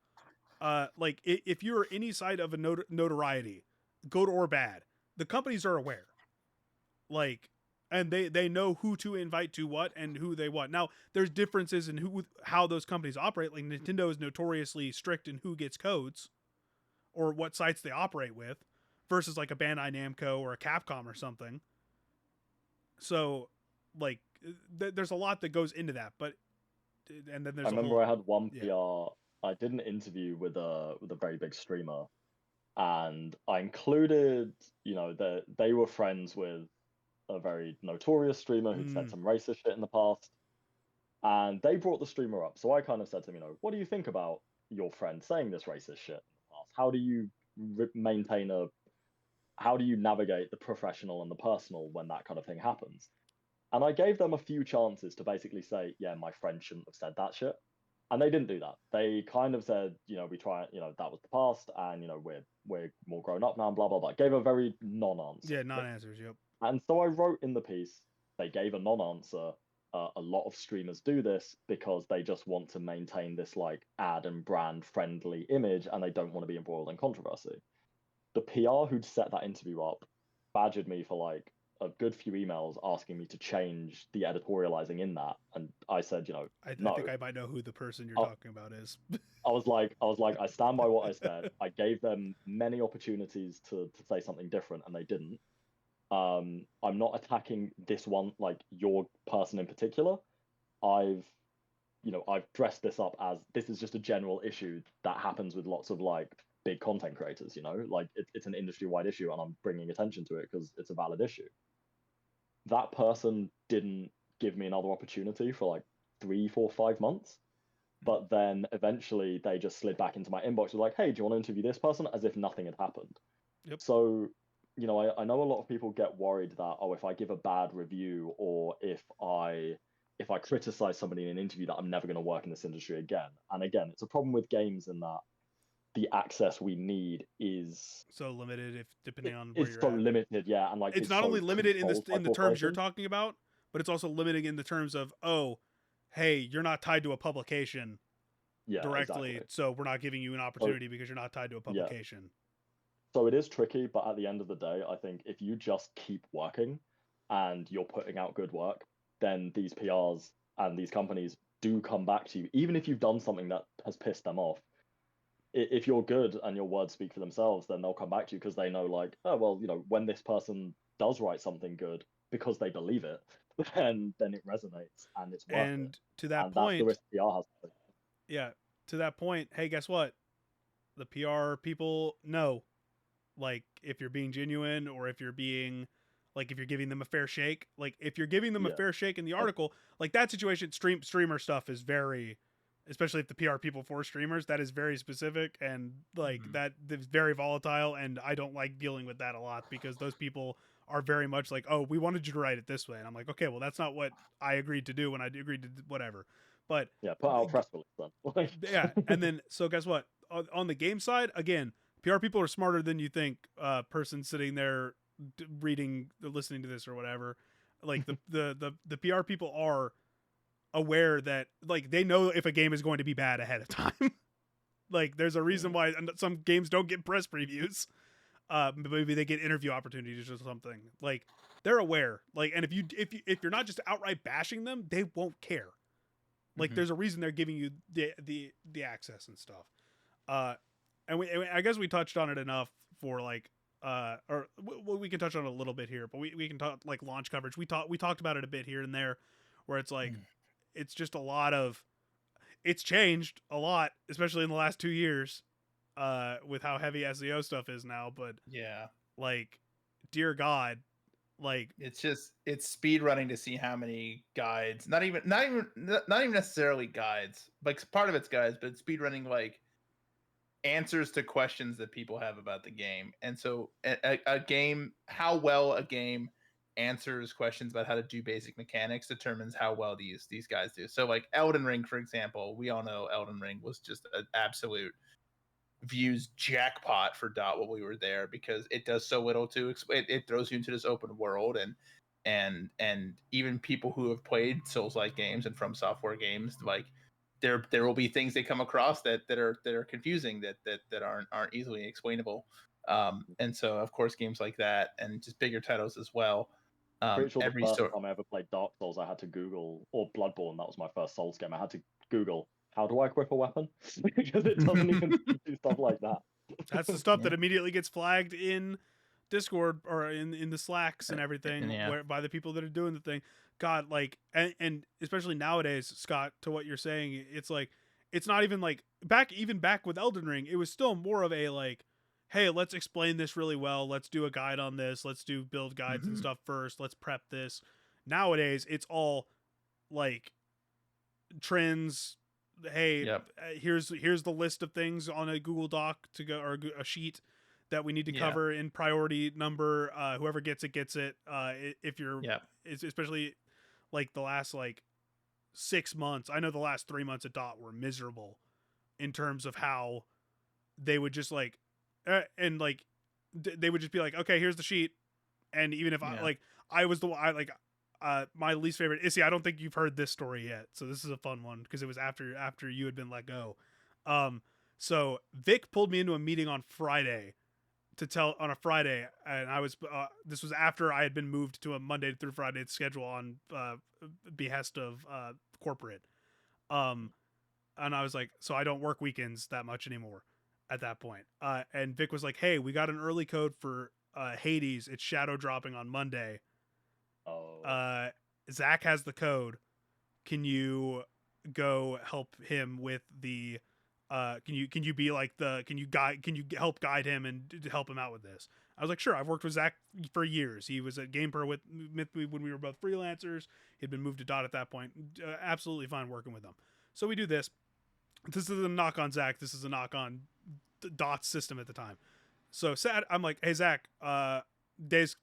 Like, if you're any site of a notoriety, good or bad, the companies are aware. Like, and they know who to invite to what and who they want. Now, there's differences in how those companies operate. Like Nintendo is notoriously strict in who gets codes or what sites they operate with, versus like a Bandai Namco or a Capcom or something. So, like, there's a lot that goes into that. But and then there's I remember I had one PR. I did an interview with a very big streamer, and I included, that they were friends with a very notorious streamer who'd said some racist shit in the past, and they brought the streamer up. So I kind of said to him, what do you think about your friend saying this racist shit in the past? How do you how do you navigate the professional and the personal when that kind of thing happens? And I gave them a few chances to basically say, yeah, my friend shouldn't have said that shit. And they didn't do that. They kind of said, we try, that was the past, and we're more grown up now, and blah blah blah. Gave a very non-answer. Yeah, non-answers. Yep. And so I wrote in the piece, they gave a non-answer. A lot of streamers do this because they just want to maintain this like ad and brand friendly image, and they don't want to be embroiled in controversy. The PR who'd set that interview up badgered me for like a good few emails asking me to change the editorializing in that, and I said, I no. think I might know who the person you're talking about is. I was like, I stand by what I said. I gave them many opportunities to say something different, and they didn't. I'm not attacking this one, like your person in particular. I've dressed this up as this is just a general issue that happens with lots of like big content creators, like it's an industry-wide issue, and I'm bringing attention to it because it's a valid issue. That person didn't give me another opportunity for like 3, 4, 5 months, but then eventually they just slid back into my inbox with like, hey, do you want to interview this person, as if nothing had happened. Yep. So I know a lot of people get worried that, if I give a bad review, or if I criticize somebody in an interview, that I'm never going to work in this industry again. And again, it's a problem with games in that the access we need is so limited, if depending on where it's so at. limited, yeah. And like it's not so only limited in the terms you're corporations. talking about, but it's also limiting in the terms of, oh, hey, you're not tied to a publication directly, exactly. So we're not giving you an opportunity because you're not tied to a publication. Yeah. So it is tricky, but at the end of the day, I think if you just keep working and you're putting out good work, then these PRs and these companies do come back to you, even if you've done something that has pissed them off. If you're good and your words speak for themselves, then they'll come back to you because they know, like, oh, well, when this person does write something good because they believe it, then it resonates and it's worth and it. To that and point, that's the risk PR has. Yeah, to that point, hey, guess what? The PR people know, like, if you're being genuine, or if you're being, like, if you're giving them a fair shake. Like, if you're giving them a fair shake in the article, like that situation, streamer stuff is very, especially if the PR people for streamers, that is very specific, and like that is very volatile, and I don't like dealing with that a lot, because those people are very much like, oh, we wanted you to write it this way, and I'm like, okay, well, that's not what I agreed to do when I agreed to whatever. But put out a press release then. Yeah, and then so guess what? On the game side, again, PR people are smarter than you think. Person sitting there reading, listening to this or whatever, like the PR people are aware that, like, they know if a game is going to be bad ahead of time. Like, there's a reason why some games don't get press previews. Maybe they get interview opportunities or something. Like, they're aware. Like, and if you're not just outright bashing them, they won't care. Like, there's a reason they're giving you the access and stuff. And I guess we touched on it enough for like, or we can touch on it a little bit here, but we can talk like launch coverage. We talked about it a bit here and there, where it's like, it's just a lot of, it's changed a lot, especially in the last 2 years, with how heavy SEO stuff is now. But yeah, like, dear God, like, it's speed running to see how many guides, not even necessarily guides, like part of it's guides, but speed running like answers to questions that people have about the game. And so a game, how well a game answers questions about how to do basic mechanics determines how well these guys do. So like Elden Ring, for example, we all know Elden Ring was just an absolute views jackpot for Dot while we were there, because it does so little to it throws you into this open world, and even people who have played Souls-like games and From Software games, like there will be things they come across that are confusing, that aren't easily explainable. And so of course games like that, and just bigger titles as well, Pretty sure the every first sort. time I ever played Dark Souls, I had to Google, or Bloodborne, that was my first Souls game. I had to Google, how do I equip a weapon? Because it doesn't even do stuff like that. That's the stuff that immediately gets flagged in Discord or in the Slacks and everything, where by the people that are doing the thing. God, like, and especially nowadays, Scott, to what you're saying, it's like, it's not even like back with Elden Ring, it was still more of a like, hey, let's explain this really well. Let's do a guide on this. Let's do build guides and stuff first. Let's prep this. Nowadays, it's all like trends. Hey, here's the list of things on a Google Doc to go, or a sheet that we need to cover in priority number. Whoever gets it gets it. If you're, it's especially like the last like 6 months. I know the last 3 months at Dot were miserable in terms of how they would just like, and like they would just be like, okay, here's the sheet, and even if I was the one, I like. My least favorite is, I don't think you've heard this story yet, so this is a fun one because it was after you had been let go. So Vic pulled me into a meeting on Friday on a Friday, and I was this was after I had been moved to a Monday through Friday schedule on behest of corporate. And I was like, so I don't work weekends that much anymore at that point. And Vic was like, hey, we got an early code for Hades. It's shadow dropping on Monday. Zach has the code. Can you go help him with the can you be like can you help guide him and help him out with this? I was like, sure. I've worked with Zach for years. He was at GamePro with me when we were both freelancers. He'd been moved to Dot at that point. Absolutely fine working with him. So we do this. This is a knock on Zach. This is a knock on Dot's system at the time. So I'm like, hey Zach, Days,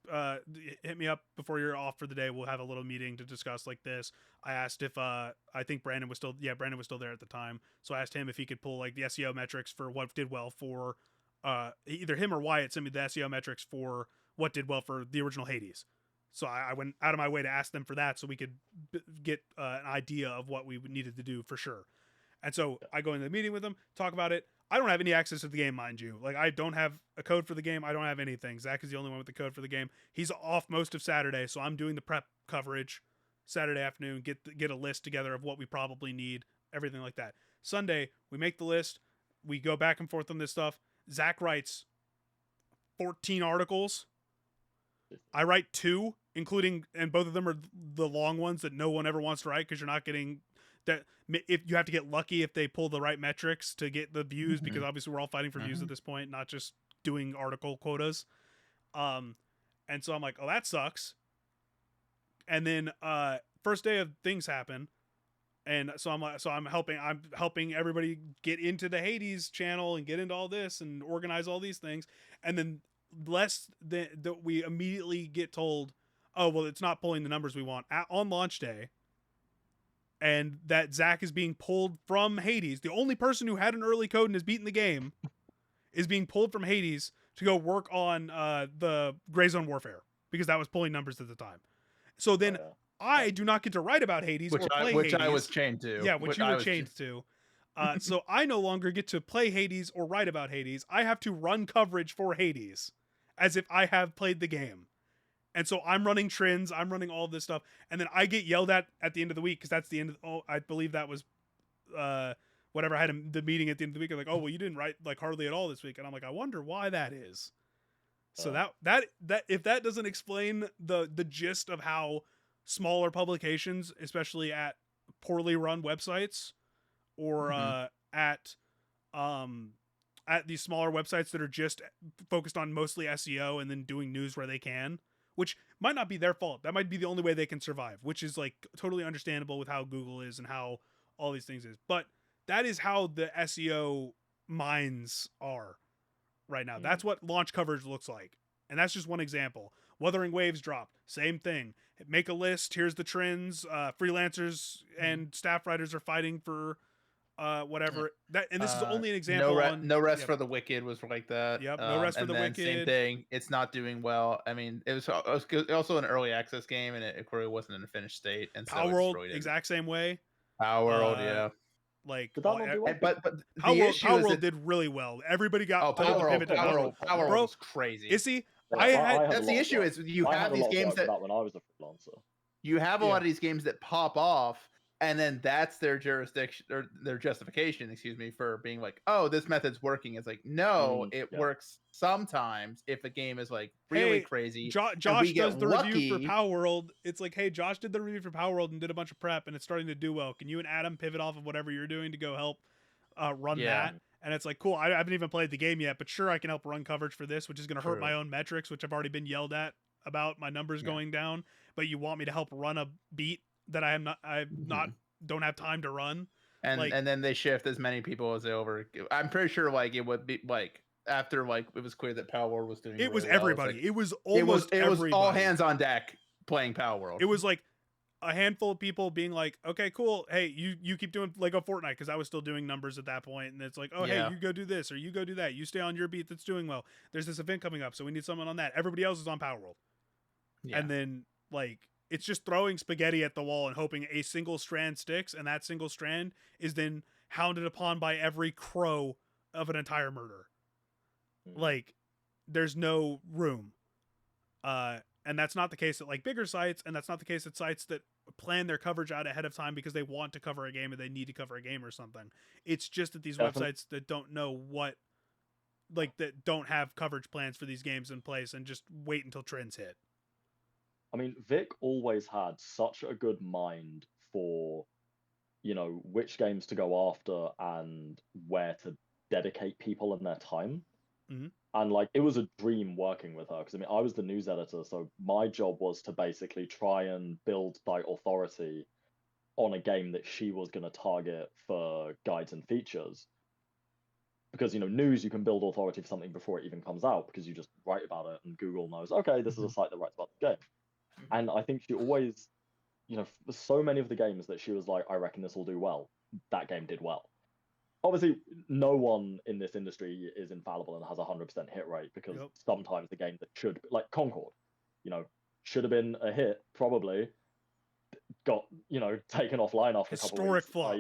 hit me up before you're off for the day. We'll have a little meeting to discuss like this. I asked if I think Brandon was still there at the time, so I asked him if he could pull like the SEO metrics for what did well for either him or Wyatt sent me the SEO metrics for what did well for the original Hades. So I went out of my way to ask them for that so we could get an idea of what we needed to do for sure. And so I go into the meeting with them, talk about it. I don't have any access to the game, mind you. Like, I don't have a code for the game. I don't have anything. Zach is the only one with the code for the game. He's off most of Saturday, so I'm doing the prep coverage Saturday afternoon, get a list together of what we probably need, everything like that. Sunday, we make the list. We go back and forth on this stuff. Zach writes 14 articles. I write 2, including, and both of them are the long ones that no one ever wants to write because you're not getting... that if you have to get lucky if they pull the right metrics to get the views, because obviously we're all fighting for views at this point, not just doing article quotas. And so I'm like, oh, that sucks. And then first day of things happen, and so I'm helping everybody get into the Hades channel and get into all this and organize all these things, and then we immediately get told, oh well, it's not pulling the numbers we want on launch day. And that Zach is being pulled from Hades. The only person who had an early code and has beaten the game is being pulled from Hades to go work on the Gray Zone Warfare because that was pulling numbers at the time. So then I do not get to write about Hades or play Hades. Which I was chained to. Yeah, which you were chained to. So I no longer get to play Hades or write about Hades. I have to run coverage for Hades as if I have played the game. And so I'm running trends, I'm running all this stuff, and then I get yelled at the end of the week because that's the end of. I believe that was, whatever. I had the meeting at the end of the week. I'm like, oh well, you didn't write like hardly at all this week, and I'm like, I wonder why that is. So that if that doesn't explain the gist of how smaller publications, especially at poorly run websites, or at these smaller websites that are just focused on mostly SEO and then doing news where they can. Which might not be their fault. That might be the only way they can survive, which is like totally understandable with how Google is and how all these things is. But that is how the SEO minds are right now. That's what launch coverage looks like. And that's just one example. Wuthering Waves dropped. Same thing. Make a list. Here's the trends. Freelancers and staff writers are fighting for whatever. That, and this is only an example. No Rest for the Wicked was like that. Yep. No Rest for the Wicked. Same thing. It's not doing well. I mean, it was also an early access game, and it clearly wasn't in a finished state. And Power World, exact same way. Power World, yeah. Like, but Power World did really well. Everybody got Power World was crazy. Issy, That's the issue. Is you have these games that when I was a freelancer. You have a lot of these games that pop off, and then that's their jurisdiction or their justification, excuse me, for being like, oh, this method's working. It's like, no, it works sometimes if a game is like really crazy. Josh does the review for Power World. It's like, hey, Josh did the review for Power World and did a bunch of prep, and it's starting to do well. Can you and Adam pivot off of whatever you're doing to go help run that? And it's like, cool, I haven't even played the game yet, but sure, I can help run coverage for this, which is going to hurt my own metrics, which I've already been yelled at about my numbers going down. But you want me to help run a beat that don't have time to run, and then they shift as many people as they over. I'm pretty sure like it would be like after like it was clear that Power World was doing. It was everybody. It was almost everybody. It was all hands on deck playing Power World. It was like a handful of people being like, okay, cool. Hey, you keep doing Lego Fortnite, because I was still doing numbers at that point, and it's like, oh, hey, you go do this or you go do that. You stay on your beat that's doing well. There's this event coming up, so we need someone on that. Everybody else is on Power World, and then like. It's just throwing spaghetti at the wall and hoping a single strand sticks, and that single strand is then hounded upon by every crow of an entire murder. Like, there's no room. And that's not the case at like bigger sites, and that's not the case at sites that plan their coverage out ahead of time because they want to cover a game or they need to cover a game or something. It's just that these websites that don't know that don't have coverage plans for these games in place and just wait until trends hit. I mean, Vic always had such a good mind for, which games to go after and where to dedicate people and their time. Mm-hmm. And like, it was a dream working with her, because I mean, I was the news editor, so my job was to basically try and build like authority on a game that she was going to target for guides and features. Because, news, you can build authority for something before it even comes out, because you just write about it and Google knows, okay, this is a site that writes about the game. And I think she always, for so many of the games that she was like, I reckon this will do well, that game did well. Obviously, no one in this industry is infallible and has a 100% hit rate, because sometimes the game that should, like Concord, should have been a hit, probably, got, taken offline after a couple of weeks. Historic flop.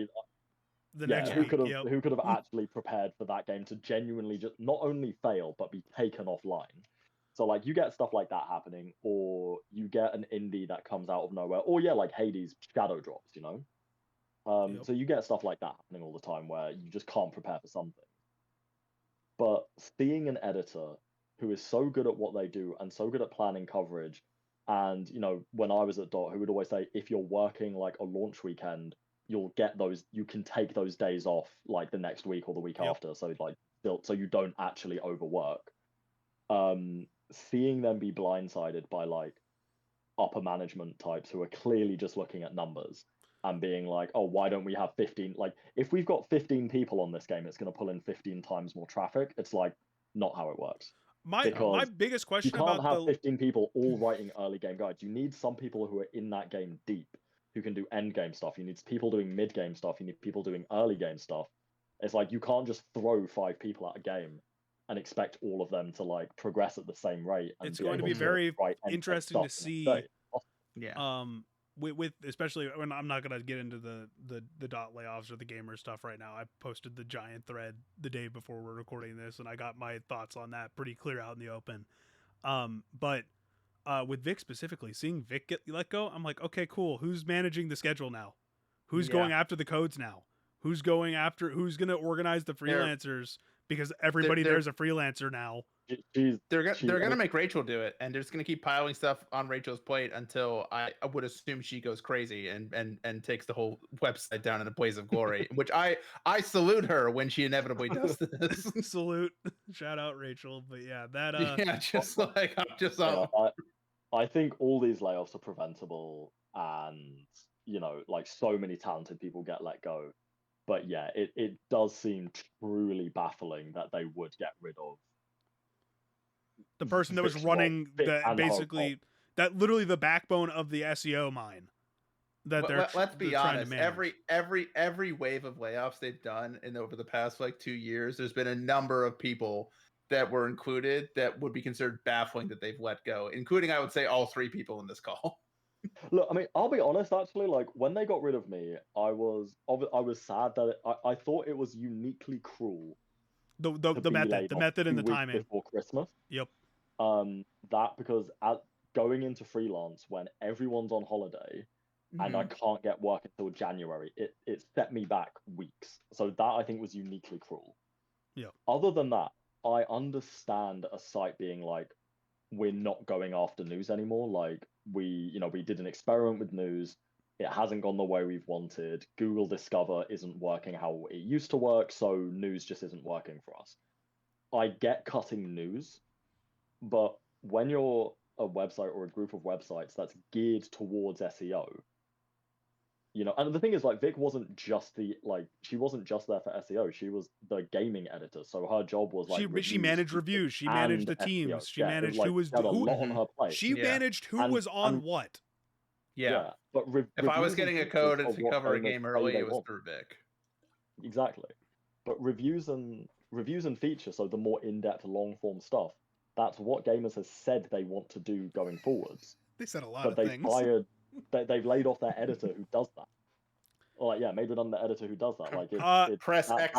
Who could have actually prepared for that game to genuinely just not only fail, but be taken offline? So, like, you get stuff like that happening, or you get an indie that comes out of nowhere, or, like Hades shadow drops, So you get stuff like that happening all the time where you just can't prepare for something. But seeing an editor who is so good at what they do and so good at planning coverage, and, when I was at Dot, who would always say, if you're working, like, a launch weekend, you can take those days off, like, the next week or the week after, so, like, so you don't actually overwork. Seeing them be blindsided by like upper management types who are clearly just looking at numbers and being like, oh, why don't we have 15? Like, if we've got 15 people on this game, it's going to pull in 15 times more traffic. It's like not how it works. My biggest question you can't have 15 people all writing early game guides. You need some people who are in that game deep, who can do end game stuff. You need people doing mid game stuff. You need people doing early game stuff. It's like you can't just throw 5 people at a game and expect all of them to like progress at the same rate. And it's going to be very interesting to see. With especially when I'm not going to get into the dot layoffs or the gamer stuff right now. I posted the giant thread the day before we're recording this, and I got my thoughts on that pretty clear out in the open. But with Vic specifically, seeing Vic get let go, I'm like, okay, cool. Who's managing the schedule now? Who's going after the codes now? Who's going to organize the freelancers? Because everybody there's a freelancer now. They're gonna make Rachel do it, and they're just gonna keep piling stuff on Rachel's plate until I would assume she goes crazy and takes the whole website down in a blaze of glory. Which I salute her when she inevitably does this. Salute, shout out Rachel. But yeah, that I think all these layoffs are preventable, and like so many talented people get let go. But yeah, it does seem truly baffling that they would get rid of the person that was running that literally the backbone of the SEO mine. Let's be honest. Every wave of layoffs they've done over the past like 2 years, there's been a number of people that were included that would be considered baffling that they've let go, including I would say all 3 people in this call. Look, I mean, I'll be honest, actually, like, when they got rid of me, I was sad that I thought it was uniquely cruel. The method and the timing. Before Christmas. Yep. That because going into freelance when everyone's on holiday and I can't get work until January, it set me back weeks. So that I think was uniquely cruel. Yeah. Other than that, I understand a site being like, we're not going after news anymore. Like we did an experiment with news. It hasn't gone the way we've wanted. Google Discover isn't working how it used to work, so news just isn't working for us. I get cutting news, but when you're a website or a group of websites that's geared towards SEO, and the thing is, like, Vic wasn't just she wasn't just there for SEO. She was the gaming editor, so her job was like she managed reviews, she managed the teams, she managed who was a lot on her plate. She managed who was on what. Yeah. But if I was getting a code and to cover a game early, it was through Vic. Exactly. But reviews and features, so the more in-depth, long-form stuff, that's what gamers have said they want to do going forwards. They said a lot of things. They've laid off their editor who does that. Or made redundant the editor who does that. Like press X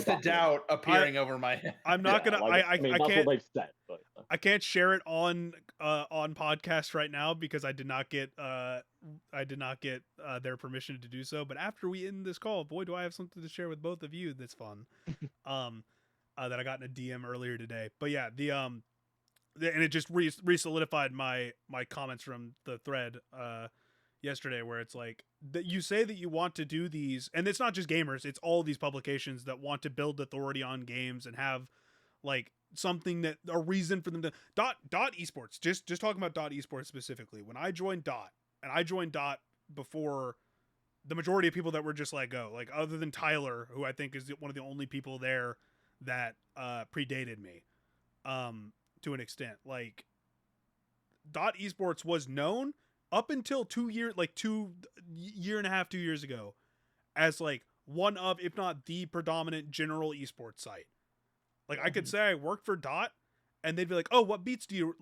to doubt appearing over my head. I'm not gonna. I mean, that's can't. What they've said, but, I can't share it on podcast right now because I did not get their permission to do so. But after we end this call, boy, do I have something to share with both of you that's fun. That I got in a DM earlier today. But yeah, and it just re-solidified my comments from the thread yesterday, where it's like that you say that you want to do these, and it's not just gamers, it's all these publications that want to build authority on games and have like something that a reason for them to dot esports. Just talking about dot esports specifically. When I joined dot, and I joined dot before the majority of people that were just let go, like other than Tyler, who I think is one of the only people there that predated me to an extent. Like dot esports was known up until 2 years and a half, 2 years ago, as like one of, if not the predominant general esports site. Like I could say I worked for dot and they'd be like, oh, what beats do you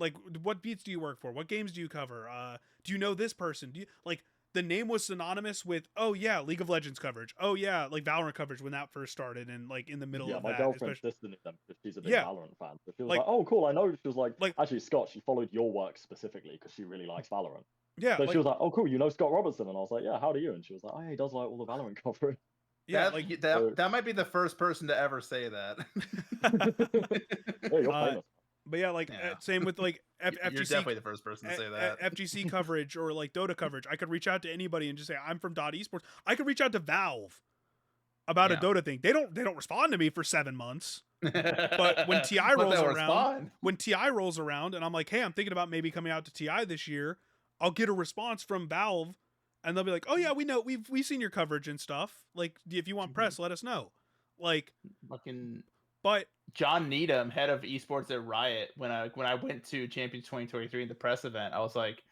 work for? What games do you cover? Do you know this person? Do you like, the name was synonymous with, oh yeah, League of Legends coverage. Oh yeah, like Valorant coverage when that first started, and like in the middle of that. Yeah, my girlfriend's sister knew them because she's a big Valorant fan. So she was like, oh cool, I know. She was like, actually, Scott, she followed your work specifically because she really likes Valorant. Yeah. So she was like, oh cool, you know Scott Robertson? And I was like, yeah, how do you? And she was like, oh, he does like all the Valorant coverage. Yeah, that might be the first person to ever say that. Yeah, you're famous. But yeah, same with like FGC. You're definitely the first person to say that. FGC coverage or like Dota coverage. I could reach out to anybody and just say I'm from dot esports. I could reach out to Valve about a Dota thing. They don't respond to me for 7 months. But when TI rolls around, and I'm like, hey, I'm thinking about maybe coming out to TI this year, I'll get a response from Valve, and they'll be like, oh yeah, we know, we've seen your coverage and stuff. Like, if you want press, let us know. Like, but John Needham, head of esports at Riot, when I went to Champions 2023 in the press event, I was like,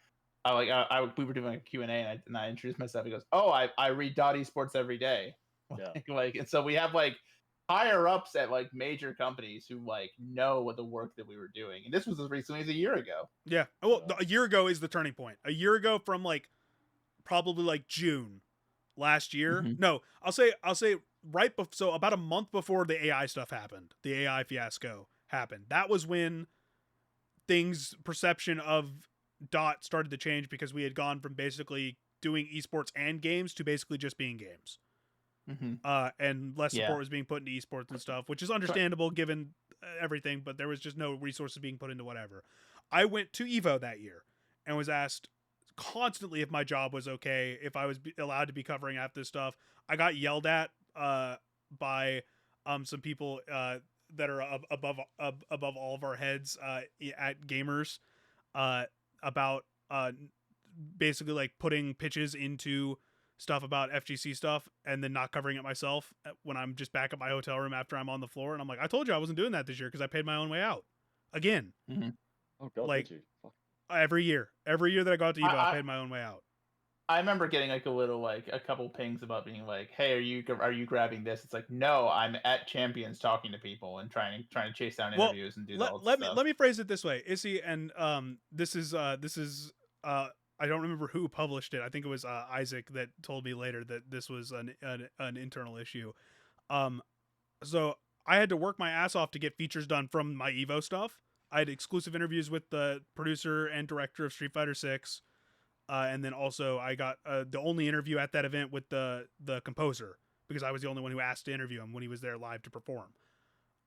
we were doing a Q&A and I introduced myself. He goes, oh, I read dot esports every day. Yeah. And so we have like higher ups at like major companies who like know what the work that we were doing. And this was as recently as a year ago. Yeah. Well, a year ago is the turning point. A year ago from like probably like June last year. Mm-hmm. No, I'll say so about a month before the AI stuff happened, the AI fiasco happened. That was when perception of dot started to change, because we had gone from basically doing esports and games to basically just being games. Mm-hmm. And less support was being put into esports and stuff, which is understandable given everything, but there was just no resources being put into whatever. I went to Evo that year and was asked constantly if my job was okay, if I was allowed to be covering half this stuff. I got yelled at by some people that are above all of our heads at Gamers about basically like putting pitches into stuff about FGC stuff and then not covering it myself when I'm just back at my hotel room after I'm on the floor. And I'm like, I told you I wasn't doing that this year because I paid my own way out again. Mm-hmm. Oh God, like, did you? every year that I got to Evo, I paid my own way out. I remember getting like a couple pings about being like, hey, are you grabbing this? It's like, no, I'm at Champions talking to people and trying to chase down interviews and do all that stuff. Let me phrase it this way, Issy, and this is I don't remember who published it. I think it was Isaac that told me later that this was an internal issue. So I had to work my ass off to get features done from my Evo stuff I had exclusive interviews with the producer and director of Street Fighter 6. And then also I got the only interview at that event with the composer, because I was the only one who asked to interview him when he was there live to perform.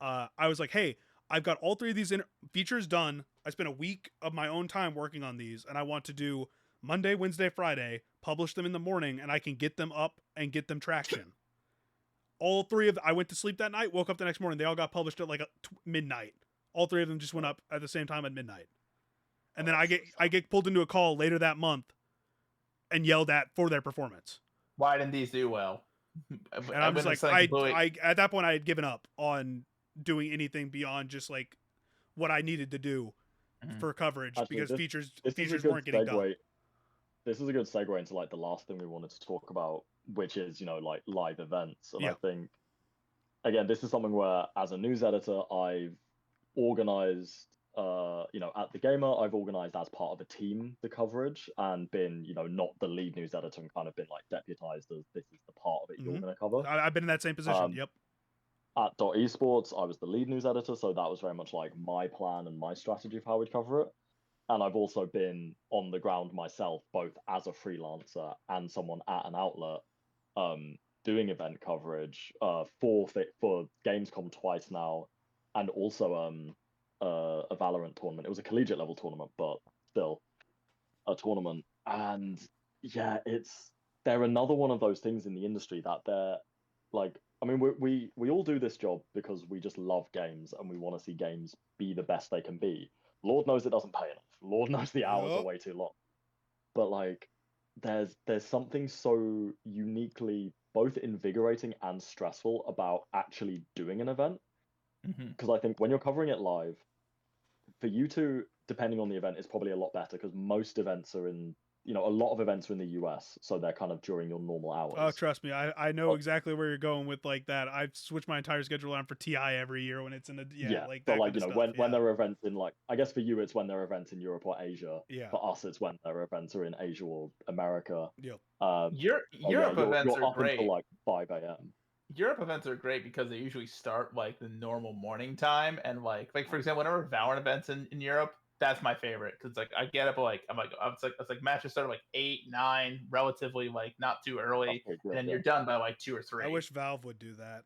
I was like, hey, I've got all 3 of these features done. I spent a week of my own time working on these, and I want to do Monday, Wednesday, Friday, publish them in the morning, and I can get them up and get them traction. All 3 of them, I went to sleep that night, woke up the next morning, they all got published at like midnight. All 3 of them just went up at the same time at midnight. And then I get pulled into a call later that month and yelled at for their performance. Why didn't these do well? And I was like, I at that point I had given up on doing anything beyond just like what I needed to do for coverage. Actually, because features weren't getting done. This is a good segue into like the last thing we wanted to talk about, which is, you know, like live events. And I think, again, this is something where as a news editor, I've organized, you know, at The Gamer, I've organized as part of a team the coverage and been, you know, not the lead news editor and kind of been like deputized as this is the part of it you're going to cover. I've been in that same position. Yep. At .esports, I was the lead news editor, so that was very much like my plan and my strategy of how we'd cover it. And I've also been on the ground myself, both as a freelancer and someone at an outlet, doing event coverage for Gamescom twice now, and also a Valorant tournament. It was a collegiate level tournament, but still a tournament. And yeah, they're another one of those things in the industry that they're like, I mean, we all do this job because we just love games and we want to see games be the best they can be. Lord knows it doesn't pay enough. Lord knows the hours are way too long. But like, there's something so uniquely both invigorating and stressful about actually doing an event. Because I think when you're covering it live, for you to, depending on the event, is probably a lot better because most events are in, you know, a lot of events are in the US, so they're kind of during your normal hours. Oh, trust me, I know exactly where you're going with like that. I've switched my entire schedule around for TI every year when it's in the like. But like, you know, when there are events in like, I guess for you it's when there are events in Europe or Asia. Yeah. For us, it's when there are events are in Asia or America. Yep. Europe events you're are up great. Until like 5 a.m. Europe events are great because they usually start like the normal morning time, and like for example, whenever Valorant events in Europe, that's my favorite because like I get up like it's like matches start at like 8, 9, relatively like not too early, and then you're done by like 2 or 3. I wish Valve would do that,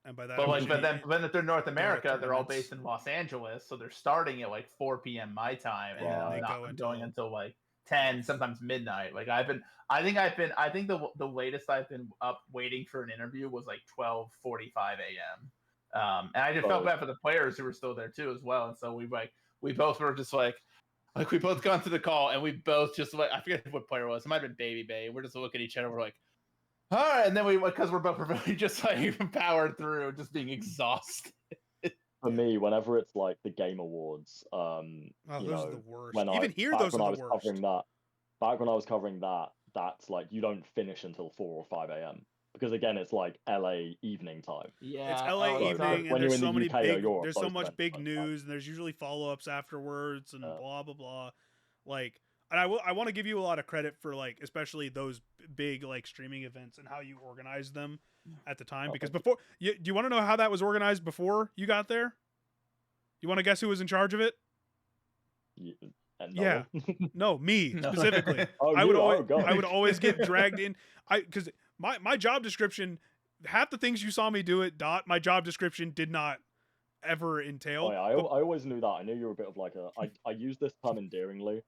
and by that. But then if they're North America, they're all based in Los Angeles, so they're starting at like 4 p.m. my time, and then I'm not going until like 10, sometimes midnight. Like I think the latest I've been up waiting for an interview was like 12:45 a.m. And I just felt bad for the players who were still there too as well. And so we both were just like we both gone to the call and we both just like, I forget what player it was. It might have been Baby Bay. We're just looking at each other. We're like, all right. And then because we're both just like powered through, just being exhausted. For me, whenever it's like the Game Awards, those are the worst. Those are the worst. Back when I was covering that, that's like you don't finish until 4 or 5 a.m. because again, it's like LA evening time. Yeah, it's LA evening, and there's so many there's so much big news, and there's usually follow-ups afterwards, and blah blah blah. Like, and I want to give you a lot of credit for like, especially those big like streaming events and how you organized them at the time. Because before, do you want to know how that was organized before you got there? You want to guess who was in charge of it? No. No, me specifically. I would always get dragged in. Because my job description, half the things you saw me do it, my job description did not ever entail. Oh, yeah, I always knew that. I knew you were a bit of like I use this term endearingly.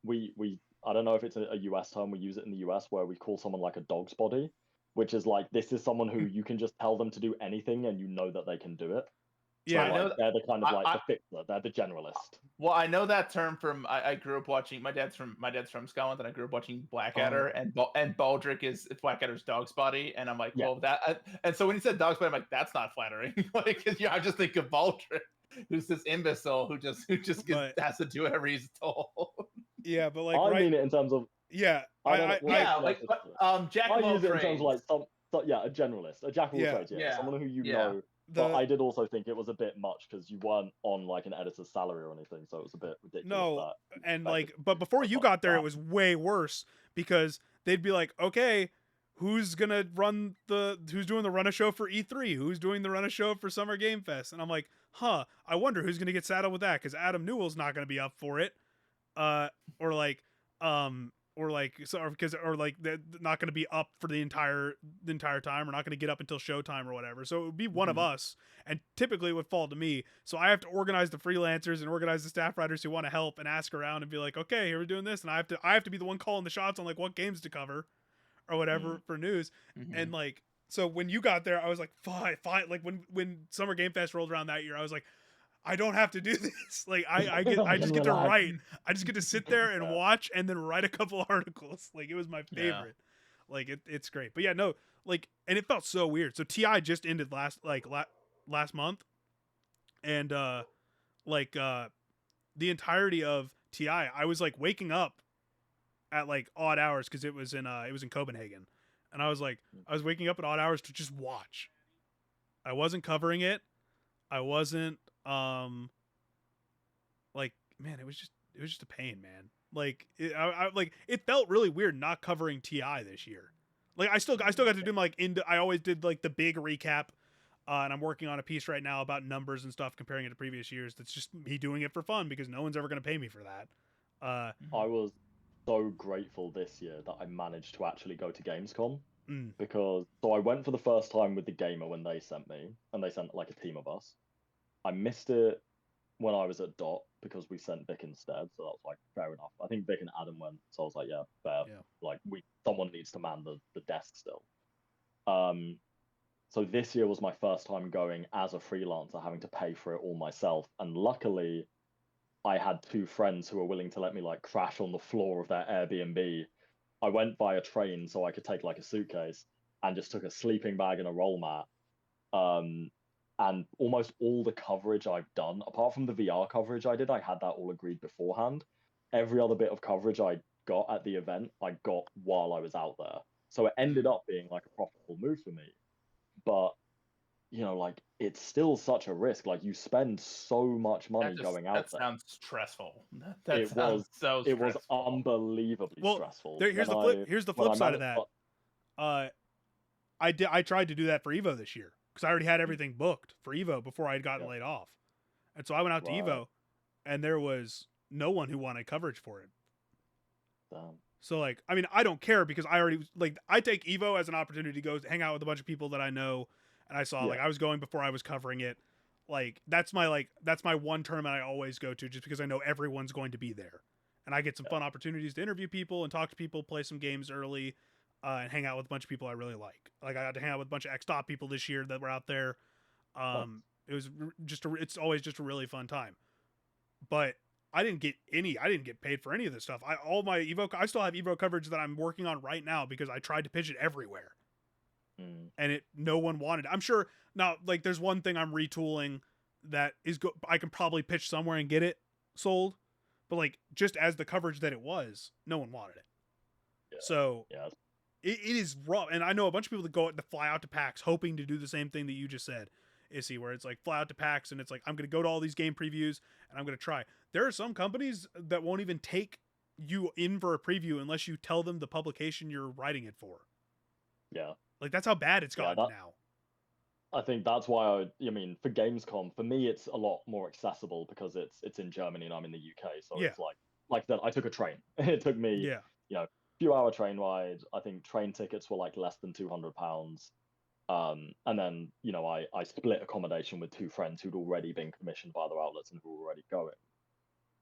We I don't know if it's a US term. We use it in the US where we call someone like a dog's body, which is like this is someone who you can just tell them to do anything and you know that they can do it. Yeah, so, like, they're the kind of like the fixer. They're the generalist. Well, I know that term from I grew up watching. My dad's from Scotland, and I grew up watching Blackadder, and Baldric is Blackadder's dog's body, and I'm like, well, and so when he said dog's body, I'm like, that's not flattering. Like, I just think of Baldric, who's this imbecile who just has to do whatever he's told. Yeah, but like I mean it in terms of Jack of all trades. I use it in terms of like a generalist, a jack of all trades. Yeah, someone who you know. But I did also think it was a bit much because you weren't on like an editor's salary or anything, so it was a bit ridiculous. No, and like, but before you got there, it was way worse because they'd be like, okay, who's doing the run of show for E3, who's doing the run of show for Summer Game Fest, and I'm like, I wonder who's gonna get saddled with that, because Adam Newell's not gonna be up for it, or like they're not gonna be up for the entire time, or not gonna get up until showtime or whatever. So it would be one of us, and typically it would fall to me. So I have to organize the freelancers and organize the staff writers who want to help and ask around and be like, okay, here we're doing this, and I have to be the one calling the shots on like what games to cover or whatever for news. And like, so when you got there, I was like, fine. Like when Summer Game Fest rolled around that year, I was like, I don't have to do this. Like I just get to write. I just get to sit there and watch and then write a couple articles. Like it was my favorite. Like it's great. But yeah, no, like, and it felt so weird. So TI just ended last month, and the entirety of TI, I was like waking up at like odd hours because it was in Copenhagen, and I was waking up at odd hours to just watch. I wasn't covering it. I wasn't like, man, it was just a pain, man. Like it felt really weird not covering TI this year. Like I still got to do like I always did like the big recap, and I'm working on a piece right now about numbers and stuff comparing it to previous years. That's just me doing it for fun because no one's ever going to pay me for that. I was so grateful this year that I managed to actually go to Gamescom, because I went for the first time with the Gamer when they sent me, and they sent like a team of us. I missed it when I was at DOT because we sent Vic instead, so that was like fair enough. I think Vic and Adam went, so I was like, yeah, fair. Yeah. Like someone needs to man the desk still. So this year was my first time going as a freelancer, having to pay for it all myself, and luckily I had two friends who were willing to let me like crash on the floor of their Airbnb. I went by a train so I could take like a suitcase, and just took a sleeping bag and a roll mat. And almost all the coverage I've done, apart from the VR coverage I had that all agreed beforehand. Every other bit of coverage I got at the event, I got while I was out there. So it ended up being like a profitable move for me. But, like, it's still such a risk. Like, you spend so much money going out there. That sounds stressful. It was unbelievably stressful. Here's the flip side of that. I tried to do that for Evo this year, because I already had everything booked for Evo before I had gotten laid off. And so I went out to Evo, and there was no one who wanted coverage for it. Damn. So, like, I mean, I don't care, because I take Evo as an opportunity to go hang out with a bunch of people that I know, and I saw, like, I was going before I was covering it. Like, that's my one tournament I always go to, just because I know everyone's going to be there. And I get some fun opportunities to interview people and talk to people, play some games early, and hang out with a bunch of people I really like. Like, I got to hang out with a bunch of X-Top people this year that were out there. It was it's always just a really fun time. But I didn't get paid for any of this stuff. I still have Evo coverage that I'm working on right now because I tried to pitch it everywhere. And no one wanted it. I'm sure now, like, there's one thing I'm retooling that I can probably pitch somewhere and get it sold. But, like, just as the coverage that it was, no one wanted it. Yeah. So it is rough. And I know a bunch of people that fly out to PAX hoping to do the same thing that you just said, Issy, where it's like fly out to PAX and it's like, I'm going to go to all these game previews and I'm going to try. There are some companies that won't even take you in for a preview unless you tell them the publication you're writing it for. Yeah. Like, that's how bad it's gotten now. I think that's why for Gamescom, for me, it's a lot more accessible because it's in Germany and I'm in the UK. So it's like that. I took a train. It took me, a few hour train ride. I think train tickets were like less than £200. And then, I split accommodation with two friends who'd already been commissioned by other outlets and who were already going.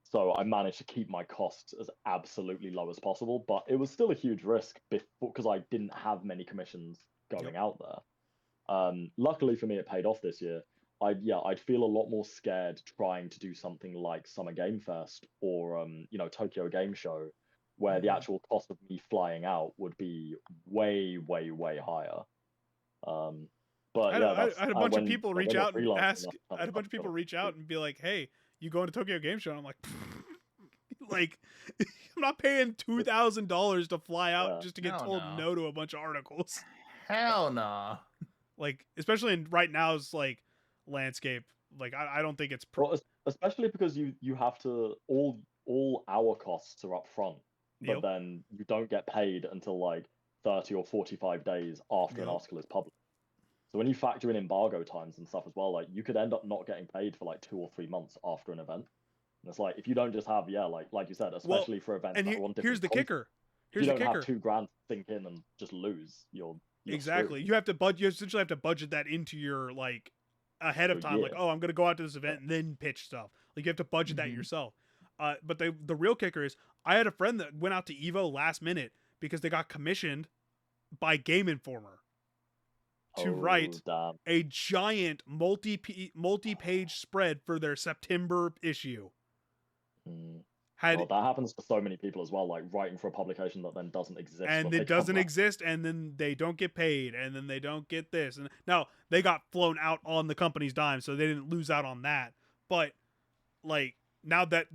So I managed to keep my costs as absolutely low as possible, but it was still a huge risk because I didn't have many commissions going out there. Luckily for me, it paid off this year. I'd feel a lot more scared trying to do something like Summer Game Fest or, Tokyo Game Show, where the actual cost of me flying out would be way, way, way higher. But I had a bunch of people reach out and ask. I had a bunch of people reach out and be like, "Hey, you going to Tokyo Game Show?" And I'm like, like, I'm not paying $2,000 to fly out just to get told no to a bunch of articles. Hell no. Like, especially in right now's like landscape, like I don't think it's especially because you have to all our costs are up front, but then you don't get paid until like 30 or 45 days after an article is published. So when you factor in embargo times and stuff as well, like you could end up not getting paid for like 2 or 3 months after an event. And it's like if you don't just have like you said, especially for events and that are on different here's the content, kicker. If you don't have $2,000 to sink in and just lose, you're exactly screwed. You have to you essentially have to budget that into your like ahead of time. Like, oh, I'm gonna go out to this event and then pitch stuff. Like you have to budget that yourself. But the real kicker is I had a friend that went out to Evo last minute because they got commissioned by Game Informer to write a giant multi-page spread for their September issue. That happens to so many people as well, like writing for a publication that then doesn't exist. And it doesn't exist, and then they don't get paid, and then they don't get this. And now they got flown out on the company's dime, so they didn't lose out on that. But like now that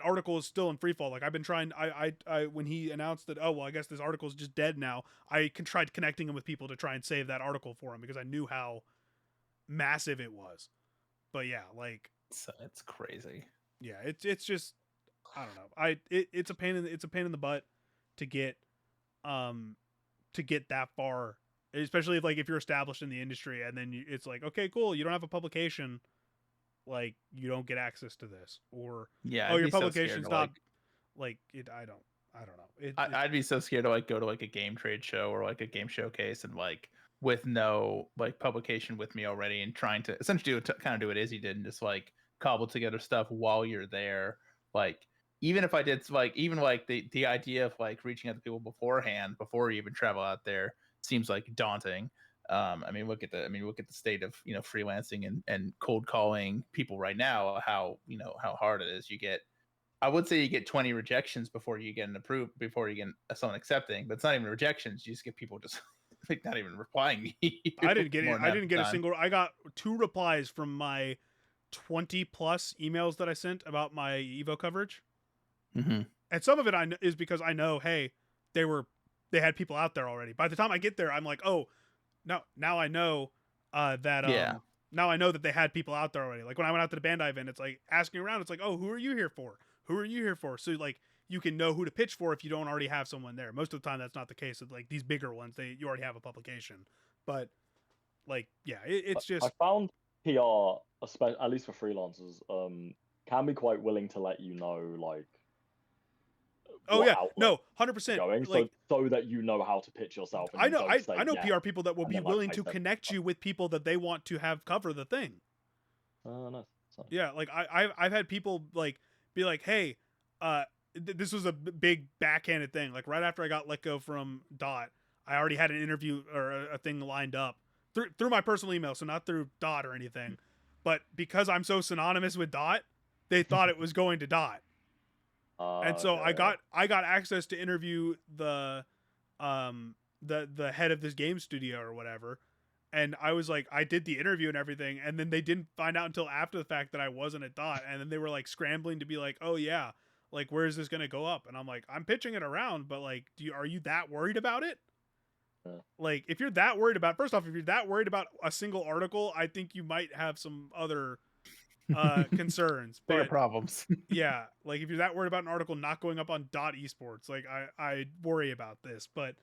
article is still in free fall. Like I've been trying, I when he announced that, oh well, I guess this article is just dead now. I tried connecting him with people to try and save that article for him because I knew how massive it was. But yeah, like it's crazy. Yeah, it's just. I don't know. It's a pain in the butt to get that far, especially if you're established in the industry and then it's like, okay, cool, you don't have a publication, like you don't get access to this, or your publication's not like it. I don't know. I'd be so scared to like go to like a game trade show or like a game showcase and like with no like publication with me already and trying to essentially kind of do what Izzy did and just like cobble together stuff while you're there, like. Even if I did like the idea of like reaching out to people beforehand before you even travel out there seems like daunting. I mean look at the state of freelancing and cold calling people right now, how hard it is. I would say you get 20 rejections before you get before you get someone accepting, but it's not even rejections. You just get people just like not even replying. I didn't get a single. I got 2 replies from my 20 plus emails that I sent about my Evo coverage. Mm-hmm. And some of it is because I know, hey, they had people out there already. By the time I get there, I'm like, oh, no, now I know now I know that they had people out there already. Like when I went out to the Bandai event, it's like asking around. It's like, oh, who are you here for? Who are you here for? So like you can know who to pitch for if you don't already have someone there. Most of the time, that's not the case with like these bigger ones. You already have a publication, but like yeah, it's just. I found PR, at least for freelancers, can be quite willing to let you know like. Oh yeah, no, 100%. Like, so that you know how to pitch yourself. And I know PR people that will be willing to connect you with people that they want to have cover the thing. Oh, nice. Yeah, like I've had people like be like, hey, this was a big backhanded thing. Like right after I got let go from Dot, I already had an interview or a thing lined up through my personal email, so not through Dot or anything. But because I'm so synonymous with Dot, they thought it was going to Dot. And so I got access to interview the head of this game studio or whatever, and I was like, I did the interview and everything, and then they didn't find out until after the fact that I wasn't at Dot, and then they were like scrambling to be like, oh yeah, like where is this gonna go up? And I'm like, I'm pitching it around, but like, are you that worried about it? Like if you're that worried about, first off, if you're that worried about a single article, I think you might have some other concerns, bigger problems. Yeah, like if you're that worried about an article not going up on Dot Esports, like I worry about this. But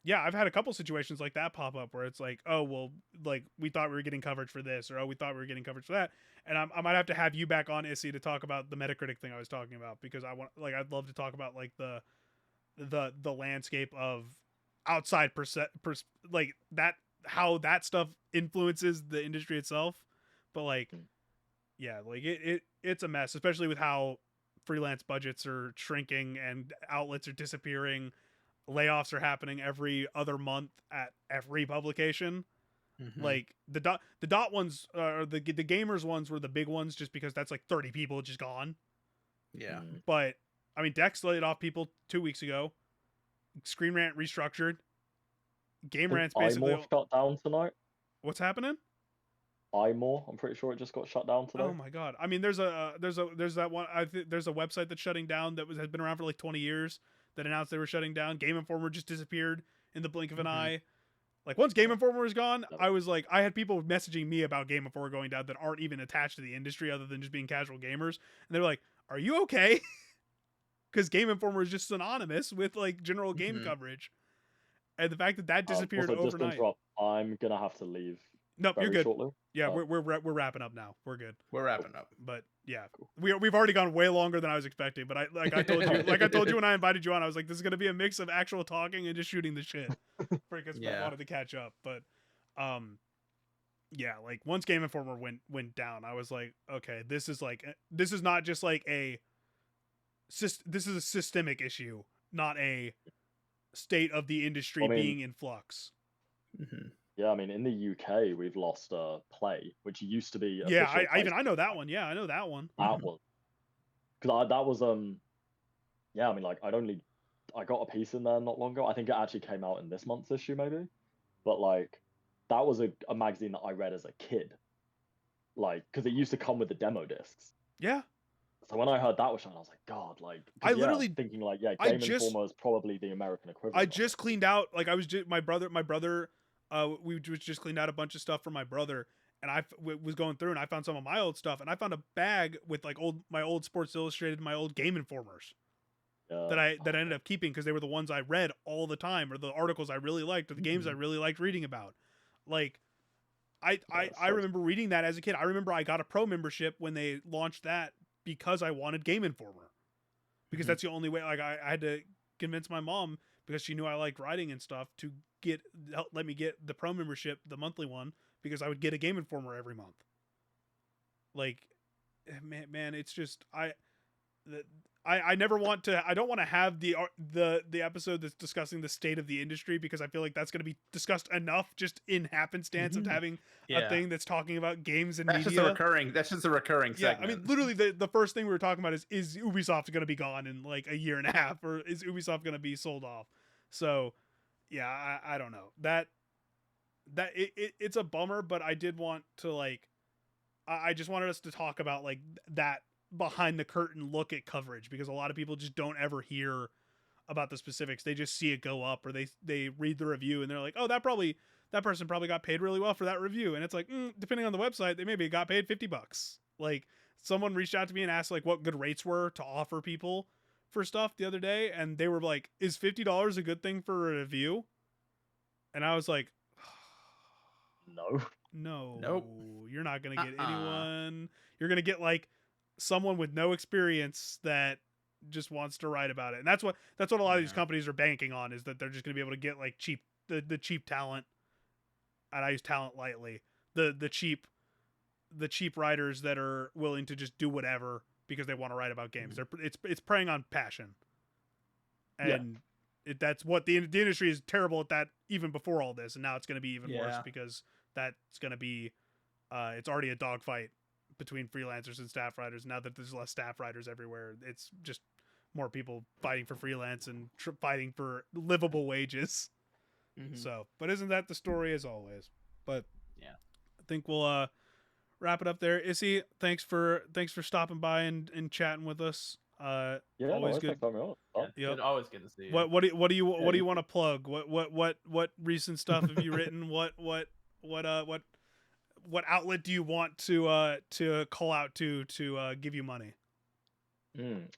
yeah, I've had a couple situations like that pop up where it's like, oh well, like we thought we were getting coverage for this, or oh we thought we were getting coverage for that, and I might have to have you back on, Issy, to talk about the Metacritic thing I was talking about, because I'd love to talk about like the landscape of outside like that, how that stuff influences the industry itself. But like yeah, like it's a mess, especially with how freelance budgets are shrinking and outlets are disappearing. Layoffs are happening every other month at every publication. Mm-hmm. Like the dot ones, or the gamers ones were the big ones, just because that's like 30 people just gone. Yeah. But I mean, Dex laid off people 2 weeks ago. Screen Rant restructured. Game Rant's basically shut down tonight. What's happening? iMore, I'm pretty sure it just got shut down today. Oh my god! I mean, there's that one. I think there's a website that's shutting down that has been around for like 20 years that announced they were shutting down. Game Informer just disappeared in the blink of an eye. Like once Game Informer was gone, I was like, I had people messaging me about Game Informer going down that aren't even attached to the industry other than just being casual gamers, and they're like, "Are you okay?" Because Game Informer is just synonymous with like general game coverage. And the fact that that disappeared also, just to overnight. interrupt, I'm gonna have to leave. Nope, you're good. Shortly. Yeah, we're wrapping up now. We're good. We're wrapping up. But yeah, we've already gone way longer than I was expecting. But I told you when I invited you on, I was like, this is gonna be a mix of actual talking and just shooting the shit because I wanted to catch up. But yeah, like once Game Informer went down, I was like, okay, this is not just like this is a systemic issue, not a state of the industry being in flux. Mm-hmm. Yeah, I mean, in the UK, we've lost Play, which used to be. Yeah, I know that one. Yeah, I know that one. That one. Because that was yeah, I mean, like I got a piece in there not long ago. I think it actually came out in this month's issue, maybe. But like, that was a magazine that I read as a kid. Like, because it used to come with the demo discs. Yeah. So when I heard that was showing, I was like, God, like, I literally thinking like, yeah, Game Informer is probably the American equivalent. I just cleaned out, like, I was just my brother. We just cleaned out a bunch of stuff for my brother, and I was going through and I found some of my old stuff, and I found a bag with like my old Sports Illustrated, my old Game Informers. That I ended up keeping because they were the ones I read all the time, or the articles I really liked, or the games I really liked reading about. Like, I remember reading that as a kid. I remember I got a pro membership when they launched that because I wanted Game Informer, because that's the only way. Like, I had to convince my mom, because she knew I liked writing and stuff, to let me get the pro membership, the monthly one, because I would get a Game Informer every month. Like, man, it's just I never want to. I don't want to have the episode that's discussing the state of the industry, because I feel like that's going to be discussed enough just in happenstance of having a thing that's talking about games and media. That's just a recurring segment. I mean, literally the first thing we were talking about is Ubisoft going to be gone in like a year and a half, or is Ubisoft going to be sold off? So yeah, I don't know. It's a bummer, but I did want to, like, I just wanted us to talk about like that behind the curtain look at coverage, because a lot of people just don't ever hear about the specifics. They just see it go up, or they read the review and they're like, oh, that person probably got paid really well for that review. And it's like, depending on the website, they maybe got paid $50. Like, someone reached out to me and asked like what good rates were to offer people for stuff the other day, and they were like, is $50 a good thing for a review? And I was like, no, nope, you're not gonna get anyone. You're gonna get like someone with no experience that just wants to write about it. And that's what a lot of these companies are banking on, is that they're just going to be able to get like the cheap talent. And I use talent lightly. The cheap writers that are willing to just do whatever because they want to write about games. It's preying on passion. And that's what the industry is terrible at, that even before all this. And now it's going to be even worse, because that's going to be it's already a dogfight between freelancers and staff writers. Now that there's less staff writers everywhere, it's just more people fighting for freelance and fighting for livable wages. So, but isn't that the story as always? But yeah, I think we'll wrap it up there. Issy, thanks for stopping by and chatting with us. Always good. Always good to see you. What do you want to plug? What recent stuff have you written? What outlet do you want to call out to give you money?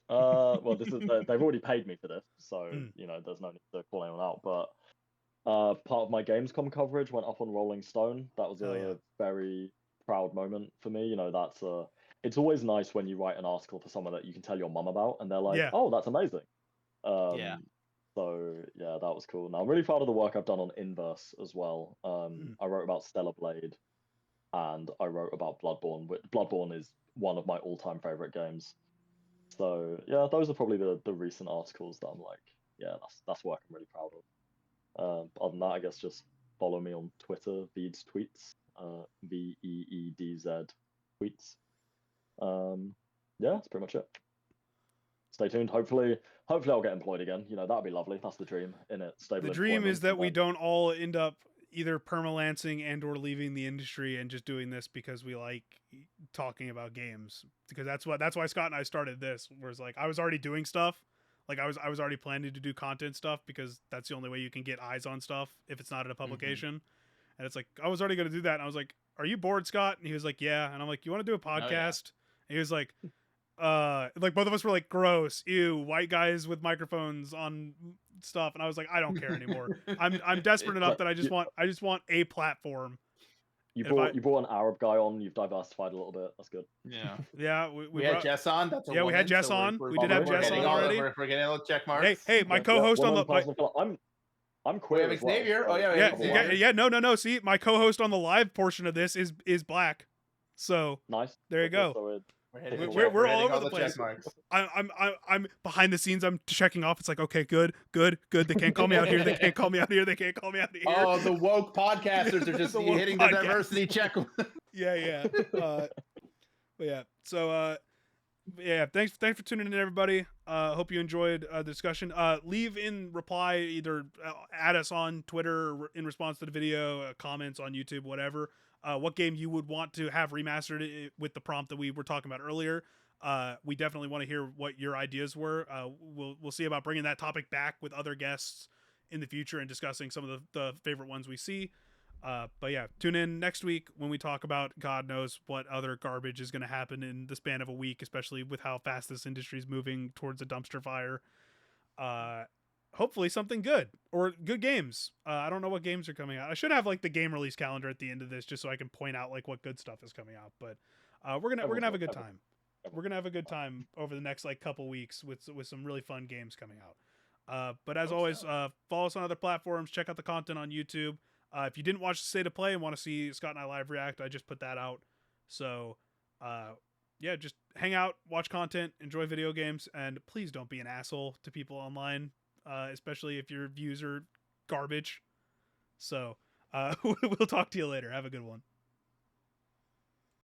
Well, this is they've already paid me for this, so there's no need to call anyone out. But part of my Gamescom coverage went up on Rolling Stone. That was a very proud moment for me. It's always nice when you write an article for someone that you can tell your mum about, and they're like, "Oh, that's amazing." So yeah, that was cool. Now I'm really proud of the work I've done on Inverse as well. I wrote about Stellar Blade, and I wrote about Bloodborne. Bloodborne is one of my all-time favorite games. So yeah, those are probably the recent articles that I'm like, yeah, that's work I'm really proud of. Other than that, I guess just follow me on Twitter, Veed's tweets, VEEDZ tweets. Yeah, that's pretty much it. Stay tuned. Hopefully I'll get employed again. That'd be lovely. That's the dream, innit? Stable. The dream is that we don't all end up either permalancing and or leaving the industry and just doing this because we like talking about games. Because that's why Scott and I started this. Whereas like I was already doing stuff. Like I was already planning to do content stuff, because that's the only way you can get eyes on stuff if it's not in a publication. And it's like, I was already going to do that. And I was like, are you bored, Scott? And he was like, yeah. And I'm like, you want to do a podcast? And he was like, like both of us were like, gross, ew, white guys with microphones on stuff, and I was like, I don't care anymore. I'm desperate enough that I just want a platform. You brought an Arab guy on. You've diversified a little bit. That's good. Yeah. Yeah. We had Jess on. That's a we had Jess on. We did have Jess on already. We're getting all the check marks. Hey, my co-host on the. I'm queer. We have Xavier. Well, oh yeah. Yeah. No. See, my co-host on the live portion of this is black. So nice. There you go. We're all over the place. I'm behind the scenes. I'm checking off. It's like, okay, good. They can't call me out here. They can't call me out here. Oh, the woke podcasters are just hitting the diversity check. Yeah. But yeah. So yeah. Thanks for tuning in, everybody. Hope you enjoyed the discussion. Leave in reply, either add us on Twitter or in response to the video, comments on YouTube, whatever. What game you would want to have remastered with the prompt that we were talking about earlier. We definitely want to hear what your ideas were. We'll see about bringing that topic back with other guests in the future and discussing some of the favorite ones we see. But yeah, tune in next week when we talk about God knows what other garbage is going to happen in the span of a week, especially with how fast this industry is moving towards a dumpster fire. Hopefully something good or good games. I don't know what games are coming out. I should have like the game release calendar at the end of this just so I can point out like what good stuff is coming out. But we're gonna have a good time. We're gonna have a good time over the next like couple weeks with some really fun games coming out. But as always, follow us on other platforms. Check out the content on YouTube. If you didn't watch the State of Play and want to see Scott and I live react, I just put that out. So yeah, just hang out, watch content, enjoy video games, and please don't be an asshole to people online. Especially if your views are garbage. So we'll talk to you later. Have a good one.